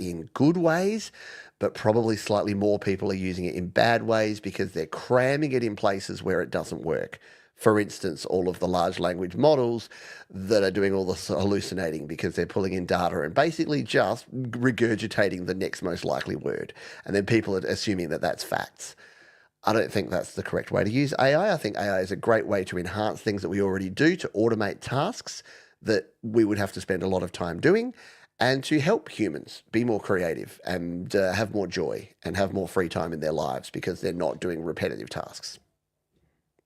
in good ways, but probably slightly more people are using it in bad ways because they're cramming it in places where it doesn't work. For instance, all of the large language models that are doing all the hallucinating because they're pulling in data and basically just regurgitating the next most likely word. And then people are assuming that that's facts. I don't think that's the correct way to use AI. I think AI is a great way to enhance things that we already do, to automate tasks that we would have to spend a lot of time doing, and to help humans be more creative and have more joy and have more free time in their lives because they're not doing repetitive tasks.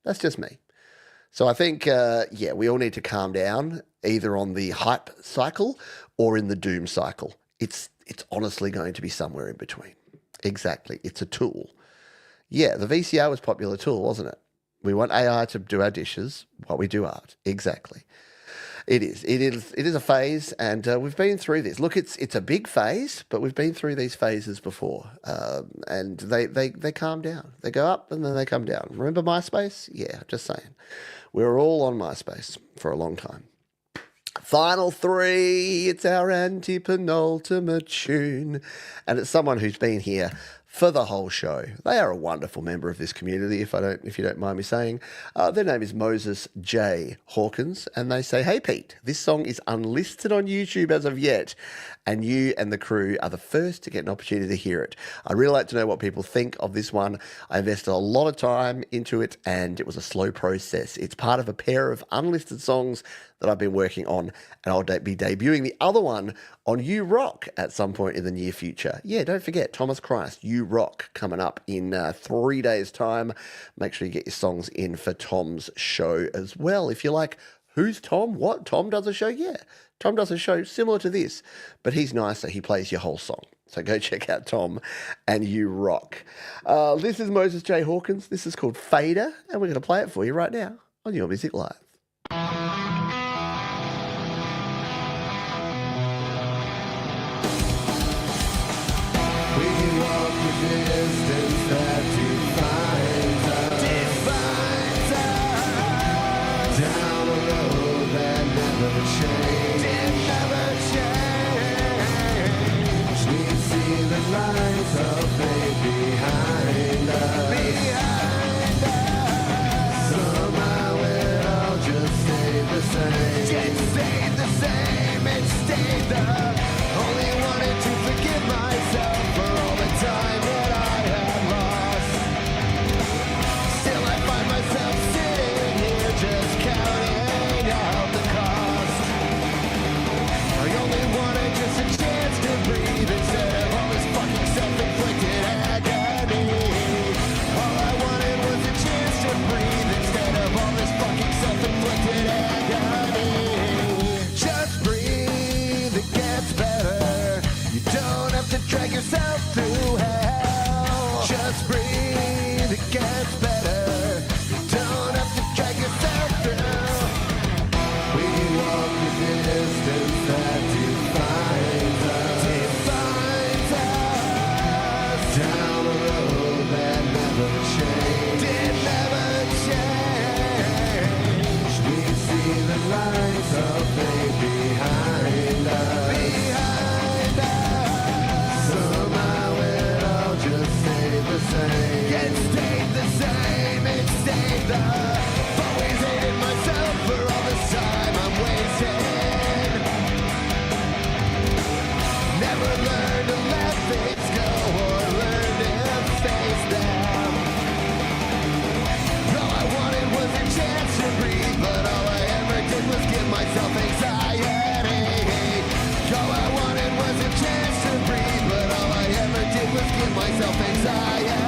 That's just me. So I think, we all need to calm down, either on the hype cycle or in the doom cycle. It's honestly going to be somewhere in between. Exactly. It's a tool. Yeah, the VCR was a popular tool, wasn't it? We want AI to do our dishes while we do art. Exactly. It is. It is a phase, and we've been through this. Look, it's a big phase, but we've been through these phases before, and they calm down. They go up and then they come down. Remember MySpace? Yeah, just saying. We were all on MySpace for a long time. Final three. It's our anti-penultimate tune, and it's someone who's been here for the whole show. They are a wonderful member of this community, if you don't mind me saying. Their name is Moses J. Hawkins, and they say, "Hey Pete, this song is unlisted on YouTube as of yet, and you and the crew are the first to get an opportunity to hear it. I'd really like to know what people think of this one. I invested a lot of time into it, and it was a slow process. It's part of a pair of unlisted songs that I've been working on, and I'll be debuting the other one on You Rock at some point in the near future." Yeah, don't forget, Thomas Christ, You Rock, coming up in 3 days' time. Make sure you get your songs in for Tom's show as well. If you're like, who's Tom? What? Tom does a show? Yeah, Tom does a show similar to this, but he's nicer. He plays your whole song. So go check out Tom and You Rock. This is Moses J. Hawkins. This is called Fader, and we're going to play it for you right now on Your Music Live. Distance that defines us, down a road that never changed. We see the lights of fate behind us. Somehow it all just stayed the same. It stayed the same. It stayed the. Only wanted to forgive myself for all the time that I had lost. Still I find myself sitting here just counting out the cost. I only wanted just a chance to breathe instead of all this fucking self-inflicted agony. All I wanted was a chance to breathe instead of all this fucking self-inflicted agony. Just breathe, it gets better. You don't have to drag yourself through hell. Just breathe, it gets better. You don't have to drag yourself through. We walk the distance that defines us. Down a road that never changed. It never changed. We see the lights of fate behind us. Somehow it all just stayed the same. It stayed the same. It stayed the. I've always hated myself for all this time I'm wasting. Never learned to let things go or learn to face them. All I wanted was a chance to breathe, but all I ever did was give myself anxiety. All I wanted was a chance to breathe, but all I ever did was give myself anxiety.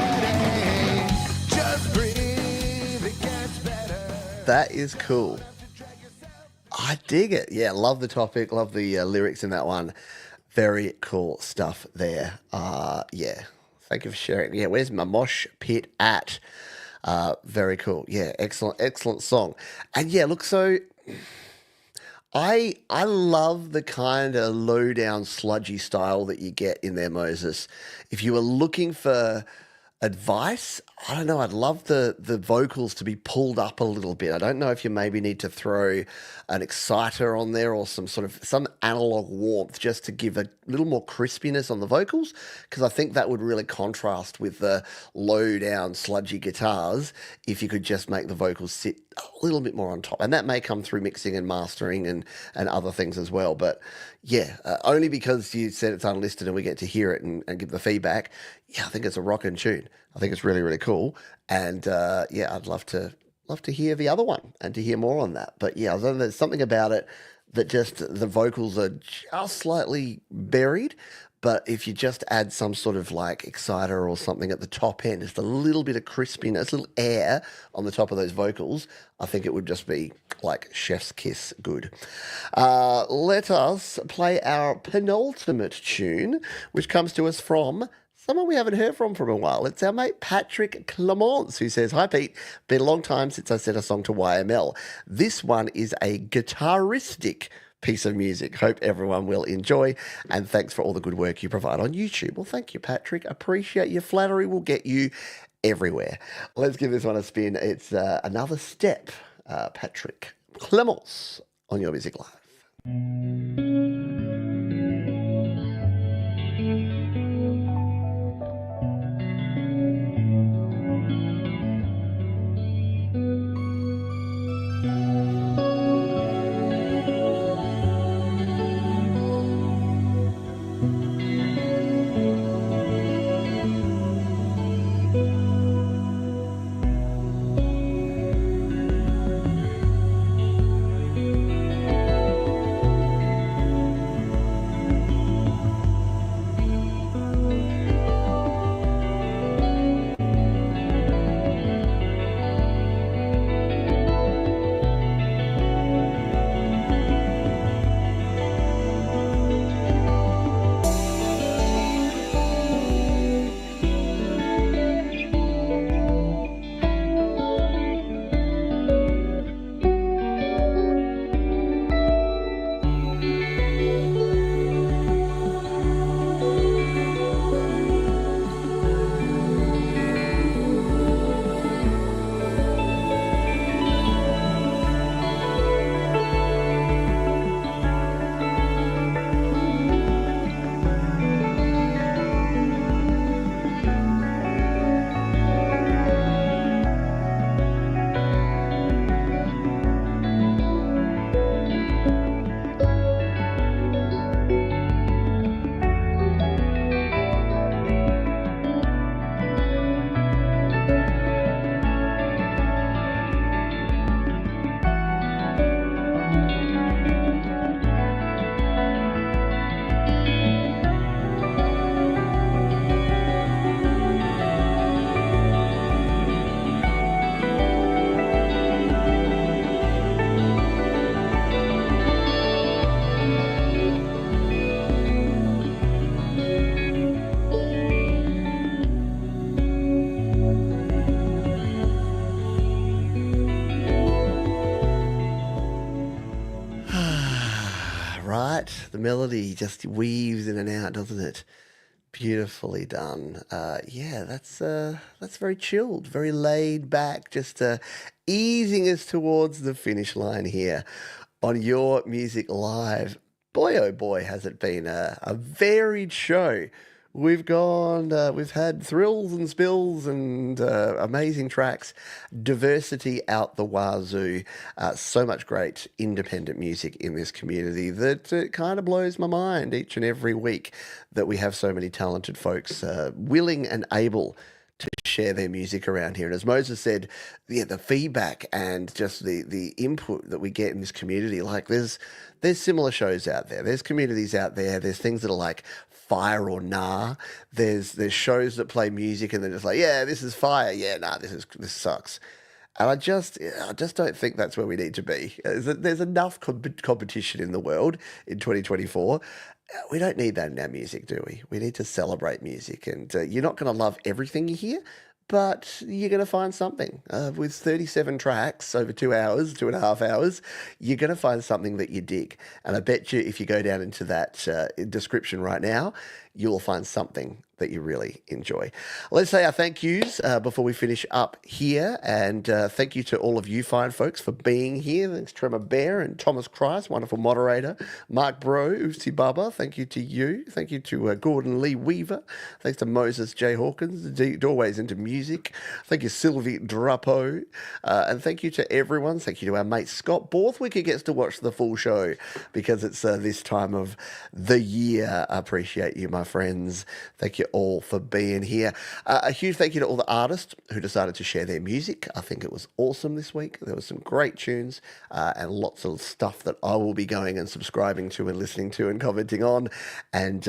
Just breathe, it gets better. That is cool. I dig it. Yeah, love the topic, love the lyrics in that one. Very cool stuff there. Yeah, thank you for sharing. Yeah, where's my mosh pit at? Very cool. Yeah, excellent song. And yeah, look, so I love the kind of low down sludgy style that you get in there, Moses. If you were looking for advice, I don't know, I'd love the vocals to be pulled up a little bit. I don't know if you maybe need to throw an exciter on there or some analog warmth just to give a little more crispiness on the vocals, because I think that would really contrast with the low down sludgy guitars if you could just make the vocals sit a little bit more on top. And that may come through mixing and mastering and other things as well. But yeah, only because you said it's unlisted and we get to hear it and give the feedback. Yeah, I think it's a rockin' tune. I think it's really, really cool. And yeah, I'd love to hear the other one and to hear more on that. But yeah, there's something about it that just the vocals are just slightly buried. But if you just add some sort of like exciter or something at the top end, just a little bit of crispiness, a little air on the top of those vocals, I think it would just be like chef's kiss good. Let us play our penultimate tune, which comes to us from someone we haven't heard from a while. It's our mate Patrick Clements, who says, "Hi Pete, been a long time since I sent a song to YML. This one is a guitaristic piece of music. Hope everyone will enjoy, and thanks for all the good work you provide on YouTube." Well, thank you, Patrick. Appreciate your flattery. Will get you everywhere. Let's give this one a spin. It's Another Step, Patrick Clements on Your Music Live. Right, the melody just weaves in and out, doesn't it? Beautifully done. Yeah, that's very chilled, very laid back, just easing us towards the finish line here on Your Music Live. Boy, oh boy, has it been a varied show. We've had thrills and spills and amazing tracks, diversity out the wazoo, so much great independent music in this community that it kind of blows my mind each and every week that we have so many talented folks willing and able to share their music around here. And as Moses said, yeah, the feedback and just the input that we get in this community, like there's similar shows out there. There's communities out there. There's things that are like fire or nah. There's shows that play music and they're just like, yeah, this is fire. Yeah, nah, this sucks. And I just don't think that's where we need to be. There's enough competition in the world in 2024. We don't need that in our music, do we? We need to celebrate music. And you're not going to love everything you hear, but you're going to find something. With 37 tracks over 2 hours, 2.5 hours, you're going to find something that you dig. And I bet you if you go down into that description right now, you'll find something that you really enjoy. Let's say our thank yous before we finish up here. And thank you to all of you fine folks for being here. Thanks Tremor Bear and Thomas Christ, wonderful moderator. Mark Bro, Oofsy Baba, thank you to you. Thank you to Gordon Lee Weaver. Thanks to Moses J. Hawkins, Doorways into Music. Thank you Sylvie Drapeau. And thank you to everyone. Thank you to our mate Scott Borthwick, who gets to watch the full show because it's this time of the year. I appreciate you, my my friends. Thank you all for being here. A huge thank you to all the artists who decided to share their music. I think it was awesome this week. There were some great tunes and lots of stuff that I will be going and subscribing to and listening to and commenting on and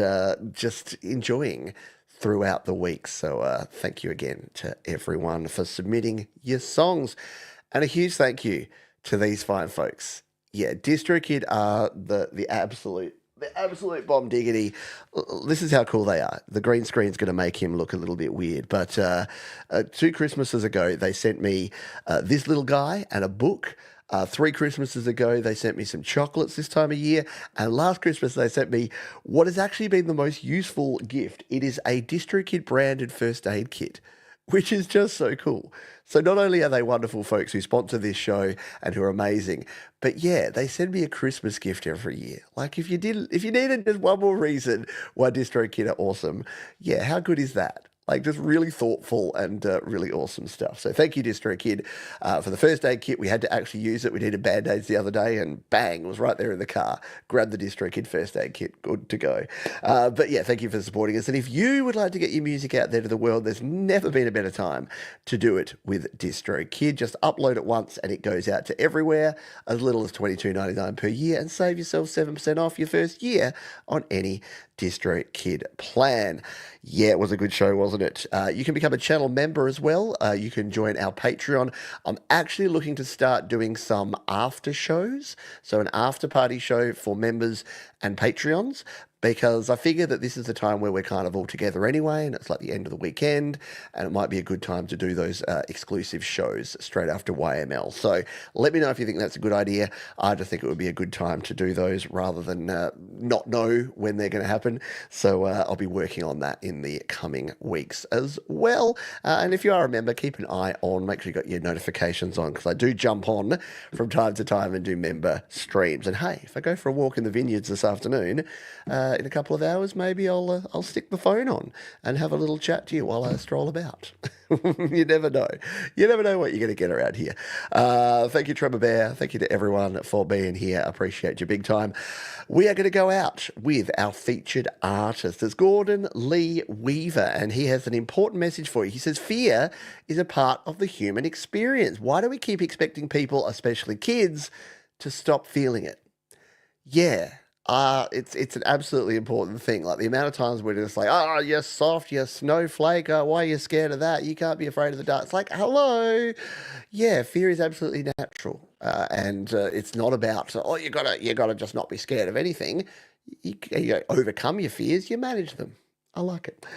just enjoying throughout the week. So thank you again to everyone for submitting your songs. And a huge thank you to these fine folks. Yeah, DistroKid are the absolute bomb diggity. This is how cool they are. The green screen's going to make him look a little bit weird. But 2 Christmases ago, they sent me this little guy and a book. 3 Christmases ago, they sent me some chocolates this time of year. And last Christmas, they sent me what has actually been the most useful gift. It is a DistroKid branded first aid kit, which is just so cool. So not only are they wonderful folks who sponsor this show and who are amazing, but yeah, they send me a Christmas gift every year. Like if you needed just one more reason why DistroKid are awesome, yeah, how good is that? Like just really thoughtful and really awesome stuff. So thank you, DistroKid, for the first aid kit. We had to actually use it. We needed Band-Aids the other day and bang, it was right there in the car. Grab the DistroKid first aid kit. Good to go. But yeah, thank you for supporting us. And if you would like to get your music out there to the world, there's never been a better time to do it with DistroKid. Just upload it once and it goes out to everywhere, as little as $22.99 per year, and save yourself 7% off your first year on any DistroKid plan. Yeah, it was a good show, wasn't it? You can become a channel member as well. You can join our Patreon. I'm actually looking to start doing some after shows, so an after party show for members and Patreons, because I figure that this is the time where we're kind of all together anyway, and it's like the end of the weekend, and it might be a good time to do those exclusive shows straight after YML. So let me know if you think that's a good idea. I just think it would be a good time to do those rather than not know when they're going to happen. So I'll be working on that in the coming weeks as well. And if you are a member, keep an eye on, make sure you got your notifications on, because I do jump on from time to time and do member streams. And hey, if I go for a walk in the vineyards this afternoon, in a couple of hours, maybe I'll stick the phone on and have a little chat to you while I stroll about. You never know. You never know what you're going to get around here. Thank you, Trevor Bear. Thank you to everyone for being here. I appreciate you big time. We are going to go out with our featured artist. It's Gordon Lee Weaver, and he has an important message for you. He says, fear is a part of the human experience. Why do we keep expecting people, especially kids, to stop feeling it? Yeah. It's an absolutely important thing. Like the amount of times we're just like, oh, you're soft, you're snowflake. Oh, why are you scared of that? You can't be afraid of the dark. It's like, hello. Yeah, fear is absolutely natural. And it's not about, oh, you gotta just not be scared of anything. You overcome your fears, you manage them. I like it.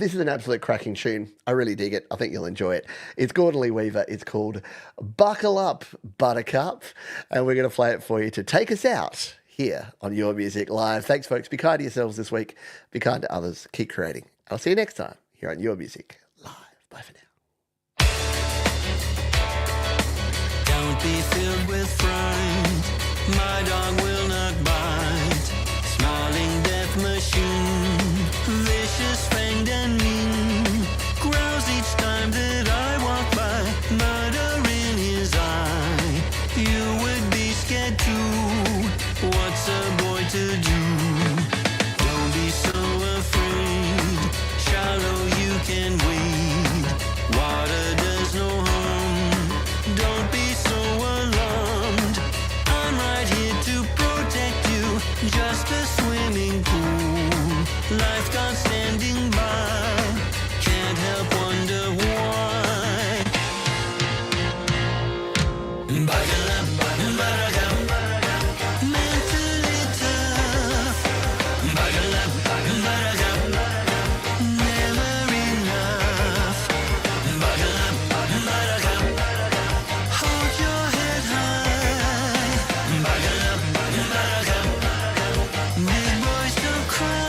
This is an absolute cracking tune. I really dig it. I think you'll enjoy it. It's Gordon Lee Weaver. It's called Buckle Up, Buttercup. And we're going to play it for you to take us out here on Your Music Live. Thanks, folks. Be kind to yourselves this week. Be kind to others. Keep creating. I'll see you next time here on Your Music Live. Bye for now. Don't be filled with fright. My dog will not bite. Snarling death machine. Vicious, fanged and mean. Growls each time that I walk by. Murder in his eye. You would be scared too. What's a boy to do? Don't be so afraid. Shallow you can wade. Water does no harm. Don't be so alarmed. I'm right here to protect you. Just a swimming pool. Lifeguard standing by. Can't help wonder why. Buckle up, buttercup. Mentally tough. Buckle up, buttercup. Never enough. Buckle up, buttercup. Hold your head high. Buckle up, buttercup. Big boys don't cry.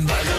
But